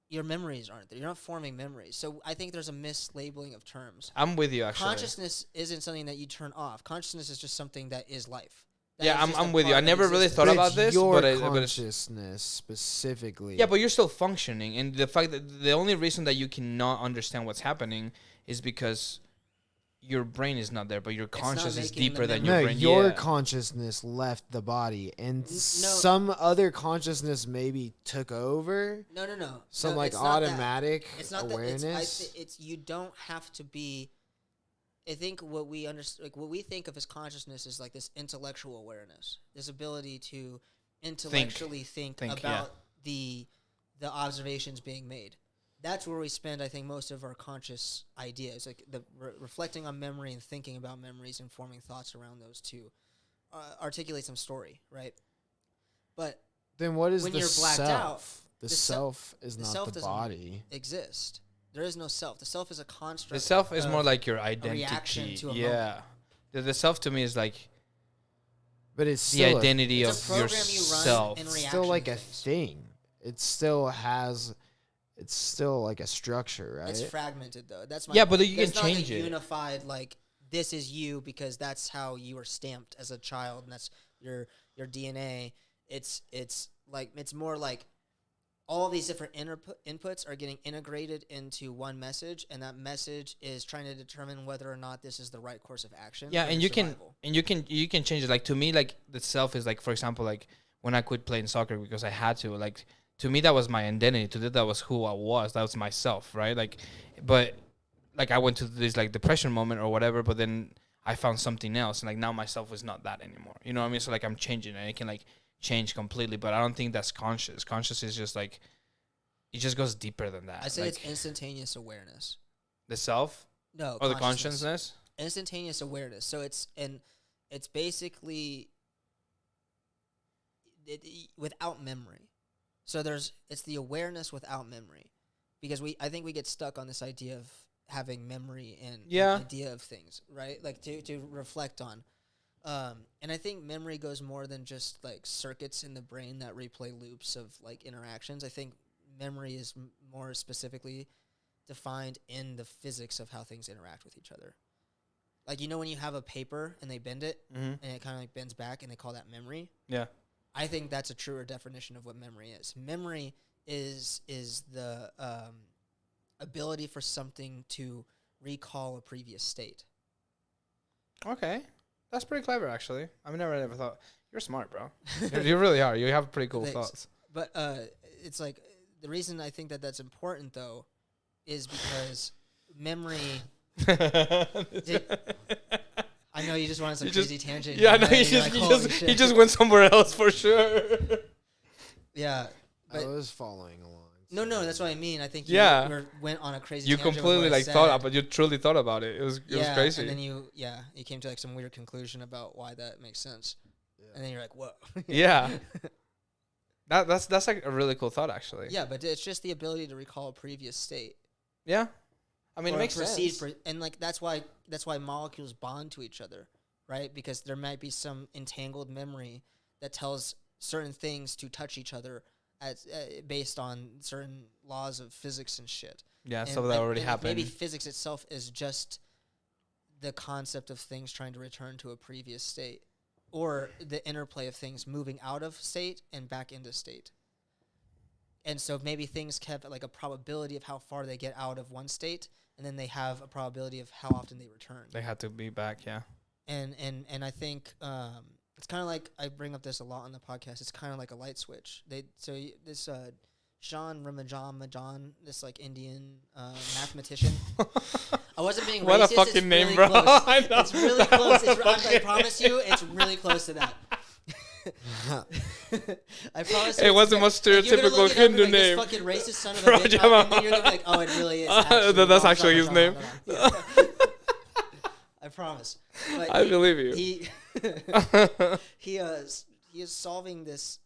your memories aren't there. You're not forming memories. So I think there's a mislabeling of terms. I'm with you, actually. Consciousness isn't something that you turn off. Consciousness is just something that is life. That Yeah, is just a I'm with you. part I of never really existence. thought But about it's this, your but it's consciousness specifically. yeah, but you're still functioning, and the fact that the only reason that you cannot understand what's happening is because your brain is not there, but your not conscious is making the deeper than memory. your No, brain. your Yeah. consciousness left the body, and no. some other consciousness maybe took over. No. Some No, like it's not that. automatic It's not awareness. that. It's you don't have to be. I think what we like what we think of as consciousness is like this intellectual awareness, this ability to intellectually think yeah. about the observations being made. That's where we spend, I think, most of our conscious ideas, like the reflecting on memory and thinking about memories and forming thoughts around those to articulate some story, right? But Then what is when the you're blacked self? out, The the self is the not self the doesn't body. exist. There is no self. The self is a construct. The self is of more like your identity. reaction to a yeah. The self to me is like But it's the still identity It's a of program you run yourself. in it's reaction still like to a things. thing. It still has. It's still like a structure, right? It's fragmented though. That's my Yeah, point. but you There's can not change a it. unified like this is you because that's how you were stamped as a child and that's your DNA. It's like it's more like all these different inputs are getting integrated into one message, and that message is trying to determine whether or not this is the right course of action. Yeah, for and your you survival. you can change it. Like to me, like the self is like, for example, like when I quit playing soccer because I had to. Like to me, that was my identity. To that was who I was. That was myself, right? Like, but like I went to this like depression moment or whatever. But then I found something else, and like now myself is not that anymore. You know what I mean? So like I'm changing, and it can like change completely. But I don't think that's conscious. Conscious is just like it just goes deeper than that. I say like it's instantaneous awareness. the self No, or the consciousness. consciousness. Instantaneous awareness. So it's basically without memory. So it's the awareness without memory, because I think we get stuck on this idea of having memory and Yeah. an idea of things, right? Like to reflect on. And I think memory goes more than just like circuits in the brain that replay loops of like interactions. I think memory is more specifically defined in the physics of how things interact with each other. Like, you know, when you have a paper and they bend it Mm-hmm. and it kind of like bends back and they call that memory. Yeah. I think that's a truer definition of what memory is. Memory is the ability for something to recall a previous state. Okay, that's pretty clever, actually. I've never ever thought. You're smart, bro. You really are. You have pretty cool Thanks. thoughts. But it's like the reason I think that that's important though is because memory. I know you just wanted some You just- crazy tangent. Yeah, in no, your he head, and just you're he like, just "Holy he just shit." went somewhere else for sure. Yeah. I But was following along. no, that's what I mean. I think Yeah. you went on a crazy. You tangent with completely what I like thought said. about. You truly thought about it. It was crazy. And then you came to like some weird conclusion about why that makes sense, and then you're like, whoa. Yeah. That's like a really cool thought, actually. Yeah, but it's just the ability to recall a previous state. Yeah. I mean, it Or makes sense. and like that's why molecules bond to each other, right? Because there might be some entangled memory that tells certain things to touch each other as based on certain laws of physics and shit. Yeah, And- so that and- already and happened. Maybe physics itself is just the concept of things trying to return to a previous state, or the interplay of things moving out of state and back into state. And so maybe things have like a probability of how far they get out of one state, and then they have a probability of how often they return. They had to be back. Yeah. And I think it's kind of like, I bring up this a lot on the podcast. It's kind of like a light switch. This Jean Ramajan, this like Indian mathematician. I wasn't being What a racist. fucking It's name, really bro. Close. I know. It's really close. I promise you, it's really close to that. I promise you. It wasn't it's much like, you're gonna stereotypical look it up and be Hindu like, name. This fucking racist son of a bitch. And then you're gonna be like, oh, it really is. That's Ramajan, actually his name. Ramajan. I promise. But I believe you. he is solving this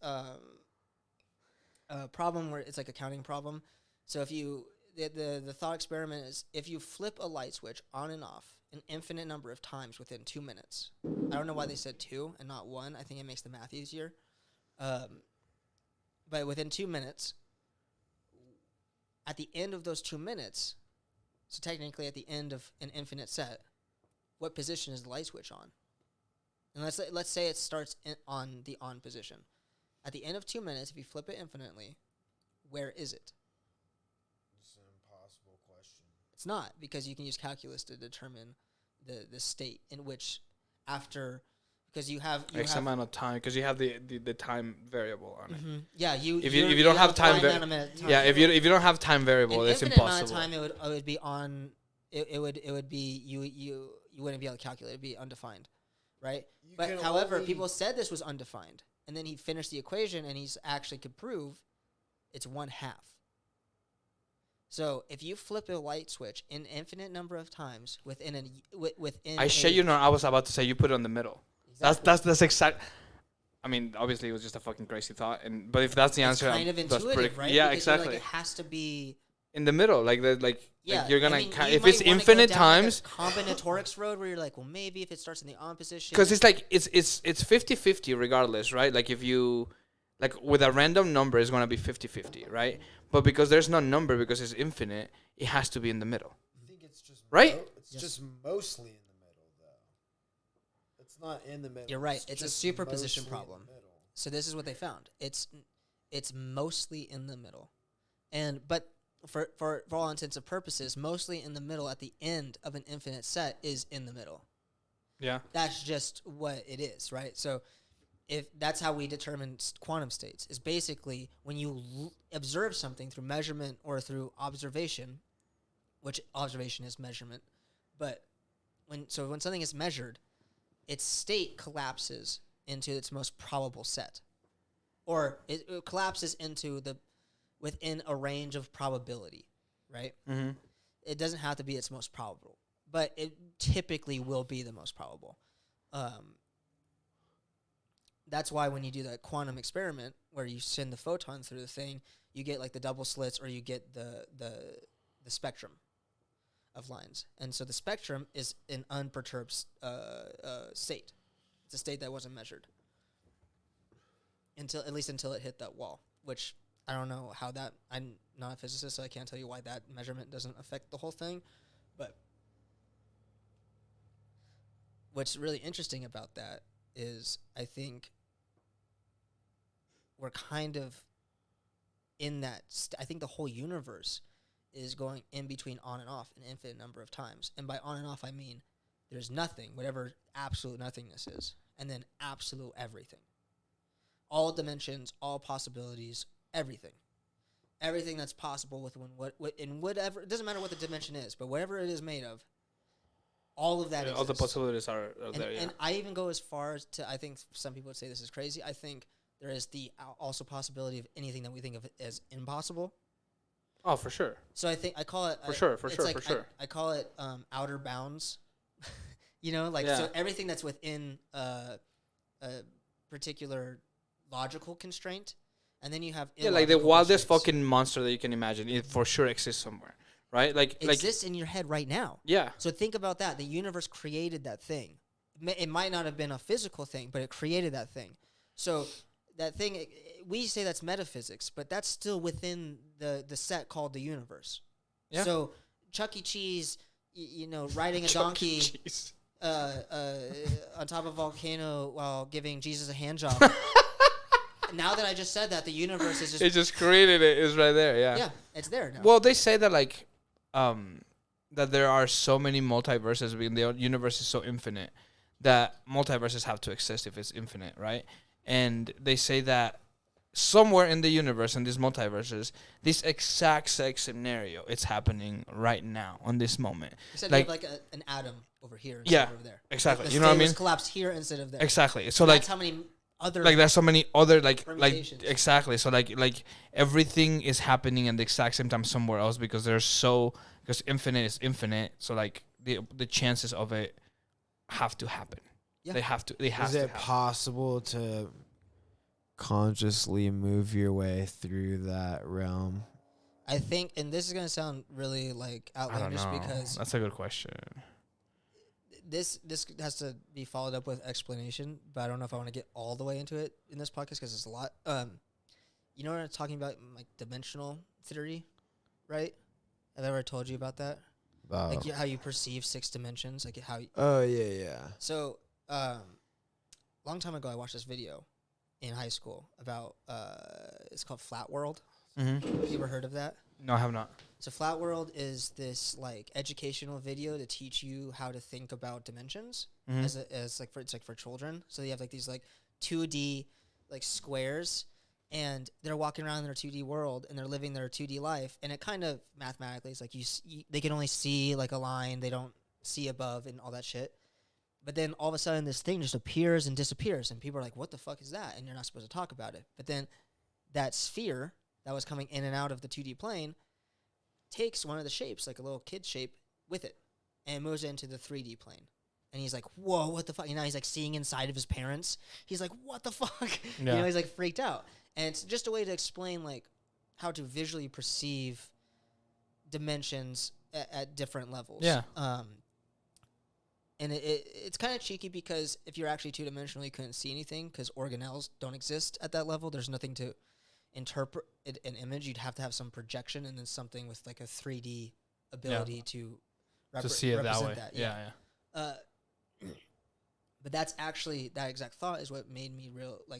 problem where it's like a counting problem. So if you the thought experiment is, if you flip a light switch on and off an infinite number of times within 2 minutes. I don't know why they said 2 and not 1. I think it makes the math easier. But within 2 minutes, at the end of those 2 minutes, so technically at the end of an infinite set, what position is the light switch on? And let's say it starts on the on position. At the end of 2 minutes, if you flip it infinitely, where is it? It's an impossible question. It's not, because you can use calculus to determine the state in which after, because you have X amount of time, because you have the time variable on it. Yeah, If you don't have time, yeah, if you don't have time variable, it's infinite impossible. amount of time it would be on. It would be you wouldn't be able to calculate. It'd be undefined, right? But however, people said this was undefined, and then he finished the equation, and he's actually could prove it's 1/2. So if you flip a light switch an infinite number of times within. I shit you not. I was about to say you put it on the middle. Exactly. That's exact. I mean, obviously it was just a fucking crazy thought, but if that's the answer, it's kind of intuitive, right? Yeah, because exactly. it has to be in the middle, like you're gonna you if might it's wanna infinite go down times. like a combinatorics road where you're like, well, maybe if it starts in the on position. Because it's like it's 50-50 regardless, right? Like if you with a random number, it's gonna be 50-50, right? But because there's no number, because it's infinite, it has to be in the middle. I think it's just right. It's just mostly in the middle, though. It's not in the middle. You're right. It's a superposition mostly in the problem. middle. So this is what they found. It's mostly in the middle, but for all intents and purposes, mostly in the middle at the end of an infinite set is in the middle. Yeah. That's just what it is, right? So if that's how we determine quantum states, is basically when you observe something through measurement or through observation, which observation is measurement, but when something is measured, its state collapses into its most probable set, or it collapses into within a range of probability, right? Mm-hmm. It doesn't have to be its most probable, but it typically will be the most probable. That's why when you do that quantum experiment where you send the photon through the thing, you get like the double slits, or you get the spectrum of lines. And so the spectrum is an unperturbed state. It's a state that wasn't measured until it hit that wall, which I don't know how that. I'm not a physicist, so I can't tell you why that measurement doesn't affect the whole thing. But what's really interesting about that is I think we're kind of in that. I think the whole universe is going in between on and off an infinite number of times. And by on and off, I mean there's nothing, whatever absolute nothingness is, and then absolute everything. All dimensions, all possibilities, everything. Everything that's possible with whatever, it doesn't matter what the dimension is, but whatever it is made of, all of that exists. All the possibilities are there, yeah. And I even go as far as to, I think some people would say this is crazy. I think there is the also possibility of anything that we think of as impossible. Oh, for sure. So I think I call it... For sure. I call it outer bounds. So everything that's within a particular logical constraint, and then you have... like the wildest fucking monster that you can imagine. It for sure exists somewhere, right? It exists in your head right now. Yeah. So think about that. The universe created that thing. It might not have been a physical thing, but it created that thing. So that thing, we say that's metaphysics, but that's still within the set called the universe. Yeah. So Chuck E. Cheese, riding a donkey on top of a volcano while giving Jesus a hand job. Now that I just said that, the universe is just... It just created it. It's right there, yeah. Yeah, it's there now. Well, they say that, that there are so many multiverses, the universe is so infinite, that multiverses have to exist if it's infinite, right? And they say that somewhere in the universe, in these multiverses, this exact same scenario, it's happening right now, on this moment. You said you have an atom over here instead of over there. Exactly. The You know what I mean? collapsed here instead of there. Exactly. So that's how many... there's so many other permutations. Exactly. So everything is happening at the exact same time somewhere else because infinite is infinite. So the chances of it have to happen. Yeah. They have to. Is it possible to consciously move your way through that realm? I think, and this is gonna sound really outlandish because that's a good question. This has to be followed up with explanation, but I don't know if I want to get all the way into it in this podcast because it's a lot. You know what I'm talking about, dimensional theory, right? Have I ever told you about that? How you perceive 6 dimensions, how. Oh yeah. So, long time ago, I watched this video in high school about it's called Flat World. Mm-hmm. You ever heard of that? No, I have not. So Flat World is this like educational video to teach you how to think about dimensions Mhm. as like for it's like for children. So you have like these like 2D like squares, and they're walking around in their 2D world and they're living their 2D life, and it kind of mathematically is like they can only see like a line, they don't see above and all that shit. But then all of a sudden this thing just appears and disappears, and people are like, "What the fuck is that?" And you're not supposed to talk about it. But then that sphere that was coming in and out of the 2D plane takes one of the shapes, like a little kid shape, with it, and moves it into the 3D plane. And he's like, "Whoa, what the fuck?" You know, he's like seeing inside of his parents. He's like, "What the fuck?" You Yeah. know, he's like freaked out. And it's just a way to explain like how to visually perceive dimensions at different levels. Yeah. And it's kind of cheeky because if you're actually 2-dimensional, you couldn't see anything because organelles don't exist at that level. There's nothing to interpret an image. You'd have to have some projection and then something with like a 3D ability to see it that represent way. that. Yeah. But that's actually, that exact thought is what made me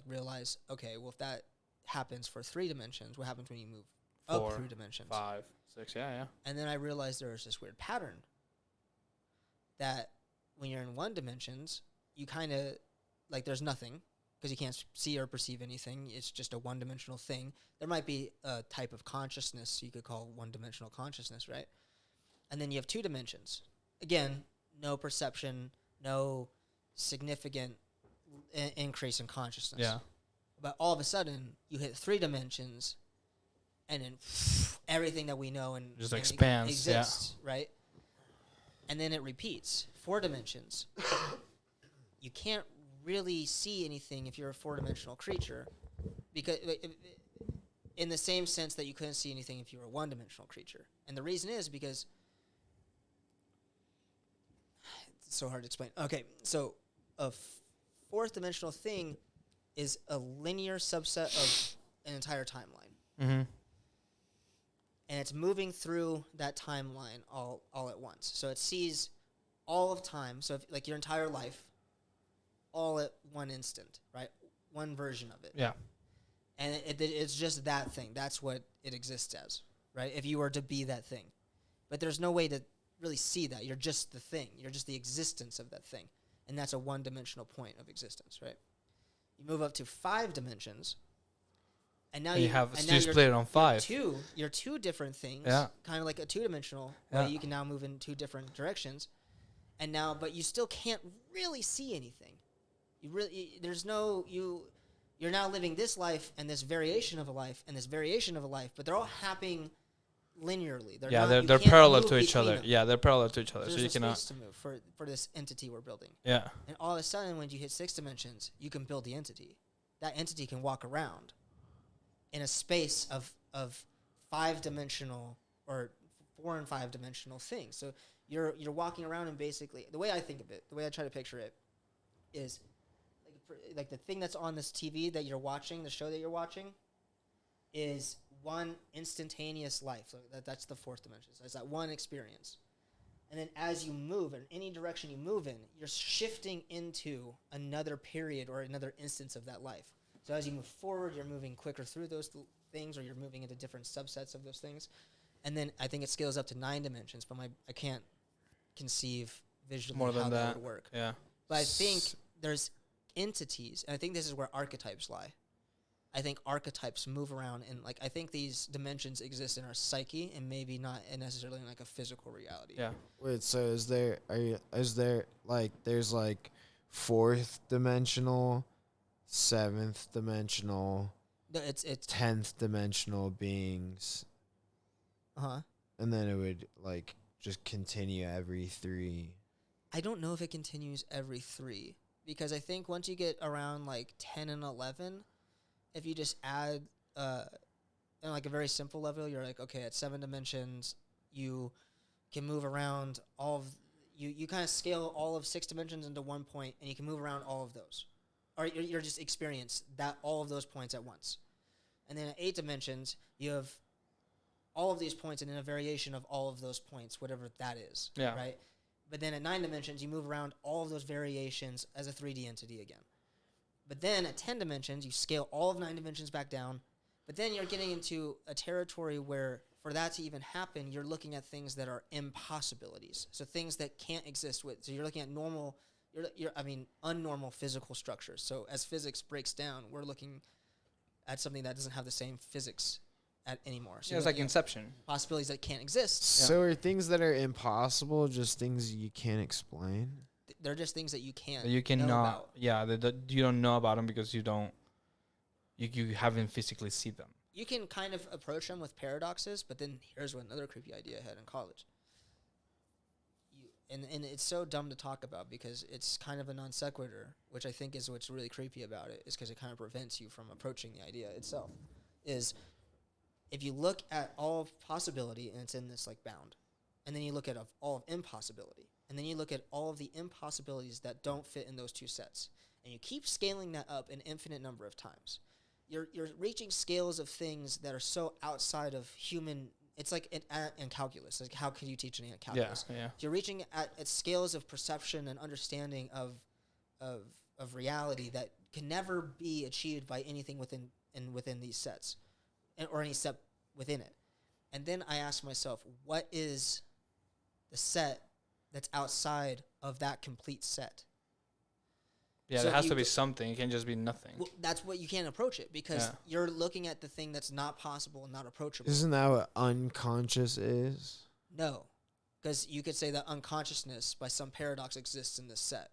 realize, okay, well, if that happens for 3 dimensions, what happens when you move 4, up 3 dimensions? 5, 6. Yeah. And then I realized there was this weird pattern that when you're in 1 dimensions, you kind of, like, there's nothing because you can't see or perceive anything. It's just a 1-dimensional thing. There might be a type of consciousness you could call 1-dimensional consciousness, right? And then you have 2 dimensions. Again, no perception, no significant increase in consciousness. Yeah. But all of a sudden, you hit 3 dimensions, and then everything that we know and Just and expands, exists, right? And then it repeats. 4 dimensions. You can't really see anything if you're a 4-dimensional creature, because in the same sense that you couldn't see anything if you were a 1-dimensional creature. And the reason is because it's so hard to explain. Okay, so a 4th dimensional thing is a linear subset of an entire timeline. Mm-hmm. And it's moving through that timeline all at once. So it sees all of time, so if, like your entire life, all at one instant, right? One version of it. Yeah. And it's just that thing. That's what it exists as, right? If you were to be that thing. But there's no way to really see that. You're just the thing. You're just the existence of that thing. And that's a 1-dimensional point of existence, right? You move up to 5 dimensions, and now you split it on 5. You're 2 different things, Yeah. kind of like a 2-dimensional, Yeah. way you can now move in 2 different directions. And now, but you still can't really see anything. You're now living this life and this variation of a life and this variation of a life, but they're all happening linearly. They're you they're can't parallel move to each between other. them. Yeah, they're parallel to each other. So So you there's a cannot. space to move for this entity we're building. Yeah. And all of a sudden, when you hit 6 dimensions, you can build the entity. That entity can walk around in a space of 5-dimensional or 4 and 5-dimensional things. So you're walking around, and basically the way I think of it, the way I try to picture it, is like the thing that's on this TV that you're watching, the show that you're watching, is one instantaneous life. So that's the 4th dimension. So it's that one experience. And then as you move, in any direction you move in, you're shifting into another period or another instance of that life. So as you move forward, you're moving quicker through those things, or you're moving into different subsets of those things. And then I think it scales up to 9 dimensions, but I can't conceive visually More than how that that. would work. Yeah. But I think there's entities, and I think this is where archetypes lie. I think archetypes move around, and like I think these dimensions exist in our psyche, and maybe not necessarily in like a physical reality. Yeah. Wait, so is there like there's like 4th dimensional, 7th dimensional, No, it's 10th dimensional beings, and then it would like just continue every 3. I don't know if it continues every 3, because I think once you get around like 10 and 11, if you just add in like a very simple level, you're like, okay, at 7 dimensions, you can move around you kind of scale all of 6 dimensions into one point, and you can move around all of those. Or you're just experience all of those points at once. And then at 8 dimensions, you have all of these points and then a variation of all of those points, whatever that is. Yeah. Right? But then at 9 dimensions, you move around all of those variations as a 3D entity again. But then at 10 dimensions, you scale all of 9 dimensions back down. But then you're getting into a territory where for that to even happen, you're looking at things that are impossibilities. So things that can't exist with. So you're looking at unnormal physical structures. So as physics breaks down, we're looking at something that doesn't have the same physics anymore. So it's like Inception. Possibilities that can't exist. So are things that are impossible just things you can't explain? They're just things that you can't. You know cannot. about. Yeah, you don't know about them because you don't. You haven't physically seen them. You can kind of approach them with paradoxes, but then here's another creepy idea I had in college. And it's so dumb to talk about because it's kind of a non sequitur, which I think is what's really creepy about it, is because it kind of prevents you from approaching the idea itself. Is if you look at all of possibility and it's in this like bound, and then you look at all of impossibility, and then you look at all of the impossibilities that don't fit in those two sets, and you keep scaling that up an infinite number of times, you're reaching scales of things that are so outside of human. It's like in calculus. Like, how can you teach any calculus? Yeah. You're reaching at scales of perception and understanding of reality that can never be achieved by anything within these sets, or any set within it. And then I ask myself, what is the set that's outside of that complete set? Yeah, So there has you to be go- something. It can't just be nothing. Well, that's what you can't approach it because you're looking at the thing that's not possible and not approachable. Isn't that what unconscious is? No, because you could say that unconsciousness, by some paradox, exists in this set.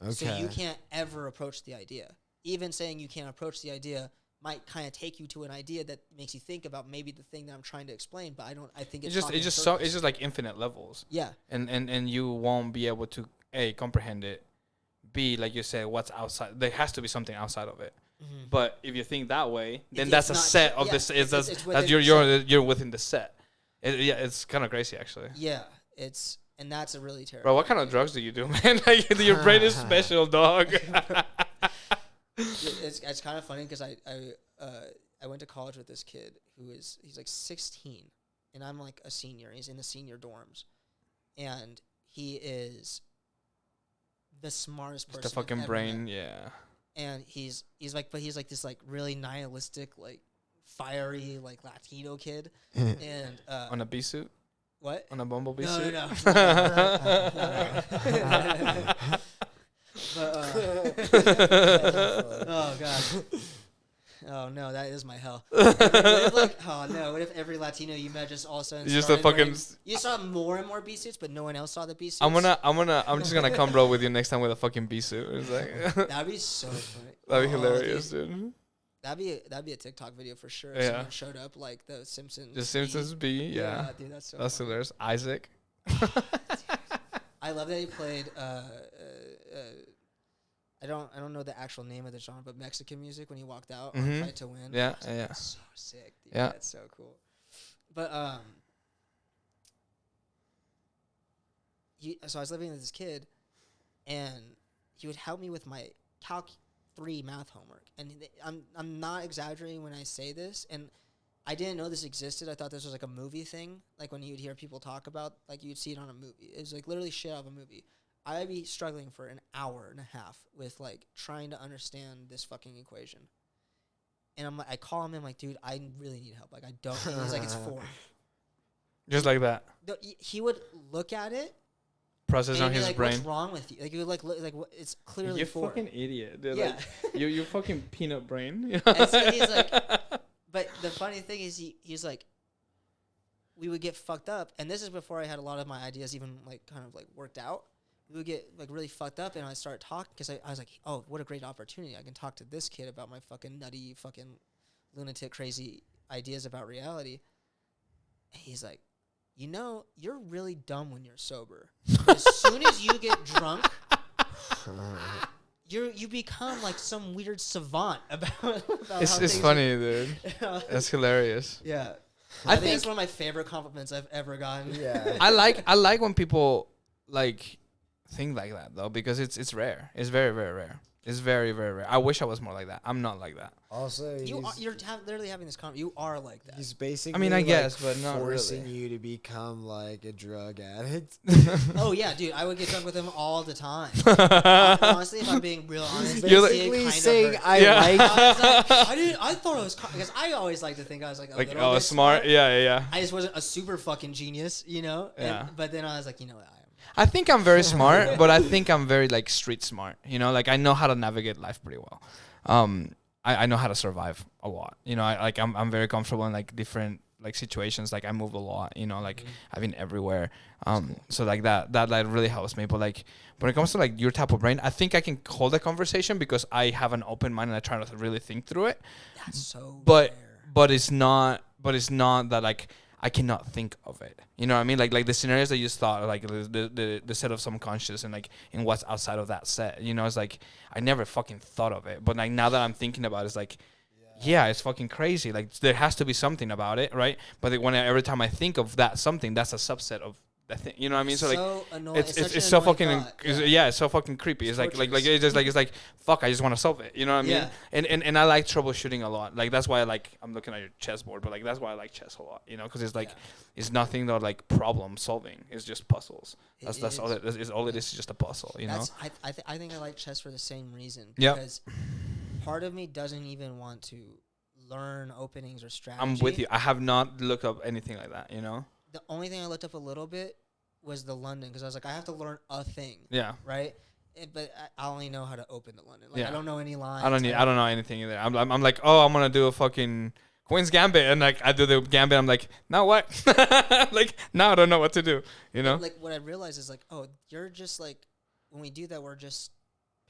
Okay. So you can't ever approach the idea. Even saying you can't approach the idea might kind of take you to an idea that makes you think about maybe the thing that I'm trying to explain. But I think It's just like infinite levels. Yeah. And you won't be able to A, comprehend it. B, like you said, what's outside. There has to be something outside of it. Mm-hmm. But if you think that way, then It's that's a not- set of yeah, this. it's That's within you're within the set. It's kind of crazy actually. Yeah, and that's a really terrible. Bro, what kind of drugs do you do, man? Like your brain is special, dog. It's kind of funny because I went to college with this kid he's like 16, and I'm like a senior. He's in the senior dorms, and he is the smartest person. The fucking I've ever brain, met. yeah. And he's like this like really nihilistic, like fiery, like Latino kid. And On a bee suit, what? on a bumblebee No, suit. no. But, oh god. Oh no, that is my hell. What if every Latino you met just all of a sudden It's just a started fucking. wearing- you saw more and more bee suits, but no one else saw the bee suits? I'm just gonna come roll with you next time with a fucking bee suit. It's like That'd be so funny. that'd be Oh, hilarious, dude. dude. That'd be a TikTok video for sure. Yeah. Someone showed up like the Simpsons. The Simpsons bee, yeah. Dude, that's so That's funny. hilarious. Isaac. I love that he played. I don't know the actual name of the genre, but Mexican music when he walked out on Mhm. Fight to Win. Yeah, I was like, yeah. That's so sick. Dude. Yeah. That's so cool. But so I was living with this kid, and he would help me with my Calc 3 math homework. And I'm not exaggerating when I say this, and I didn't know this existed. I thought this was like a movie thing, like when you'd hear people talk about, like you'd see it on a movie. It was like literally shit out of a movie. I'd be struggling for an hour and a half with like trying to understand this fucking equation. And I'm like, I call him and I'm like, dude, I really need help. Like I don't. And he's like, it's 4. Just like that. No, he would look at it Process and on he'd be his like, brain. what's wrong with you? Like he would like look, like what, it's clearly You 4. fucking idiot, dude. Yeah. Like, you fucking peanut brain. And so he's like, but the funny thing is he's like, we would get fucked up, and this is before I had a lot of my ideas even like kind of like worked out. We would get like really fucked up, and I started talking because I was like, oh, what a great opportunity! I can talk to this kid about my fucking nutty, fucking lunatic, crazy ideas about reality. And he's like, you know, you're really dumb when you're sober. As soon as you get drunk, you become like some weird savant about It's how things funny, dude. are- That's hilarious. Yeah. I I think it's think- one of my favorite compliments I've ever gotten. Yeah. I like when people like think like that though, because it's rare. It's very, very rare. It's very, very rare. I wish I was more like that. I'm not like that. Also, You're literally having this you are like that. he's basically. I mean, I like, guess, but not forcing really. you to become like a drug addict. Oh yeah, dude, I would get drunk with him all the time. Honestly, if I'm being real honest, You're like- it Basically kinda saying hurt. I Yeah. like. I was like, I thought I was because I always like to think I was like a Like, little oh, bit smart. Yeah. I just wasn't a super fucking genius, you know. Yeah. But then I was like, you know what, I am. I think I'm very smart, but I think I'm very like street smart. You know, like I know how to navigate life pretty well. I know how to survive a lot. You know, I'm very comfortable in like different like situations. Like I move a lot. You know, like I've been everywhere. So like that like really helps me. But like when it comes to like your type of brain, I think I can hold a conversation because I have an open mind and I try to really think through it. That's so. But rare. but it's not that like I cannot think of it. You know what I mean? Like the scenarios that you thought, like the set of subconscious and like in what's outside of that set. You know, it's like I never fucking thought of it. But like now that I'm thinking about it, it's like, yeah, it's fucking crazy. Like there has to be something about it, right? But like, every time I think of that something, that's a subset of that thing. You know what I mean? So like annoying. it's so fucking it's so fucking creepy. It's like Torturous. it's like fuck, I just want to solve it. You know what I mean? Yeah. And I like troubleshooting a lot. Like that's why I'm looking at your chessboard, but like that's why I like chess a lot. You know, because it's like it's nothing that like problem solving. It's just puzzles. That's all it is. All it is just a puzzle. You know. I think I like chess for the same reason. Yep. Because part of me doesn't even want to learn openings or strategy. I'm with you. I have not looked up anything like that. You know. The only thing I looked up a little bit was the London because I was like, I have to learn a thing. Yeah. Right. But I only know how to open the London. Like Yeah. I don't know any lines. I don't know anything either. I'm like, oh, I'm gonna do a fucking Queen's Gambit, and like I do the Gambit. I'm like, now what? Like now I don't know what to do. You know. Like what I realized is like, oh, you're just like when we do that, we're just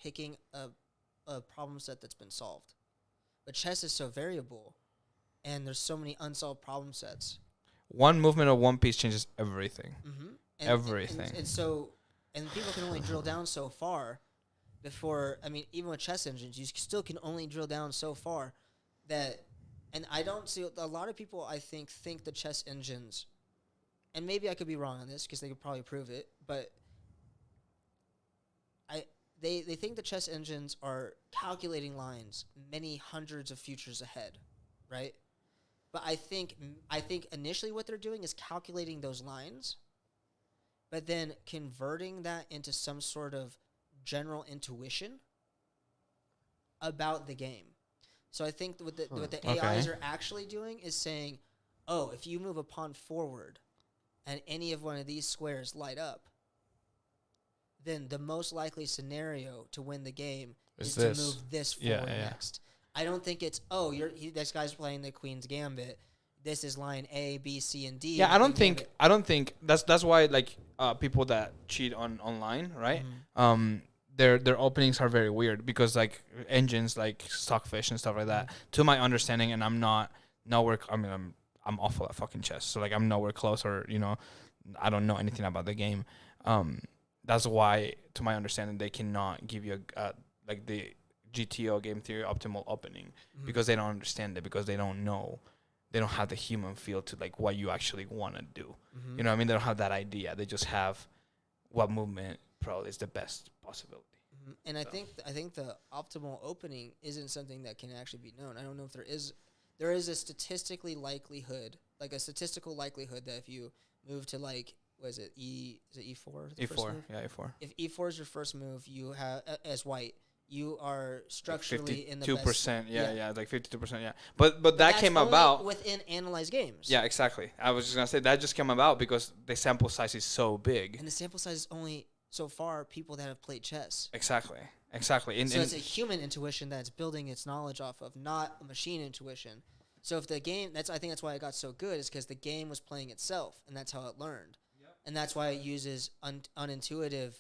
picking a problem set that's been solved. But chess is so variable, and there's so many unsolved problem sets. One movement of one piece changes everything. Mm-hmm. Everything. And so, and people can only drill down so far before, I mean, even with chess engines, you still can only drill down so far that, and I don't see, a lot of people, I think the chess engines, and maybe I could be wrong on this because they could probably prove it, but they think the chess engines are calculating lines many hundreds of futures ahead, right? But I think initially what they're doing is calculating those lines, but then converting that into some sort of general intuition about the game. So I think what the AIs are actually doing is saying, oh, if you move a pawn forward and any of one of these squares light up, then the most likely scenario to win the game is to move this forward next. I don't think it's, oh, this guy's playing the Queen's Gambit. This is line A, B, C, and D. Yeah, I don't think that's why like people that cheat online, right? Mm-hmm. Their openings are very weird because like engines like Stockfish and stuff like that. To my understanding, and I'm not nowhere. I mean, I'm awful at fucking chess, so like I'm nowhere close, or you know, I don't know anything about the game. That's why, to my understanding, they cannot give you like the GTO game theory optimal opening because they don't understand it, because they don't know. They don't have the human feel to like what you actually want to do. Mm-hmm. You know what I mean? They don't have that idea. They just have what movement probably is the best possibility. Mm-hmm. And I think the optimal opening isn't something that can actually be known. I don't know if there is a statistical likelihood that if you move to like, what is it, E4? E4, yeah, E4. If E4 is your first move, you have as white, you are structurally in the 52%, best, like 52%, yeah. But that came only about within analyzed games. Yeah, exactly. I was just gonna say that just came about because the sample size is so big. And the sample size is only so far people that have played chess. Exactly. So it's a human intuition that's building its knowledge off of, not a machine intuition. So if the game, I think that's why it got so good, is because the game was playing itself, and that's how it learned. Yep. And that's why it uses unintuitive,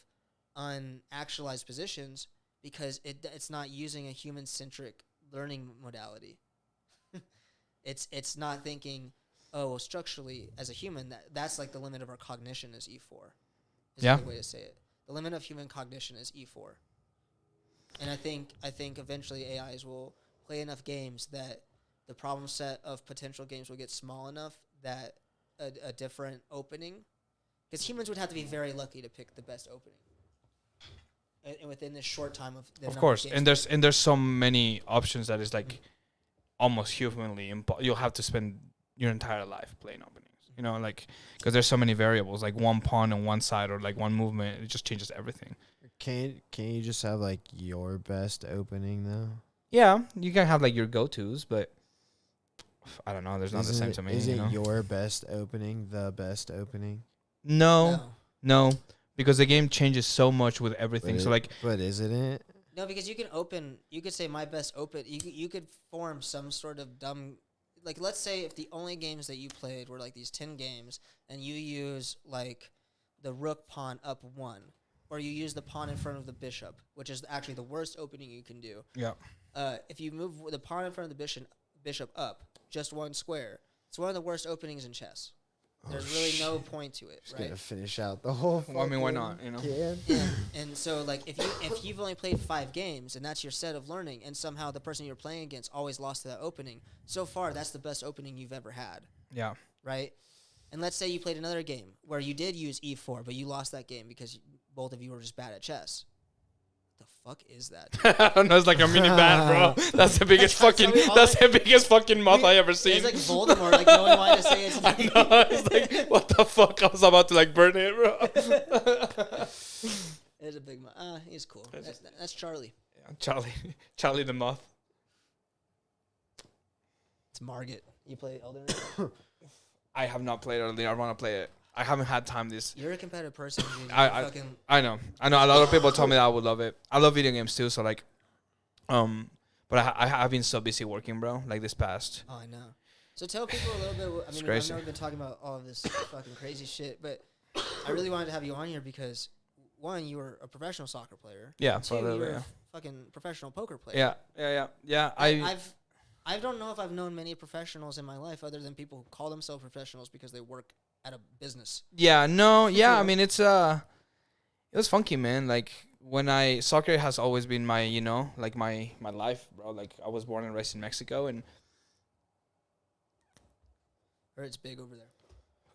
unactualized positions, because it's not using a human-centric learning modality. It's not thinking, oh, well, structurally, as a human, that's like the limit of our cognition is E4. Is a good way to say it. The limit of human cognition is E4. And I think eventually AIs will play enough games that the problem set of potential games will get small enough that a different opening, because humans would have to be very lucky to pick the best opening. and within this short time of the Of number course, games and there's so many options that is like almost humanly you'll have to spend your entire life playing openings. You know, like because there's so many variables, like one pawn on one side or like one movement, it just changes everything. Can't you just have like your best opening though? Yeah, you can have like your go-tos, but I don't know. There's not the same to me. Isn't you know? your best opening the best opening? No, because the game changes so much with everything. So like, but isn't it? No, because you can open. You could say my best open. You could form some sort of dumb. Like, let's say if the only games that you played were like these 10 games, and you use like the rook pawn up 1, or you use the pawn in front of the bishop, which is actually the worst opening you can do. yeah, If you move the pawn in front of the bishop up just 1 square, it's one of the worst openings in chess. There's really no point to it, Just right? gonna finish out the whole. Well, I mean, why not? You know. And so like if you've only played 5 games and that's your set of learning, and somehow the person you're playing against always lost to that opening, so far that's the best opening you've ever had, Yeah. right? And let's say you played another game where you did use e4, but you lost that game because both of you were just bad at chess. What the fuck is that? No, it's like a mini bat, bro. That's the biggest fucking. That's the biggest fucking moth I ever seen. It's like Voldemort, like no one wanted to say his I name. know. It's like, what the fuck? I was about to like burn it, bro. It's a big he's cool. That's Charlie. Yeah, Charlie the moth. It's Margit. You play Elden Ring? I have not played it. I want to play it. I haven't had time this. You're a competitive person, dude. I know. A lot of people told me that I would love it. I love video games too. So like, but I've been so busy working, bro. Like this past. Oh, I know. So tell people a little bit. I mean, I know we've been talking about all of this fucking crazy shit, but I really wanted to have you on here because, one, you were a professional soccer player. Yeah, Two, probably, you're yeah. a fucking professional poker player. Yeah. I don't know if I've known many professionals in my life other than people who call themselves professionals because they work at a business. Yeah, no, yeah. I mean, it was funky, man. Like soccer has always been my, like my life, bro. Like I was born and raised in Mexico, and Or it's big over there.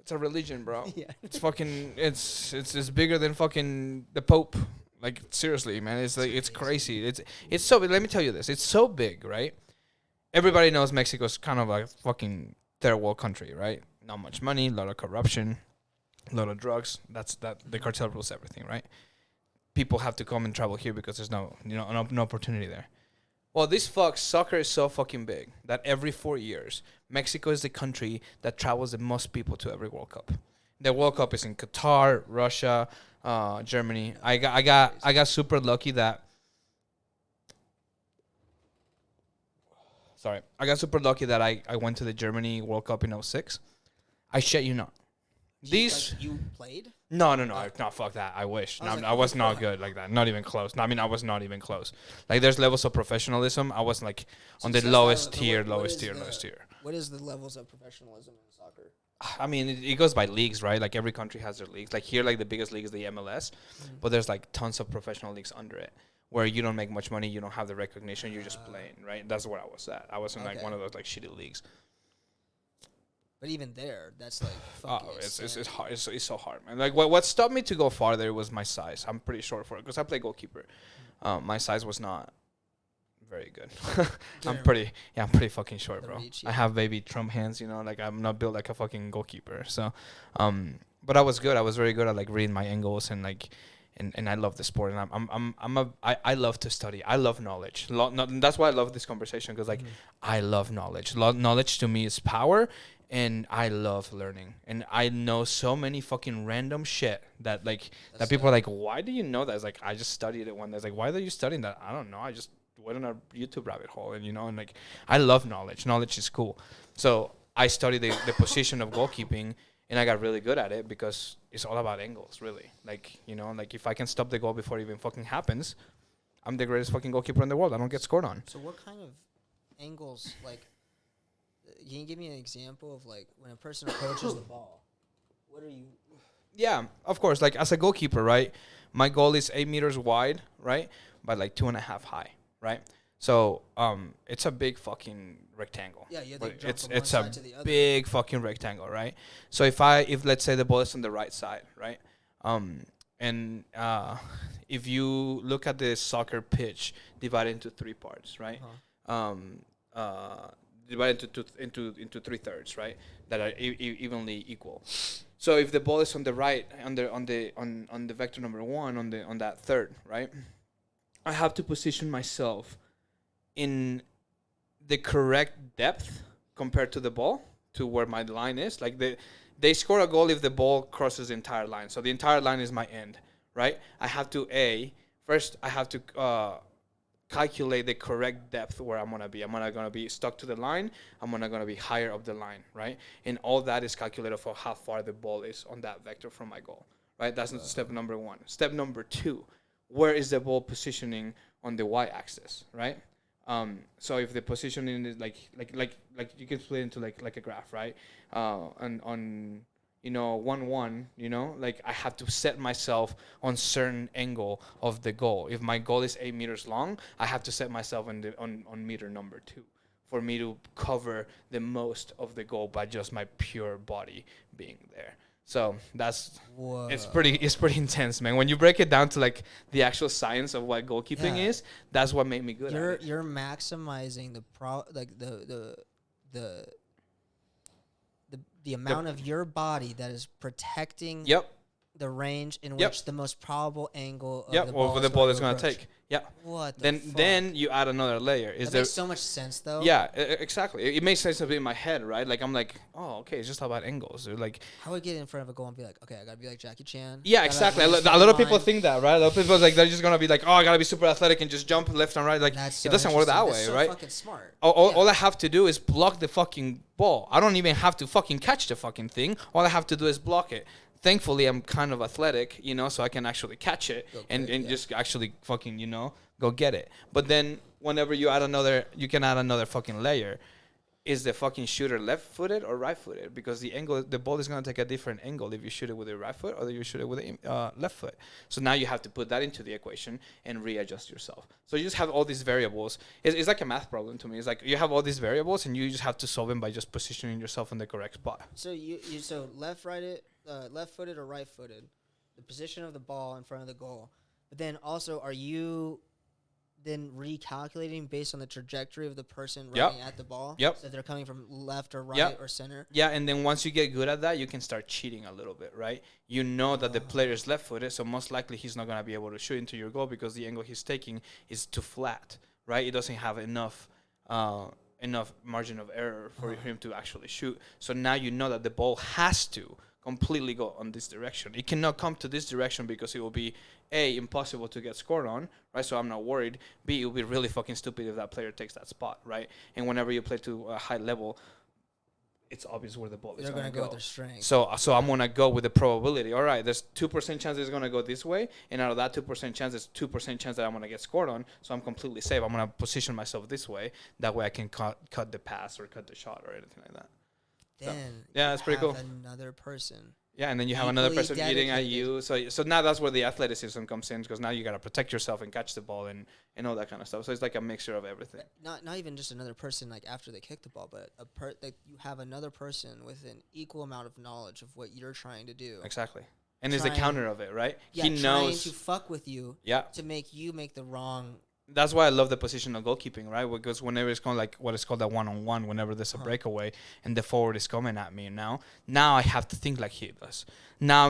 it's a religion, bro. Yeah. It's fucking, it's bigger than fucking the Pope. Like seriously, man. It's like it's crazy. It's so. Let me tell you this. It's so big, right? Everybody knows Mexico's kind of like a fucking third world country, right? Not much money, a lot of corruption, a lot of drugs. The cartel rules everything, right? People have to come and travel here because there's no opportunity there. Well, soccer is so fucking big that every 4 years, Mexico is the country that travels the most people to every World Cup. The World Cup is in Qatar, Russia, Germany. I got super lucky that. Sorry, I got super lucky that I went to the Germany World Cup in 2006. I shit you not. You played? No. No, fuck that. I wish. I was not good like that. Not even close. No, I mean, I was not even close. Like, there's levels of professionalism. I was like on the lowest tier. What is the levels of professionalism in soccer? I mean, it goes by leagues, right? Like every country has their leagues. Like here, like the biggest league is the MLS, but there's like tons of professional leagues under it where you don't make much money, you don't have the recognition, you're just playing, right? That's where I was at. I was in like one of those like shitty leagues. But even there, that's like fucking it's hard. It's so hard, man. Like what stopped me to go farther was my size. I'm pretty short for it because I play goalkeeper. My size was not very good. I'm pretty fucking short, bro. I have baby Trump hands, like I'm not built like a fucking goalkeeper. So, but I was good. I was very good at like reading my angles and like, and I love the sport. And I love to study. I love knowledge. That's why I love this conversation because like I love knowledge. Knowledge to me is power. And I love learning. And I know so many fucking random shit that like that people are like, why do you know that? It's like I just studied it one day. It's like, why are you studying that? I don't know. I just went on a YouTube rabbit hole and and like I love knowledge. Knowledge is cool. So I studied the position of goalkeeping and I got really good at it because it's all about angles, really. Like, like if I can stop the goal before it even fucking happens, I'm the greatest fucking goalkeeper in the world. I don't get scored on. So what kind of angles, like, can you give me an example of, like, when a person approaches the ball? What are you... Yeah, of course. Like, as a goalkeeper, right, my goal is 8 meters wide, right, by, like, 2.5 high, right? So, it's a big fucking rectangle. Yeah, you have to jump it's from one side to the other. Big fucking rectangle, right? So, if let's say the ball is on the right side, right, and if you look at the soccer pitch divided into three parts, right? Divided into 3/3, right? That are evenly equal. So if the ball is on the right, on the vector number 1, on that third, right? I have to position myself in the correct depth compared to the ball, to where my line is. Like they score a goal if the ball crosses the entire line. So the entire line is my end, right? I have to first I have to calculate the correct depth where I'm gonna be. I'm not gonna be stuck to the line. I'm not gonna be higher up the line, right? And all that is calculated for how far the ball is on that vector from my goal, right? That's step number 1. Step number 2, where is the ball positioning on the y-axis, right? So if the positioning is like you can split into like a graph, right? On 1-1, like I have to set myself on certain angle of the goal. If my goal is 8 meters long, I have to set myself on meter number 2 for me to cover the most of the goal by just my pure body being there. So it's pretty intense, man. When you break it down to like the actual science of what goalkeeping is, that's what made me good at it. You're maximizing the amount of your body that is protecting the range in which the most probable angle of the ball is going to take. Yeah. What then you add another layer. That makes so much sense, though. Yeah, exactly. It makes sense in my head, right? Like I'm like, oh, okay, it's just about angles. Or like, I would get in front of a goal and be like, okay, I gotta be like Jackie Chan. Yeah, exactly. A lot of people think that, right? A lot of people like they're just gonna be like, oh, I gotta be super athletic and just jump left and right. Like it doesn't work that way, right? Fucking smart. All I have to do is block the fucking ball. I don't even have to fucking catch the fucking thing. All I have to do is block it. Thankfully, I'm kind of athletic, so I can actually catch it and just actually fucking, go get it. But then whenever you can add another fucking layer. Is the fucking shooter left-footed or right-footed? Because the ball is going to take a different angle if you shoot it with the right foot or if you shoot it with the left foot. So now you have to put that into the equation and readjust yourself. So you just have all these variables. It's like a math problem to me. It's like you have all these variables and you just have to solve them by just positioning yourself in the correct spot. So so left-footed or right-footed, the position of the ball in front of the goal. But then also, are you then recalculating based on the trajectory of the person running at the ball? Yep. So they're coming from left or right or center? Yeah, and then once you get good at that, you can start cheating a little bit, right? You know that the player is left-footed, so most likely he's not going to be able to shoot into your goal because the angle he's taking is too flat, right? It doesn't have enough margin of error for him to actually shoot. So now you know that the ball has to completely go on this direction. It cannot come to this direction because it will be A, impossible to get scored on, right? So I'm not worried. B, it will be really fucking stupid if that player takes that spot, right? And whenever you play to a high level, it's obvious where the ball is going to go. With their strength. So I'm going to go with the probability. All right, there's 2% chance it's going to go this way, and out of that 2% chance, there's 2% chance that I'm going to get scored on, so I'm completely safe. I'm going to position myself this way. That way I can cut the pass or cut the shot or anything like that. Then that's pretty cool. Another person. Yeah, and then you have another person eating at you. So now that's where the athleticism comes in, because now you got to protect yourself and catch the ball and all that kind of stuff. So it's like a mixture of everything. Not even just another person like after they kick the ball, but you have another person with an equal amount of knowledge of what you're trying to do. Exactly. And is the counter of it, right? Yeah, he knows trying to fuck with you. Yeah. To make you make the wrong. That's why I love the positional goalkeeping, right? Because whenever it's going like what is called a one-on-one, whenever there's a breakaway and the forward is coming at me now I have to think like he does. Now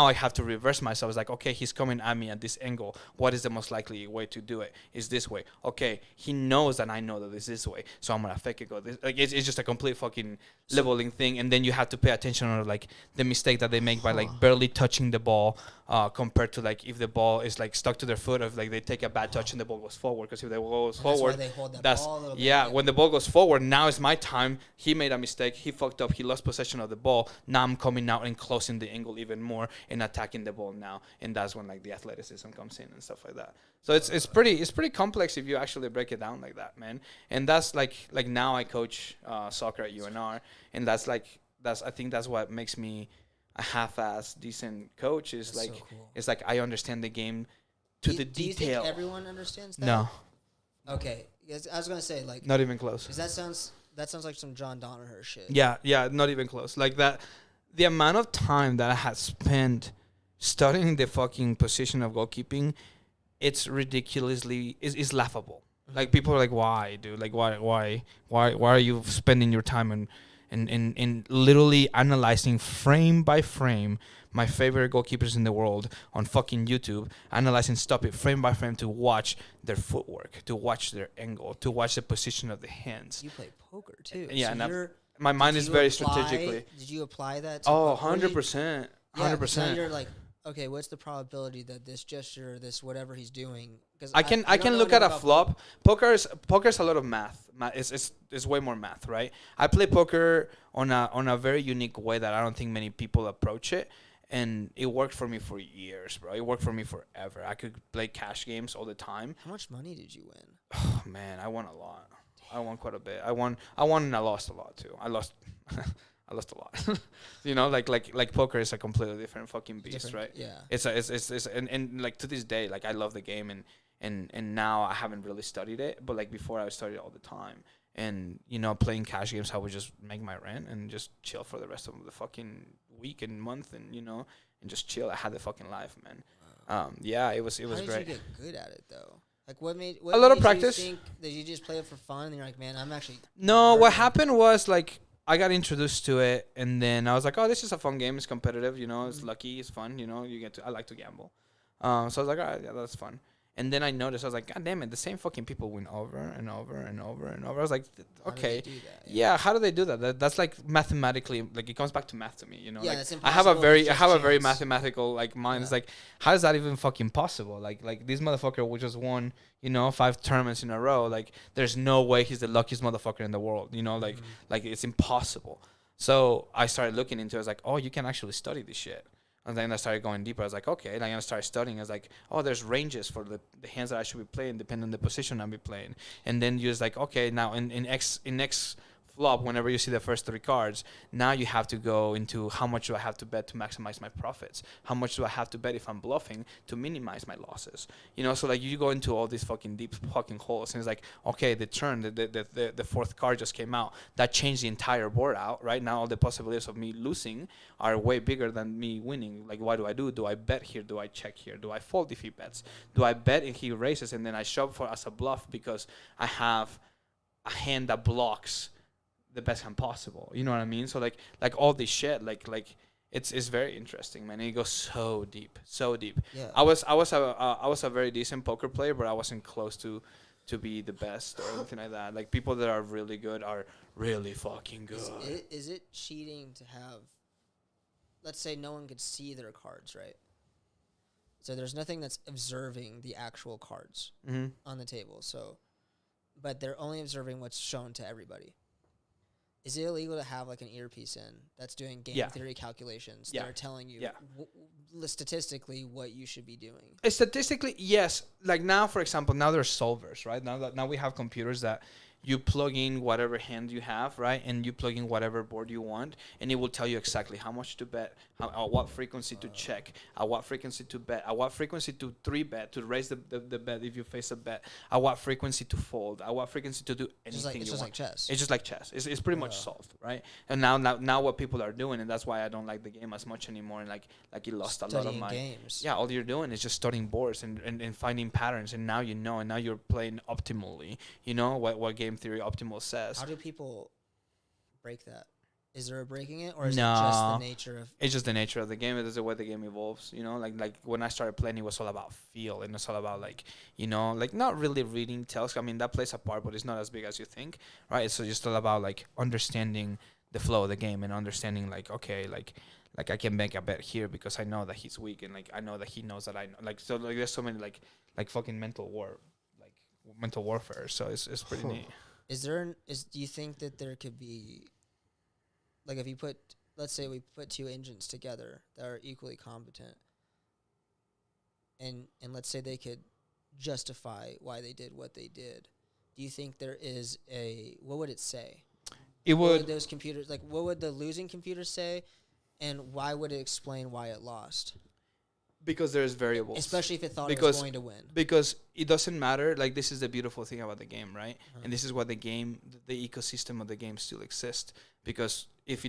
I have to reverse myself. It's like, okay, he's coming at me at this angle. What is the most likely way to do it? Is this way. Okay, he knows that I know that it's this way, so I'm gonna fake it go this. Like it's just a complete fucking leveling thing, and then you have to pay attention on like the mistake that they make by like barely touching the ball, compared to like if the ball is like stuck to their foot, or if like they take a bad touch and the ball goes forward. Because if the ball goes forward, that's why they hold that ball a little bit. When the ball goes forward, now it's my time. He made a mistake. He fucked up. He lost possession of the ball. Now I'm coming out and closing the angle even more and attacking the ball now, and that's when like the athleticism comes in and stuff like that. So it's pretty complex if you actually break it down like that, man. And that's like now I coach soccer at UNR, and I think that's what makes me a half-ass decent coach. Is that's like so cool. It's like I understand the game to the detail. Do you think everyone understands that? No. Okay, I was gonna say like not even close. 'Cause that sounds like some John Danaher shit. Yeah, not even close. Like that. The amount of time that I had spent studying the fucking position of goalkeeping, it's ridiculously is laughable. Like people are like, why, dude? Like why are you spending your time in literally analyzing frame by frame my favorite goalkeepers in the world on fucking YouTube, analyzing stop it frame by frame to watch their footwork, to watch their angle, to watch the position of the hands. You play poker too. Yeah, so and my mind is very strategically. Did you apply that to Oh, poker? 100%. Yeah, 'cause 100%. now you're like, okay, what's the probability that this gesture, this whatever he's doing? Because I can look at a flop. Poker's a lot of math. It's way more math, right? I play poker on a very unique way that I don't think many people approach it, and it worked for me for years, bro. It worked for me forever. I could play cash games all the time. How much money did you win? Oh, man, I won a lot. I won quite a bit. I won and I lost a lot too. I lost I lost a lot. You know, like poker is a completely different fucking beast, right? Yeah. It's and like to this day, like I love the game and now I haven't really studied it, but like before I studied it all the time. And you know, playing cash games, I would just make my rent and just chill for the rest of the fucking week and month, and you know, and just chill. I had the fucking life, man. Yeah, it was How great. did you get good at it though? Like what made A lot of made practice. You think that you just play it for fun and you're like, man, I'm actually No, what learning. happened was like I got introduced to it, and then I was like, oh, this is a fun game. It's competitive, you know. It's lucky. It's fun, you know. I like to gamble. So I was like, all right, yeah, that's fun. And then I noticed, I was like, God damn it, the same fucking people win over and over and over and over. I was like, How do okay, they do that? yeah, how do they do that? That's like mathematically, like it comes back to math to me, you know. Yeah, like it's I have a impossible, very, it's I just have a very chance. mathematical like mind. Yeah. It's like, how is that even fucking possible? Like this motherfucker who just won, you know, 5 tournaments in a row. Like there's no way he's the luckiest motherfucker in the world, you know. Like it's impossible. So I started looking into it. I was like, oh, you can actually study this shit. And then I started going deeper. I was like, okay. And I started studying. I was like, oh, there's ranges for the hands that I should be playing depending on the position I'll be playing. And then you're just like, okay, now in X flop, whenever you see the first 3 cards, now you have to go into how much do I have to bet to maximize my profits? How much do I have to bet if I'm bluffing to minimize my losses? You know, so like you go into all these fucking deep fucking holes, and it's like, okay, the turn, the 4th card just came out. That changed the entire board out, right? Now all the possibilities of me losing are way bigger than me winning. Like, what do? Do I bet here? Do I check here? Do I fold if he bets? Do I bet if he raises and then I shove for as a bluff because I have a hand that blocks the best hand possible? You know what I mean? So like all this shit, like it's very interesting, man. It goes so deep. Yeah. I was a very decent poker player, but I wasn't close to be the best or anything like that. Like people that are really good are really fucking good. Is it cheating to have, let's say no one could see their cards, right? So there's nothing that's observing the actual cards Mm-hmm. on the table. So, but they're only observing what's shown to everybody. Is it illegal to have like an earpiece in that's doing game Yeah. theory calculations Yeah. that are telling you Yeah. statistically what you should be doing? Statistically, yes. Like now, for example, now there's solvers, right? Now we have computers that you plug in whatever hand you have, right? And you plug in whatever board you want, and it will tell you exactly how much to bet, at what frequency to check, at what frequency to bet, at what frequency to 3-bet, to raise the bet if you face a bet, at what frequency to fold, at what frequency to do anything It's you just want. like chess. It's just like chess. It's pretty much solved, right? And now what people are doing, and that's why I don't like the game as much anymore, and like it lost a lot of Studying my games. yeah, all you're doing is just studying boards and finding patterns, and now you know, and now you're playing optimally. You know what game theory optimal says. How do people break that? Is there a breaking it, or is it No. just the nature of? It's just the nature of the game. It is the way the game evolves. You know, like when I started playing, it was all about feel, and it's all about like, you know, like not really reading tells. I mean, that plays a part, but it's not as big as you think, right? So just all about like understanding the flow of the game and understanding like, okay, like I can make a bet here because I know that he's weak, and like I know that he knows that I know. Like so, like there's so many like fucking mental warfare. So it's pretty neat. Do you think that there could be, like, if you put, let's say we put 2 agents together that are equally competent, and let's say they could justify why they did what they did, do you think there is what would it say? It What would would. those computers, like, what would the losing computer say, and why would it explain why it lost? Because there's variables. Especially if it thought it Because- was going to win. Because it doesn't matter. Like this is the beautiful thing about the game, right? Uh-huh. And this is what the game, the ecosystem of the game still exists. Because if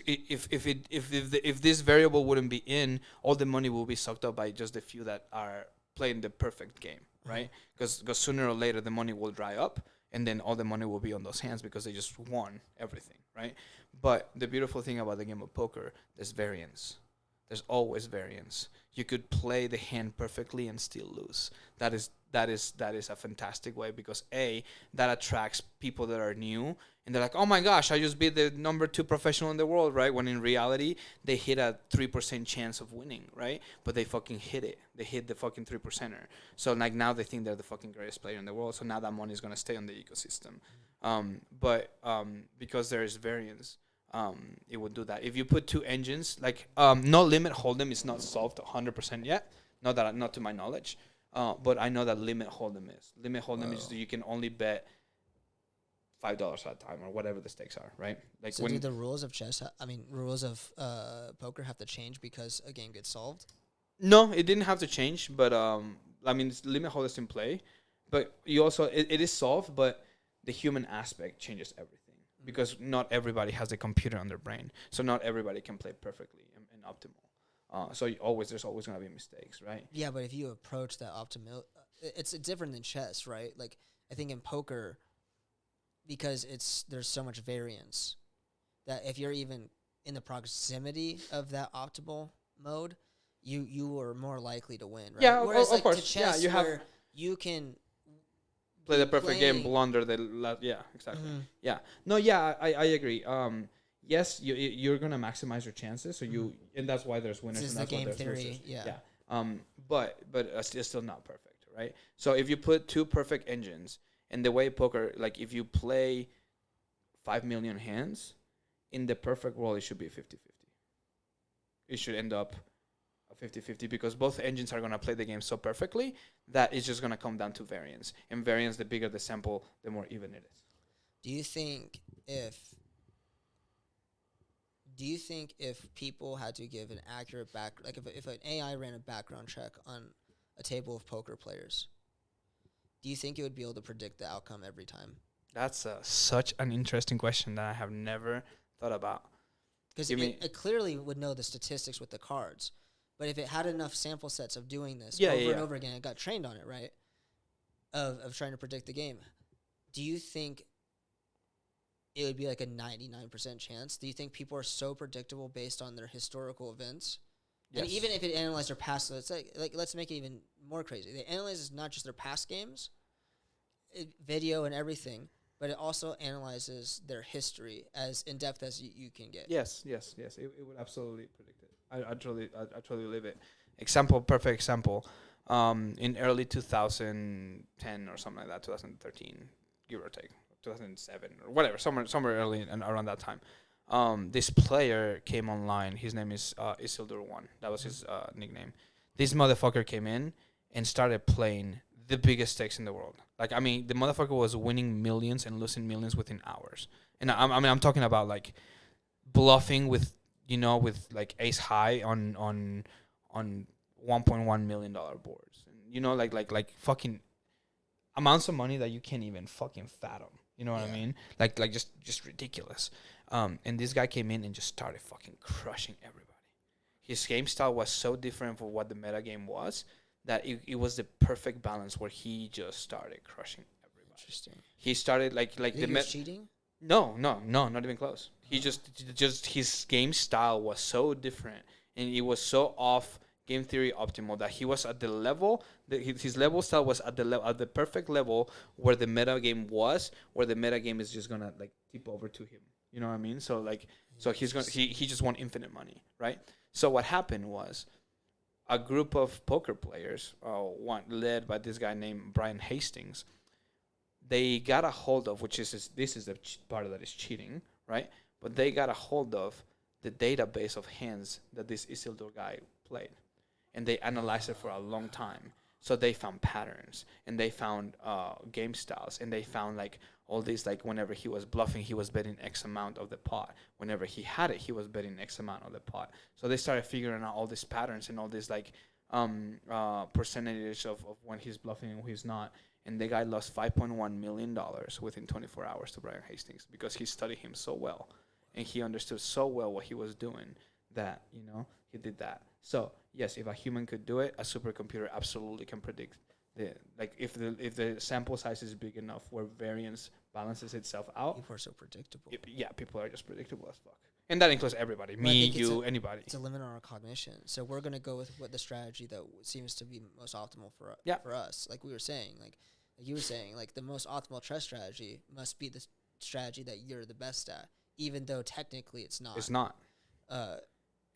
if this variable wouldn't be in, all the money will be sucked up by just the few that are playing the perfect game, right? Because sooner or later the money will dry up, and then all the money will be on those hands because they just won everything, right? But the beautiful thing about the game of poker, there's variance. There's always variance. You could play the hand perfectly and still lose. That is a fantastic way because that attracts people that are new and they're like, oh my gosh, I just beat the number 2 professional in the world, right? When in reality they hit a 3% chance of winning, right? But they fucking hit it. They hit the fucking 3%er. So like now they think they're the fucking greatest player in the world. So now that money is gonna stay on the ecosystem. But because there is variance. It would do that. If you put 2 engines, like no limit hold'em is not solved 100% yet. Not to my knowledge. But I know that limit hold'em is. Limit hold'em is you can only bet $5 at a time or whatever the stakes are, right? Like so do the rules of chess, rules of poker have to change because a game gets solved? No, it didn't have to change, but limit hold'em in play, but you also it is solved, but the human aspect changes everything. Because not everybody has a computer on their brain, so not everybody can play perfectly and optimal. So there's always gonna be mistakes, right? Yeah, but if you approach that optimal, it's different than chess, right? Like I think in poker, because there's so much variance that if you're even in the proximity of that optimal mode, you are more likely to win, right? Yeah, whereas of course. To chess, Yeah, you can play the perfect game, blunder yeah, exactly. Mm-hmm. Yeah, no, yeah, I agree. Yes, you're gonna maximize your chances, so and that's why there's winners. This is and that's the game why there's theory, losers. Yeah. But it's still not perfect, right? So if you put 2 perfect engines, and the way poker, like if you play 5 million hands, in the perfect world, it should be 50-50. It should end up 50-50 because both engines are going to play the game so perfectly that it's just going to come down to variance. And variance, the bigger the sample, the more even it is. Do you think if people had to give an accurate if an AI ran a background check on a table of poker players, do you think it would be able to predict the outcome every time? That's such an interesting question that I have never thought about. Because it clearly would know the statistics with the cards. But if it had enough sample sets of doing this over and over again, it got trained on it, right? Of trying to predict the game. Do you think it would be like a 99% chance? Do you think people are so predictable based on their historical events? Yes. And even if it analyzed their past, let's make it even more crazy. It analyzes not just their past games, video and everything, but it also analyzes their history as in depth as you can get. Yes. It would absolutely predict it. I totally believe it. Perfect example. In early 2010 or something like that, 2013, give or take, 2007 or whatever, somewhere early and around that time. This player came online. His name is Isildur One. That was his nickname. This motherfucker came in and started playing the biggest stakes in the world. Like, I mean, the motherfucker was winning millions and losing millions within hours. And I'm talking about like bluffing with like ace high on $1.1 million boards. And, like fucking amounts of money that you can't even fucking fathom. You know what I mean? Like just ridiculous. And this guy came in and just started fucking crushing everybody. His game style was so different from what the meta game was that it was the perfect balance where he just started crushing everybody. Interesting. He started like the meta cheating? No, not even close. He just his game style was so different and it was so off game theory optimal that he was at the level that his level style was at the perfect level where the meta game was, where the meta game is just gonna like tip over to him. You know what I mean? So he just won infinite money, right? So what happened was a group of poker players, led by this guy named Brian Hastings, they got a hold of, this is the part that is cheating, right? But they got a hold of the database of hands that this Isildur guy played. And they analyzed it for a long time. So they found patterns, and they found game styles, and they found like all these, like whenever he was bluffing, he was betting X amount of the pot. Whenever he had it, he was betting X amount of the pot. So they started figuring out all these patterns and all these like percentages of when he's bluffing and when he's not. And the guy lost $5.1 million within 24 hours to Brian Hastings because he studied him so well. and he understood so well what he was doing that he did that. So yes, if a human could do it, a supercomputer absolutely can predict if the sample size is big enough where variance balances itself out. People are so predictable. Yeah, people are just predictable as fuck, and that includes everybody, Well, I me, think it's you, anybody. It's a limit on our cognition. So we're gonna go with what the strategy that seems to be most optimal for Yeah. for us. Like we were saying, like you were saying, like the most optimal chess strategy must be the strategy that you're the best at, even though technically it's not. It's not. Uh,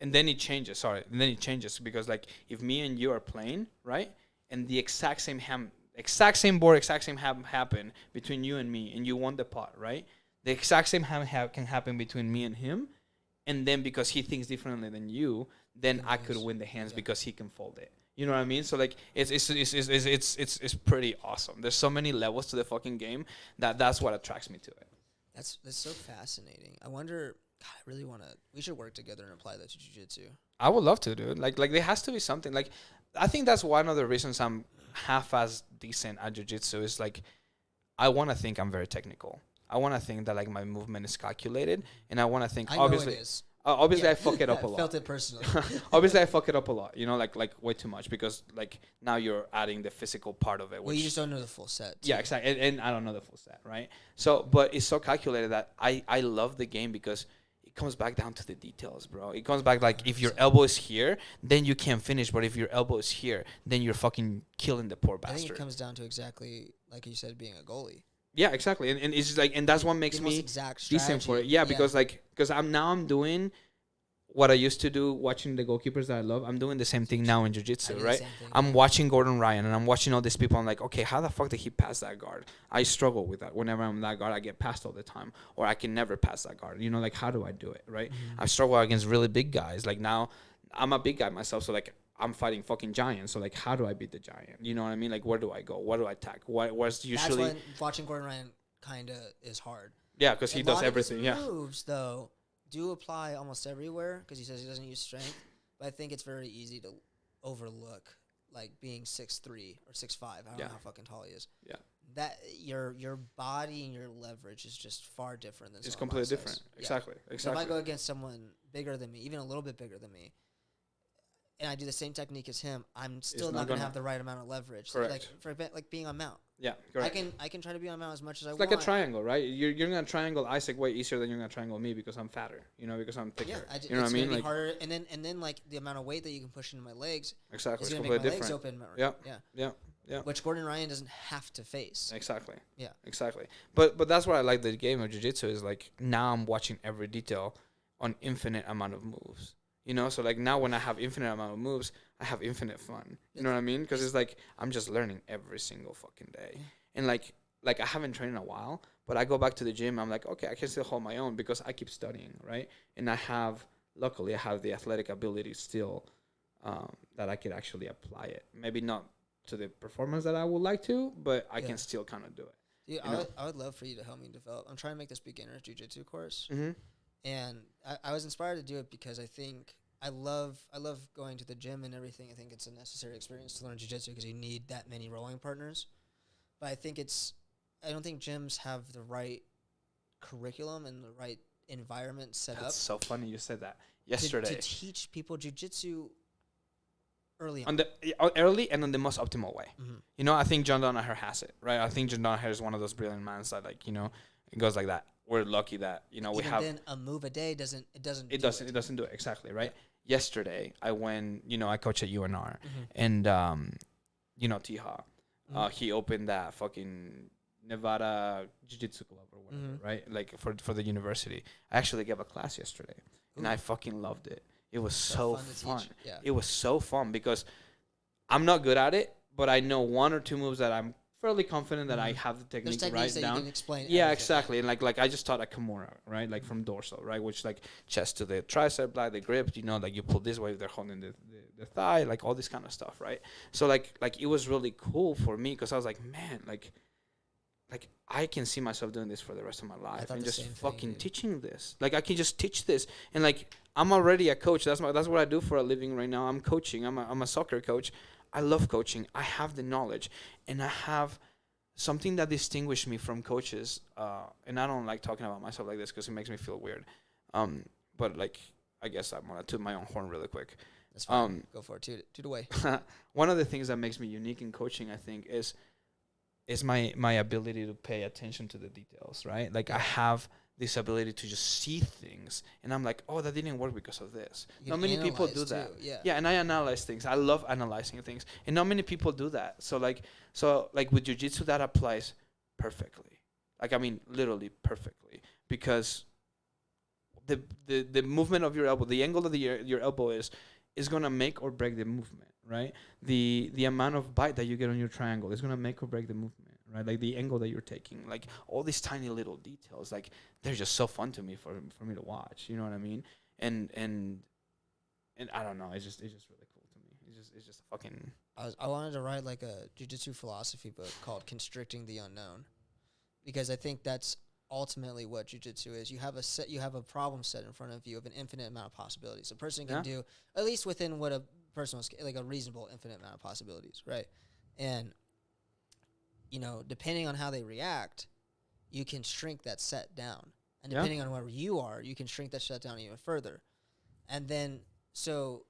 And then it changes. Sorry, and then it changes because like if me and you are playing, right, and the exact same board, exact same ham happen between you and me, and you won the pot, right? The exact same ham can happen between me and him, and then because he thinks differently than you, then I could win the hands because he can fold it. You know what I mean? So like it's pretty awesome. There's so many levels to the fucking game that's what attracts me to it. that's so fascinating. I wonder. God, I really want to. We should work together and apply that to jiu-jitsu. I would love to, dude. Like there has to be something. Like, I think that's one of the reasons I'm half as decent at jiu-jitsu is like, I want to think I'm very technical. I want to think that like my movement is calculated, and I want to think I know obviously, it is. obviously Yeah. I fuck it up a I lot. felt it personally. Obviously I fuck it up a lot. You know, like way too much because like now you're adding the physical part of it. Well, you just don't know the full set. Yeah, too. exactly. And I don't know the full set, right? So, but it's so calculated that I love the game because it comes back down to the details, bro. It comes back like if your 100%. elbow is here, then you can't finish. But if your elbow is here, then you're fucking killing the poor I think bastard. it comes down to exactly like you said, being a goalie. Yeah, exactly. And it's just like, and that's what makes The most me exact decent for it. strategy. Yeah, because I'm doing what I used to do watching the goalkeepers that I love. I'm doing the same thing now in I jiu-jitsu, do the right? same thing, I'm yeah. watching Gordon Ryan and I'm watching all these people. I'm like, okay, how the fuck did he pass that guard? I struggle with that. Whenever I'm that guard, I get passed all the time, or I can never pass that guard. You know, like how do I do it, right? Mm-hmm. I struggle against really big guys. Like now, I'm a big guy myself, so like I'm fighting fucking giants. So like, how do I beat the giant? You know what I mean? Like, where do I go? What do I attack? Where's usually? That's when watching Gordon Ryan kind of is hard. Yeah, because he A does lot of his everything. Yeah, moves though do apply almost everywhere because he says he doesn't use strength, but I think it's very easy to overlook like being 6'3" or 6'5". I don't Yeah. know how fucking tall he is. Yeah. That your body and your leverage is just far different than it's someone completely my size. different. Yeah. Exactly. So Exactly. if I go against someone bigger than me, even a little bit bigger than me, and I do the same technique as him, I'm still not not gonna gonna- have the right amount of leverage. Correct. Like like being on mount. Yeah, correct. I can try to be on mount as much as I It's want. like a triangle, right? You're gonna triangle Isaac way easier than you're gonna triangle me because I'm fatter, because I'm thicker. Yeah, you know what I mean? It's gonna be Like harder, and then like the amount of weight that you can push into my legs exactly, is it's gonna make my completely legs different. open. Yeah. yeah. Yeah, Which Gordon Ryan doesn't have to face. exactly. Yeah. Exactly. But that's what I like the game of jiu-jitsu is like now I'm watching every detail on infinite amount of moves. So like now when I have infinite amount of moves, I have infinite fun. You know what I mean? Because it's like I'm just learning every single fucking day, and like I haven't trained in a while, but I go back to the gym. I'm like, okay, I can still hold my own because I keep studying, right? And luckily, I have the athletic ability still that I could actually apply it. Maybe not to the performance that I would like to, but I Yeah. can still kind of do it. Dude, You know? I would love for you to help me develop. I'm trying to make this beginner's jiu-jitsu course, Mm-hmm. and I was inspired to do it because I think I love going to the gym and everything. I think it's a necessary experience to learn jiu-jitsu because you need that many rolling partners. But I don't think gyms have the right curriculum and the right environment set That's up so funny you said that to yesterday. teach people jiu-jitsu early on. On the early and on the most optimal way. Mhm. I think John Danaher has it, right? I think John Danaher is one of those brilliant minds that like, it goes like that. We're lucky that, we Even have then a move a day doesn't it doesn't do it exactly, right? Yesterday I went, I coach at UNR Mhm. and Tiha. Mhm. He opened that fucking Nevada Jiu-Jitsu club or whatever, Mhm. right? Like for the university. I actually gave a class yesterday and Ooh. I fucking loved it. It was So so fun to fun. teach. Yeah. It was so fun because I'm not good at it, but I know one or two moves that I'm fairly confident that I Mhm. have the There's technique techniques right that down. you can explain. Yeah, everything. exactly. And like I just taught a Kimura, right? Like from dorsal, right? Which like chest to the tricep, like the grip, like you pull this way if they're holding the thigh, like all this kind of stuff, right? So like it was really cool for me because I was like, man, like I can see myself doing this for the rest of my life thought and the just same thing, fucking dude. teaching this. Like I can just teach this and like I'm already a coach. That's what I do for a living right now. I'm coaching. I'm a soccer coach. I love coaching. I have the knowledge and I have something that distinguished me from coaches. And I don't like talking about myself like this because it makes me feel weird. But like, I guess I'm gonna toot my own horn really quick. That's fine. Go for it. Toot away. One of the things that makes me unique in coaching, I think, is my ability to pay attention to the details, right? Like I have this ability to just see things, and I'm like, oh, that didn't work because of this. You Not can many people do analyze that. too, yeah. Yeah, and I analyze things. I love analyzing things, and not many people do that. So like with jiu-jitsu, that applies perfectly. Like I mean, literally perfectly, because the movement of your elbow, the angle of your elbow is gonna make or break the movement, right? The amount of bite that you get on your triangle is gonna make or break the movement, right? Like the angle that you're taking, like all these tiny little details, like they're just so fun to me for me to watch. You know what I mean? And I don't know, it's just really cool to me. It's just a fucking. I wanted to write like a jiu-jitsu philosophy book called Constricting the Unknown, because I think that's ultimately what jiu-jitsu is. You have a problem set in front of you of an infinite amount of possibilities. A person can do, at least within what a personal like a reasonable infinite amount of possibilities, right? And depending on how they react, you can shrink that set down. And depending on where you are, you can shrink that set down even further. And then so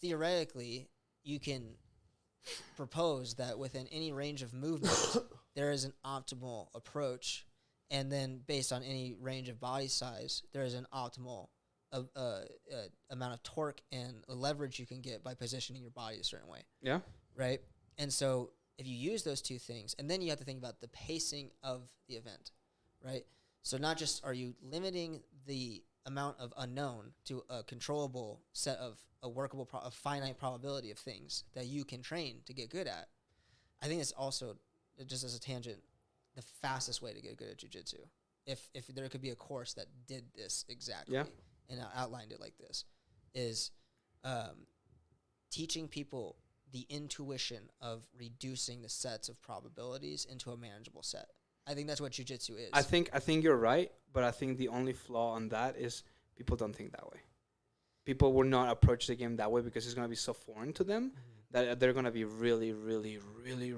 theoretically, you can propose that within any range of movement, there is an optimal approach, and then based on any range of body size, there is an optimal amount of torque and leverage you can get by positioning your body a certain way. Yeah. Right? And so if you use those two things, and then you have to think about the pacing of the event, right? So not just are you limiting the amount of unknown to a controllable set of a workable, a finite probability of things that you can train to get good at. I think it's also, just as a tangent, the fastest way to get good at jiu-jitsu. If there could be a course that did this exactly and outlined it like this, is teaching people the intuition of reducing the sets of probabilities into a manageable set. I think that's what jiu-jitsu is. I think you're right, but I think the only flaw on that is people don't think that way. People will not approach the game that way because it's going to be so foreign to them that they're going to be really, really, really,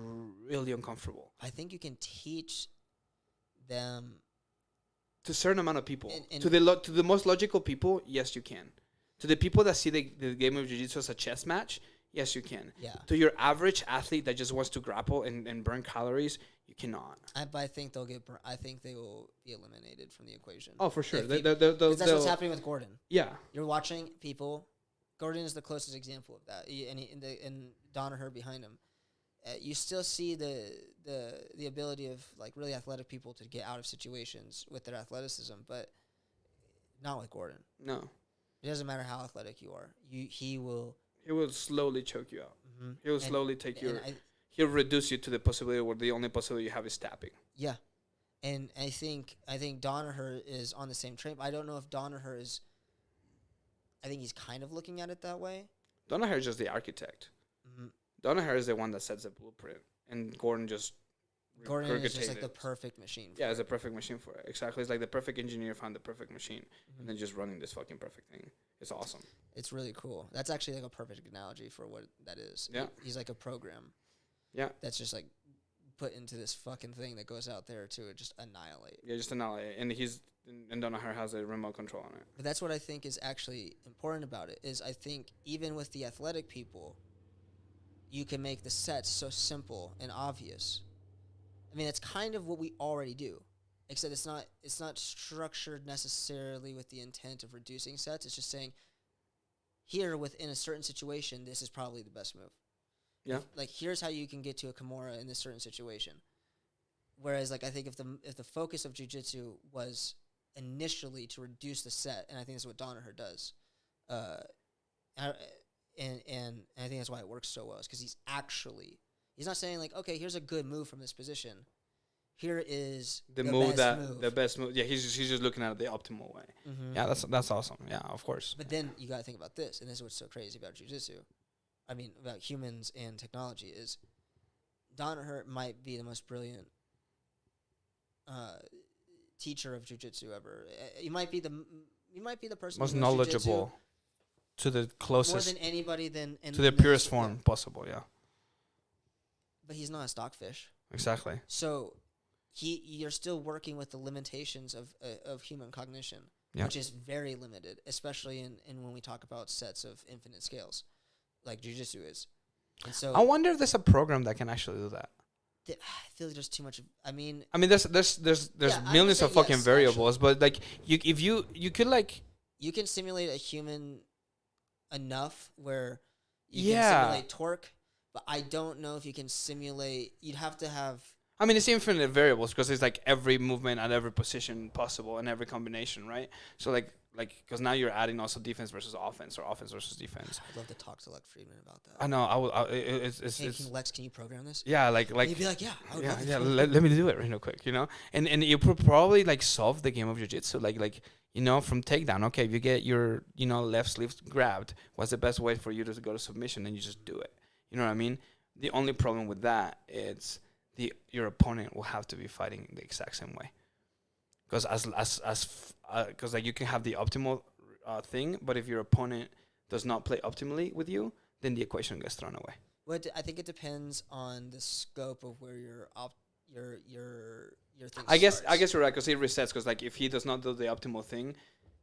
really uncomfortable. I think you can teach them to a certain amount of people. And to the most logical people, yes, you can. To the people that see the game of jiu-jitsu as a chess match, yes, you can. Yeah. To your average athlete that just wants to grapple and burn calories, you cannot. But I think they'll get. I think they will be eliminated from the equation. Oh, for sure. Because that's what's happening with Gordon. Yeah. You're watching people. Gordon is the closest example of that, and Danaher behind him. You still see the ability of like really athletic people to get out of situations with their athleticism, but not with Gordon. No. It doesn't matter how athletic you are. He will. He will slowly choke you out. Mm-hmm. He will slowly take your. He'll reduce you to the possibility where the only possibility you have is tapping. Yeah, and I think Danaher is on the same train. I don't know if Danaher is. I think he's kind of looking at it that way. Danaher is just the architect. Mm-hmm. Danaher is the one that sets the blueprint, and Gordon just. Gordon is just like the perfect machine. It's a perfect machine for it. Exactly, it's like the perfect engineer found the perfect machine, and then just running this fucking perfect thing. It's awesome. It's really cool. That's actually like a perfect analogy for what that is. Yeah, he's like a program. Yeah, that's just like put into this fucking thing that goes out there to just annihilate. Yeah, just annihilate. And Danaher has a remote control on it. But that's what I think is actually important about it. Is I think even with the athletic people, you can make the sets so simple and obvious. I mean, it's kind of what we already do, except it's not structured necessarily with the intent of reducing sets. It's just saying, here within a certain situation, this is probably the best move. Yeah. Like here's how you can get to a Kimura in this certain situation. Whereas like I think if the focus of jiu-jitsu was initially to reduce the set, and I think that's what Danaher does, and I think that's why it works so well, is because he's not saying like, okay, here's a good move from this position. Here is the best move. Yeah, he's just looking at it the optimal way. Mm-hmm. Yeah, that's awesome. Yeah, of course. But then you got to think about this, and this is what's so crazy about jiu-jitsu. I mean, about humans and technology is Danaher might be the most brilliant teacher of jiu-jitsu ever. He might be the person most knowledgeable to the closest more than anybody to the purest form possible. Yeah. But he's not a stockfish. Exactly. So you're still working with the limitations of human cognition. Yeah. which is very limited, especially in when we talk about sets of infinite scales, like jiu-jitsu is. And so I wonder if there's a program that can actually do that. I feel like there's too much. I mean, There's Yeah, I would millions say of fucking yes, variables, but like you could like you can simulate a human enough where you Yeah. can simulate torque, but I don't know if you can simulate. You'd have to have. it's infinite variables because it's like every movement at every position possible and every combination, right? So like because now you're adding also defense versus offense or offense versus defense. I'd love to talk to Lex Friedman about that. I know. It's Hey, Lex, can you program this? yeah, And you'd be like, yeah, I would love to. let me do it real quick, and you probably like solve the game of jiu-jitsu like from takedown. Okay, if you get your left sleeve grabbed, what's the best way for you to go to submission? And you just do it. You know what I mean? The only problem with that is your opponent will have to be fighting the exact same way, because because like you can have the optimal thing, but if your opponent does not play optimally with you, then the equation gets thrown away. I think it depends on the scope of where your thing. I guess starts. you're right, because it resets. Because like if he does not do the optimal thing,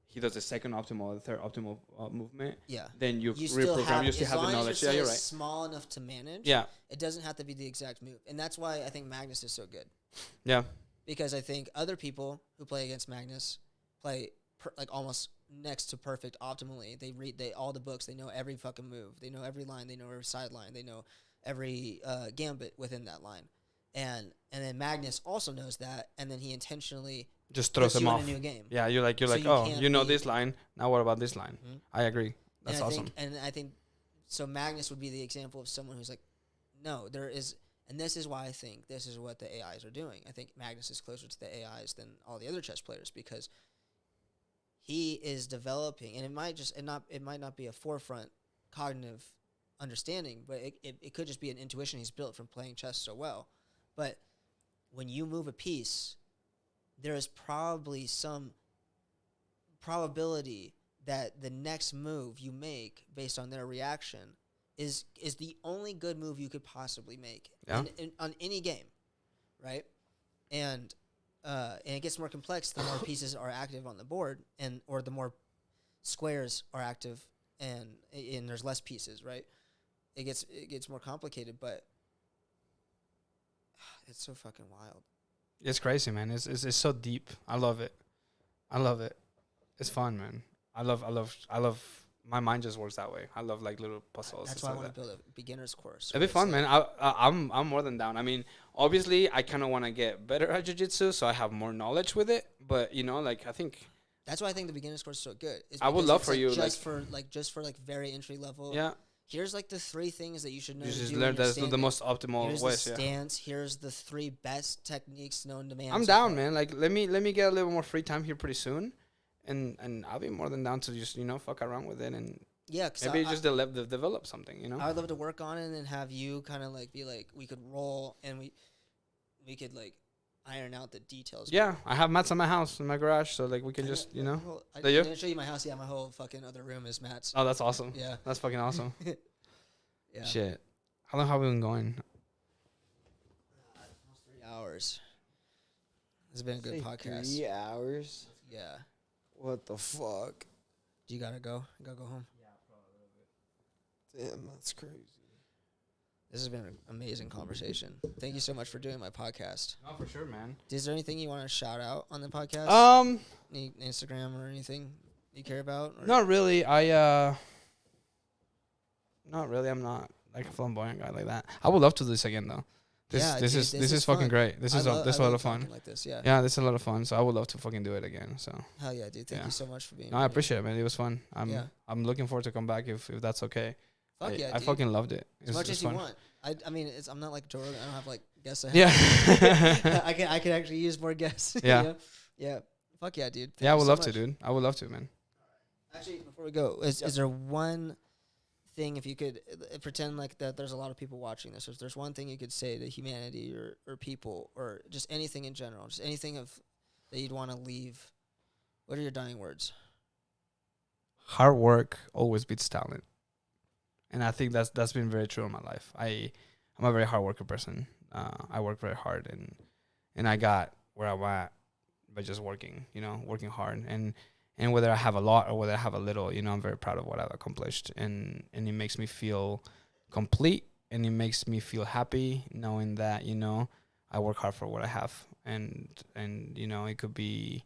he does the second optimal, the third optimal movement. Yeah. Then you still reprogram. You still as have the long as knowledge. your Yeah, you're set right. is small enough to manage. Yeah, It doesn't have to be the exact move, and that's why I think Magnus is so good. yeah, Because I think other people who play against Magnus play like almost next to perfect optimally. They read all the books. They know every fucking move. They know every line. They know every sideline. They know every gambit within that line. And then Magnus also knows that, and then he intentionally just throws puts them you off. in a new game. Yeah, you're like, So you oh, can't you know be- this line. Now what about this line? Mhm. I agree. That's and awesome. I think so. Magnus would be the example of someone who's like, no, there is, and this is why I think this is what the AIs are doing. I think Magnus is closer to the AIs than all the other chess players because he is developing, and it might not be a forefront cognitive understanding, but it could just be an intuition he's built from playing chess so well. But when you move a piece, there is probably some probability that the next move you make based on their reaction is the only good move you could possibly make Yeah. on any game, right? And it gets more complex the more pieces are active on the board, or the more squares are active, and there's less pieces, right? It gets more complicated, but it's so fucking wild. It's crazy, man. It's so deep. I love it. It's fun, man. I love. My mind just works that way. I love like little puzzles. That's and why I stuff want like to build a beginner's course. It'd be fun, man. I'm more than down. I mean, obviously, I kind of want to get better at jiu-jitsu, so I have more knowledge with it. But I think That's why I think the beginner's course is so good. I would because love it's, for like, you, just for very entry level. yeah, Here's like the 3 things that you should know. you to just do learn when you're that's the standing. most optimal Here's ways. the Yeah, stance. Here's the 3 best techniques known to man. I'm so down, far. man. Like let me get a little more free time here pretty soon, and I'll be more than down to just fuck around with it and Yeah, cause maybe just develop something. I would love to work on it and then have you kind of like be like we could roll and we could like iron out the details. Yeah, I have mats in my house in my garage, so like we can just I Do you? didn't show you my house. Yeah, my whole fucking other room is mats. Oh, that's awesome. Yeah, That's fucking awesome. yeah. Shit, how long have we been going? Almost 3 hours. This has been a good podcast. 3 hours. Yeah. What the fuck? Do you gotta go? You gotta go home. Damn, that's crazy. This has been an amazing conversation. Thank you so much for doing my podcast. Oh, for sure, man. Is there anything you want to shout out on the podcast? Any Instagram or anything you care about? Or Not really. Not really. I'm not like a flamboyant guy like that. I would love to do this again though. This Yeah, this dude, is this this is is fucking fun. great. This is I a lot love of fun. talking like this. Yeah. Yeah, this is a lot of fun. So I would love to fucking do it again. So Hell yeah, dude. Thank Yeah. you so much for being. no, I appreciate it, man. It was fun. Yeah. I'm looking forward to come back if that's okay. Fuck yeah, I dude. fucking loved it. As much it's as you fun. want. I mean, I'm not like Joe Rogan. I don't have like guests. Yeah. I could actually use more guests. Yeah. You know? Yeah. Fuck yeah, dude. Thank Yeah, I you would so love to, much. dude. I would love to, man. Actually, before we go, is there one thing, if you could pretend like that there's a lot of people watching this, if there's one thing you could say to humanity or people or just anything in general, just anything that you'd want to leave, what are your dying words? Hard work always beats talent, and I think that's been very true in my life. I'm a very hard worker person. I work very hard, and I got where I'm at by just working, working hard, and And whether I have a lot or whether I have a little, you know, I'm very proud of what I've accomplished, and it makes me feel complete, and it makes me feel happy knowing that, you know, I work hard for what I have, and you know, it could be,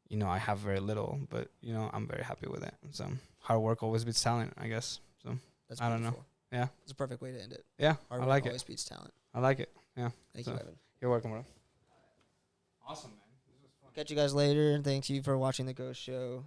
you know, I have very little, but you know, I'm very happy with it. So hard work always beats talent, I guess. So That's I don't know. beautiful. Yeah, It's a perfect way to end it. yeah, Hard I work like always it. beats talent. I like it. Yeah, Thank So- you, Evan. you're welcome, bro. Awesome, man. Catch you guys later, and thank you for watching the Ghost Show.